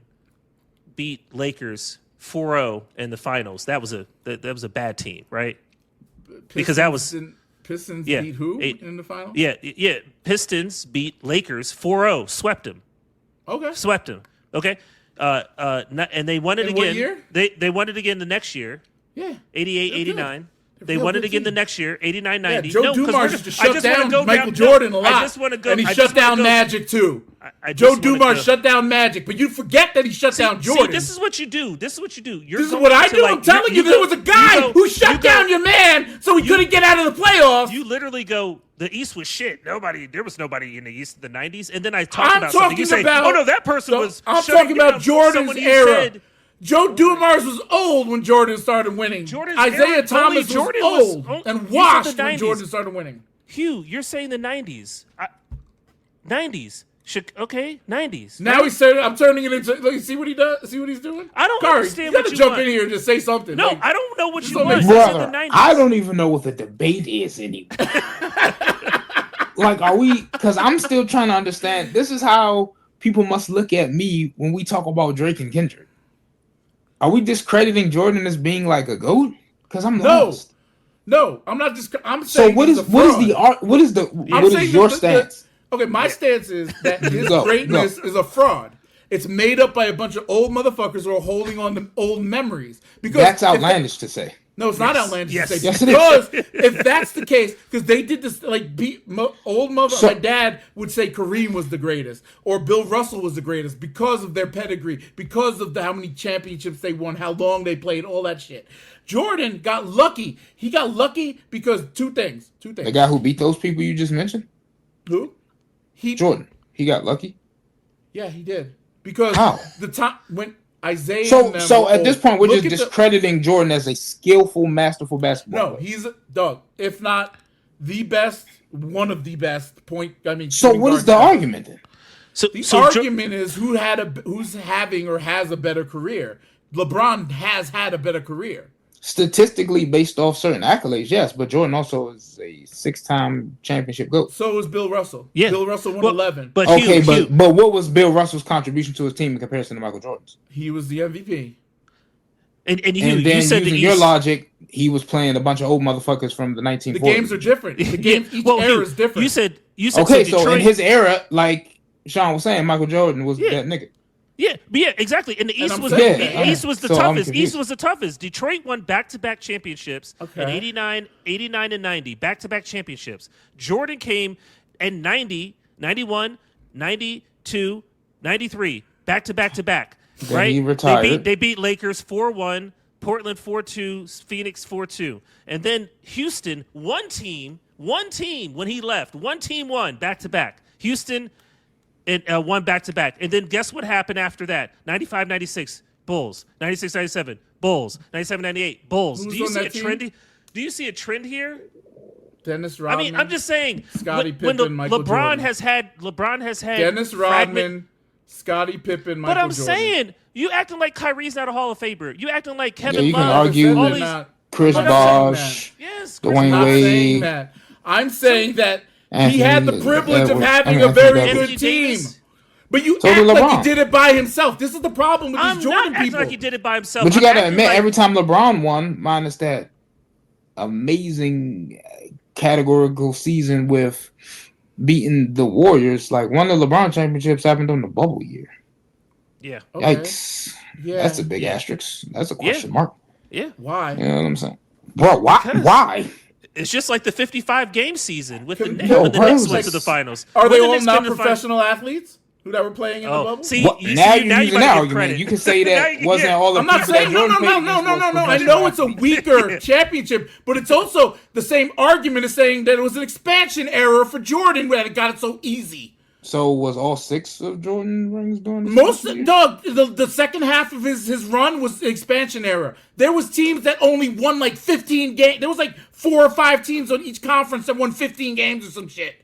beat Lakers 4-0 in the finals, that was a bad team, right? Because that was Pistons beat who in the finals? Yeah. Pistons beat Lakers 4-0, swept them. Okay. Swept them. Okay. And they won it again. What year? They won it again the next year. Yeah. 88, 89. They won it again the next year, 89, 90. Joe Dumars used to shut down Michael Jordan a lot. I just want to go. And he shut down Magic, too. Joe Dumars shut down Magic, but you forget that he shut down Jordan. See, this is what you do. This is what I do. I'm telling you, there was a guy who shut down your man so he couldn't get out of the playoffs. You literally go, the East was shit. There was nobody in the East in the 90s. And then I talk about something. You say, oh, no, that person was I'm talking about Jordan's era. Joe Dumars was old when Jordan started winning. Isaiah Thomas was old and washed when Jordan started winning. Hugh, you're saying the 90s. 90s. Okay, 90s. Now he's saying, I'm turning it into, like, see what he does? See what he's doing? I don't understand what you want. You gotta jump in here and just say something. No, I don't know what you want. Brother, I don't even know what the debate is anymore. Like, are we, because I'm still trying to understand, this is how people must look at me when we talk about Drake and Kendrick. Are we discrediting Jordan as being like a GOAT? Because I'm lost. No, I'm not just. I'm saying. So what is your stance? Okay, my stance is that his greatness is a fraud. It's made up by a bunch of old motherfuckers who are holding on to old memories. Because that's outlandish to say. No, it's not outlandish. Yes. To say Yes, it because if that's the case, because they did this, like old mother, So- my dad would say Kareem was the greatest or Bill Russell was the greatest because of their pedigree, because of how many championships they won, how long they played, all that shit. Jordan got lucky. He got lucky because two things. The guy who beat those people you just mentioned, Who? Jordan. He got lucky. Yeah, he did. Because How? the time when Isaiah. So and them so were at this old, point, we're look just at the- discrediting Jordan as a skillful, masterful basketball No, player. he's a dog. If not the best, one of the best point. I mean, So shooting what is the guards ever. argument then? So, The so argument is who's having or has a better career. LeBron has had a better career. Statistically, based off certain accolades, yes, but Jordan also is a 6-time championship GOAT. So is Bill Russell. Yeah. Bill Russell won Well, 11. But Okay, Hugh, but what was Bill Russell's contribution to his team in comparison to Michael Jordan's? He was the MVP. and And you then said using that your logic, he was playing a bunch of old motherfuckers from the 1940s. The games are different. The game, each era Hugh, is different. You said Okay, so so Detroit, in his era, like Shaun was saying, Michael Jordan was that nigga. yeah, exactly. And the East I'm was saying the that. East was the So I'm toughest. confused. East was the toughest. Detroit won back-to-back championships in Okay. 89 and 90, back-to-back championships. Jordan came in 90, 91, 92, 93, back-to-back-to-back. Then Right? he retired. They beat Lakers 4-1, Portland 4-2, Phoenix 4-2. And then Houston, one team when he left. One team won back-to-back. Houston and won back-to-back. And then guess what happened after that? 95-96, Bulls. 96-97, Bulls. 97-98, Bulls. Who's Do you on see a that team? trend? Do you see a trend here? Dennis I Rodman. mean, I'm just saying. Scottie when Pippen, Michael LeBron Jordan. has had Dennis Rodman, fragment- Scottie Pippen, Michael But I'm Jordan. saying you acting like Kyrie's not a Hall of Famer. You acting like Kevin you can Love. argue all with these- Not- Chris I'm not saying Bosh, Yes, Dwayne Chris I'm not Wade. saying that. I'm saying that he had the Anthony privilege of Edwards. having I mean, a very Anthony good Anthony team. Davis. But you So act did like LeBron. he did it by himself. This is the problem with I'm these Jordan not acting people. like he did it by himself. But you I'm gotta acting admit, like- every time LeBron won, minus that amazing categorical season with beating the Warriors, like one of the LeBron championships happened on the bubble year. Yeah, Okay. Yikes. Yeah. That's a big asterisk. That's a question mark. yeah. Why? You know what I'm saying? Bro, why? Because- Why? It's just like the 55 game season with the Knicks Yo, when the bro, Knicks it's went like- to the finals. Are When they the all Knicks not came to the professional athletes who that were playing in the Oh, bubble? see, What? you Now see, you're now using you that might get argument. credit. You can say Now that you- wasn't yeah. all the I'm not people that saying no. Jordan played against was I professional know it's a athletes. weaker championship, but it's also the same argument as saying that it was an expansion era for Jordan where it got it so easy. So was all 6 of Jordan rings during this Most year? Doug, the second half of his run was the expansion era. There was teams that only won like 15 games. There was like 4 or 5 teams on each conference that won 15 games or some shit.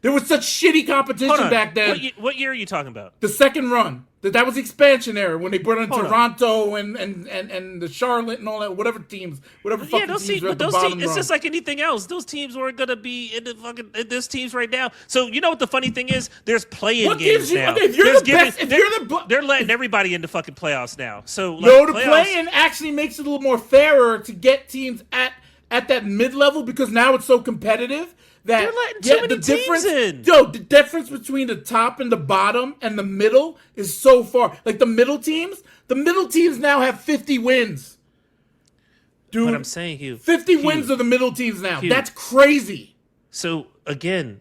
There was such shitty competition Hold on. back then. What year are you talking about? The second run. That was the expansion era when they brought in Hold on. Toronto and the Charlotte and all that, whatever teams, whatever Yeah, fucking those teams teams, were but at the those bottom teams, it's run. just like anything else. Those teams weren't gonna be in the fucking in this teams right now. So you know what the funny thing is? There's play-in What games gives you- now. okay, if you're There's the best- if they're- you're the bu- they're letting everybody into fucking playoffs now. So like, No, the playoffs- play-in actually makes it a little more fairer to get teams at that mid-level because now it's so competitive that They're letting too many the teams difference, in. Yo, the difference between the top and the bottom and the middle is so far. Like the middle teams now have 50 wins. Dude, But I'm saying, Hugh, 50 Hugh, wins are the middle teams now. Hugh. That's crazy. So again,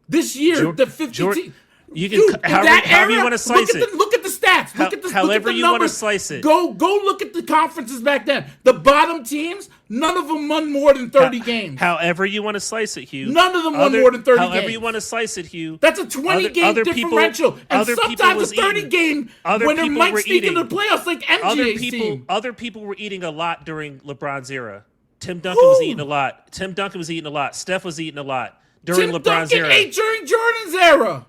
This year, the 50 teams. you can Dude, in however, that however you era, want to slice it. Look at the stats. Look at the However look at the you wanna numbers. slice it. Go look at the conferences back then. The bottom teams, none of them won more than 30 games. However you want to slice it, Hugh. None of them won more than 30 However games. you want to slice it, Hugh. That's a 20-game other people- differential. And other people sometimes was a 30 eating. game Other when they people might were sneak into the eating. playoffs like MJ's team. Other people were eating a lot during LeBron's era. Tim Duncan was eating a lot. Steph was eating a lot during Tim LeBron's Duncan era. ate during Jordan's era.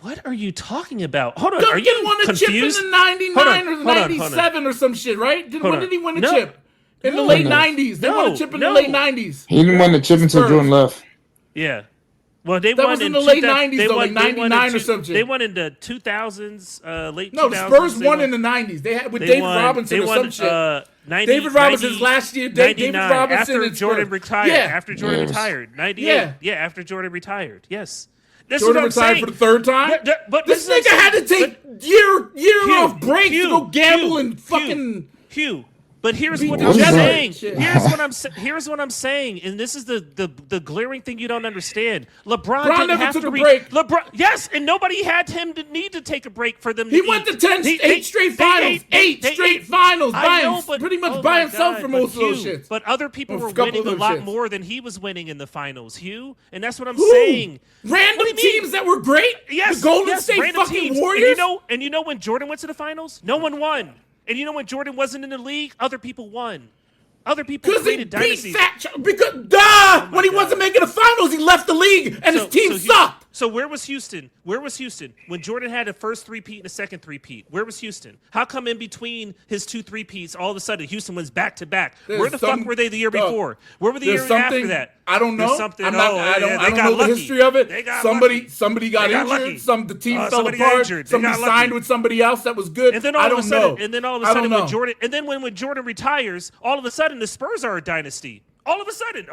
What are you talking about? Hold on, Duncan are you won a confused? chip in the 99 Hold on, or hold on, hold on. 97 or some shit, right? Hold When on. did he win a No. chip? In the No. late No. 90s. They won a chip in the No. late 90s. He didn't win the chip until Spurs. Jordan left. Yeah. Well, they That won was in in the late 2000 90s they though, won- like they won in 99 or two- something. They won in the 2000s, late No, 2000s. the Spurs they won in the 90s. They had with they David won- Robinson they or won, some shit. 90, David Robinson's 90, last year. David 99, Robinson after and Jordan Spurs. retired. Yeah. After Jordan Yes. retired. 98. Yeah. Yeah, after Jordan retired. Yes. That's Jordan what I'm retired saying. for the third time. But This listen, nigga had to take year Hugh, off breaks to Hugh, go gamble Hugh, and fucking. Hugh, But here's what Beat I'm the Jets. saying. Shit. Here's what I'm saying, and this is the glaring thing you don't understand. LeBron Bron didn't never have took to a break. LeBron, yes, and nobody had him to need to take a break for them. He to went eat. to 8 straight finals. Eight straight finals pretty much by himself for most of those shits. But other people Or were a couple winning of a those lot shits. more than he was winning in the finals, Hugh. And that's what I'm Who? saying. Random What do you mean? teams that were great. Yes, the Golden yes, State random fucking teams. Warriors. And you know when Jordan went to the finals, no one won. And you know when Jordan wasn't in the league, other people won. Other people Because he created beat dynasties. because when he God. wasn't making the finals, he left the league and his team sucked. So where was Houston? Where was Houston when Jordan had a first three-peat and a second three-peat? Where was Houston? How come in between his two three-peats, all of a sudden Houston wins back-to-back? Where the fuck were they the year before? Where were the year after that? I don't know. There's something. I don't know the history of it. Somebody got injured. The team fell apart. Somebody signed with somebody else that was good. And then all of a sudden, when Jordan retires, all of a sudden the Spurs are a dynasty. All of a sudden,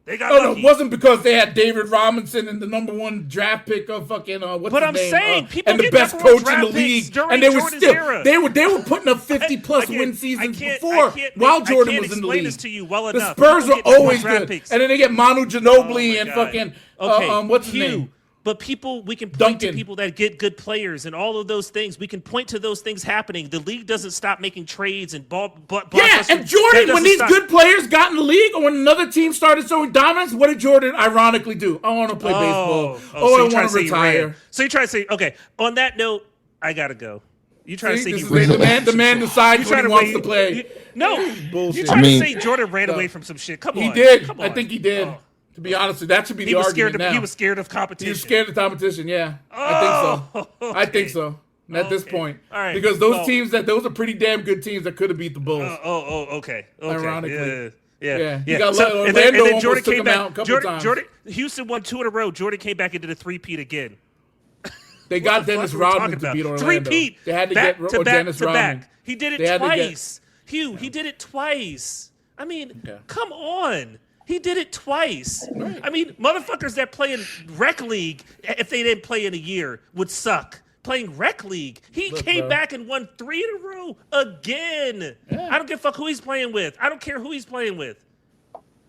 they got lucky. No, it wasn't because they had David Robinson and the #1 draft pick of fucking But I'm saying people and the get best number one coach in the draft picks league, during and they were Jordan's still era. they were putting up 50+ win seasons before while Jordan was in the league. This to you well the enough. Spurs People were get number one always draft good, picks. and then they get Manu Ginobili and God. fucking Okay, what's his name? But we can point to Duncan. people that get good players and all of those things. We can point to those things happening. The league doesn't stop making trades and Yeah, and Jordan, when these good players got in the league, or when another team started showing dominance, what did Jordan ironically do? I want to play baseball. I want to retire. So you try to say, okay, on that note, I got to go. You try to say he the man decides when he wants to play. You try to say Jordan ran away from some shit. Come on. He did. Come on. I think he did. To be honest, that should be the he was argument now. He was scared of competition. He was scared of competition, yeah. I think so. Okay. I think so. At this point. All right. Because those are pretty damn good teams that could have beat the Bulls. Okay. Ironically. Yeah. You got So, Orlando and then almost Jordan took came him back. out a couple times. Houston won 2 in a row. Jordan came back into the three-peat again. They got Dennis Rodman to beat Orlando. Three-peat. They had to get Dennis Rodman. He did it twice. Hugh, he did it twice. I mean, come on. He did it twice. Right. I mean, motherfuckers that play in rec league, if they didn't play in a year, would suck. Playing rec league, he came back and won 3 in a row again. Yeah. I don't give a fuck who he's playing with. I don't care who he's playing with.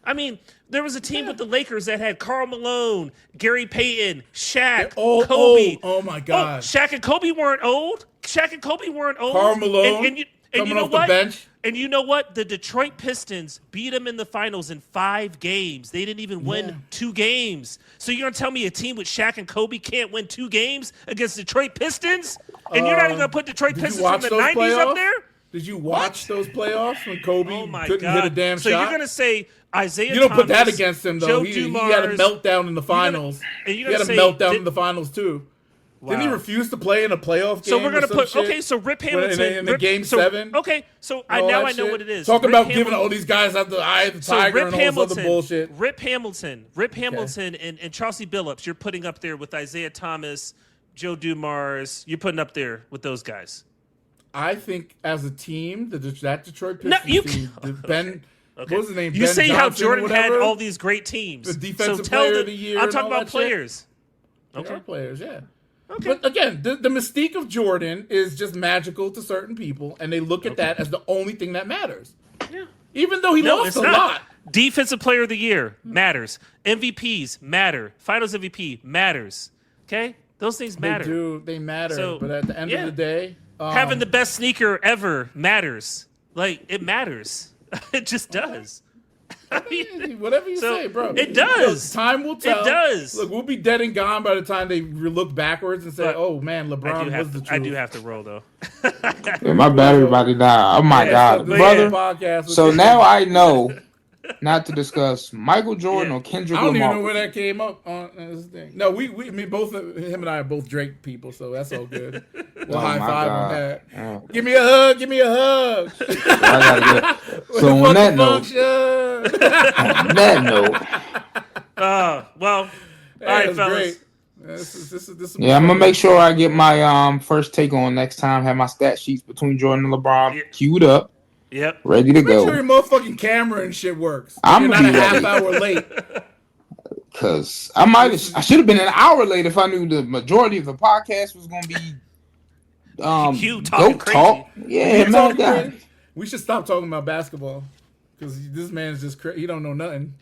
I mean, there was a team with the Lakers that had Karl Malone, Gary Payton, Shaq, Kobe. Oh my God. Shaq and Kobe weren't old. Karl Malone and you know off what? the bench. And you know what? The Detroit Pistons beat them in the finals in 5 games. They didn't even win 2 games. So you're going to tell me a team with Shaq and Kobe can't win 2 games against Detroit Pistons? And you're not even going to put Detroit Pistons from the 90s playoffs? up there? Did you watch those playoffs when Kobe couldn't hit a damn shot? So you're going to say Isaiah You don't Thomas, put that against him, though. Joe He Dumars, had a meltdown in the finals. He had a meltdown in the finals, too. Wow. Didn't he refuse to play in a playoff game? So we're gonna put shit? So Rip Hamilton in the game 7. Okay, so I know what it is. Talk about giving all these guys out the eye of the tiger and all this other bullshit. Rip Hamilton, and Chauncey Billups. You're putting up there with Isaiah Thomas, Joe Dumars. You're putting up there with those guys. I think as a team, that Detroit Pistons team, Ben. Okay. What was his name? You Ben say Johnson how Jordan had all these these great teams. The defensive player of the year. I'm talking about players. Okay, players, yeah. Okay. But again, the mystique of Jordan is just magical to certain people, and they look at that as the only thing that matters. Yeah. Even though he lost a lot. Defensive player of the year matters. MVPs matter. Finals MVP matters. Okay? Those things matter. They matter. But at the end of the day... having the best sneaker ever matters. Like, it matters. It just does. I mean, whatever you say, bro. It does. Look, time will tell. It does. Look, we'll be dead and gone by the time they look backwards and say, "Oh man, LeBron was the truth." I do have to roll though. Yeah, my battery about to die. Oh my God, brother! So now I know not to discuss Michael Jordan or Kendrick Lamar. I don't even know where that came up on this thing. No, we both him and I are both Drake people, so that's all good. We'll high five on that. Oh. Give me a hug. Give me a hug. So on that note, well, all right, fellas. This is I'm gonna make sure I get my first take on next time. Have my stat sheets between Jordan and LeBron queued up. Yep. Ready to go. Make sure your motherfucking camera and shit works. I'm not a half hour late. Cause I should have been an hour late if I knew the majority of the podcast was gonna be Hugh talking GOAT talk. Yeah, man. We should stop talking about basketball because this man's just he don't know nothing.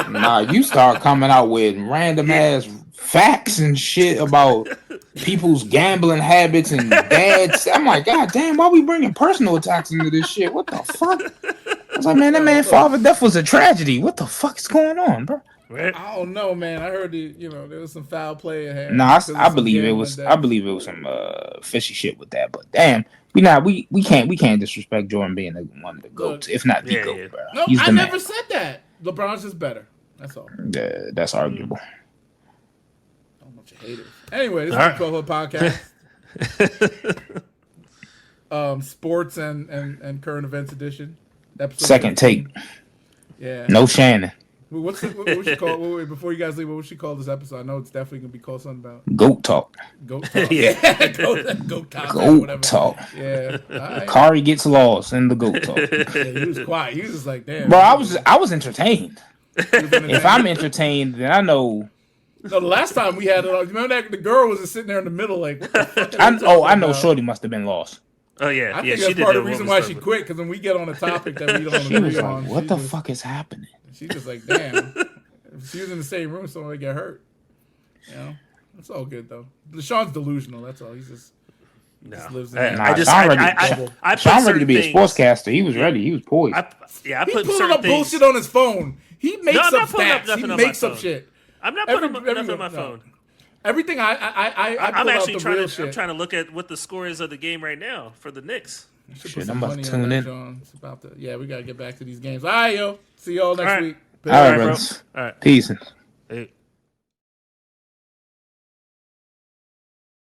Nah, you start coming out with random ass facts and shit about people's gambling habits and dads. I'm like, God damn, why we bringing personal attacks into this shit? What the fuck? I was like, man, that man's father death was a tragedy. What the fuck is going on, bro? I don't know, man. I heard there was some foul play ahead. Nah, I believe it was. I believe it was some fishy shit with that. But damn, we can't disrespect Jordan being one of the GOATs, if not the GOAT, bro. No, I never said that. LeBron's just better. That's all. That's arguable. A bunch of haters. Anyway, this is the Coho podcast. Sports and current events edition. Episode Second 15. Take. Yeah. No Shannon. What should call? Wait, before you guys leave, what should call this episode? I know it's definitely gonna be called something about GOAT talk. GOAT talk. Yeah, GOAT talk. GOAT talk. Yeah. Right. Kari gets lost in the GOAT talk. Yeah, he was quiet. He was just like, damn. Bro, I was entertained. If I'm entertained, then I know. No, the last time we had it, remember that the girl was just sitting there in the middle, like, what the fuck I know Shorty must have been lost. Oh yeah, I think that's part of the reason why she quit. Because when we get on a topic that we don't agree on, what the fuck is happening? She's just like, damn. If she was in the same room, someone would get hurt. You know, it's all good though. Shaun's delusional. That's all. He's just lives in. Shaun ready to be a sportscaster. He was ready. He was poised. He pulling up bullshit on his phone. He makes up stats. He makes up shit. I'm not putting nothing on my phone. Everything I'm actually trying to look at what the score is of the game right now for the Knicks. Shit, I'm about to tune in. We gotta get back to these games. All right, yo. See y'all next week. All right, brothers. All right. Peace. Hey.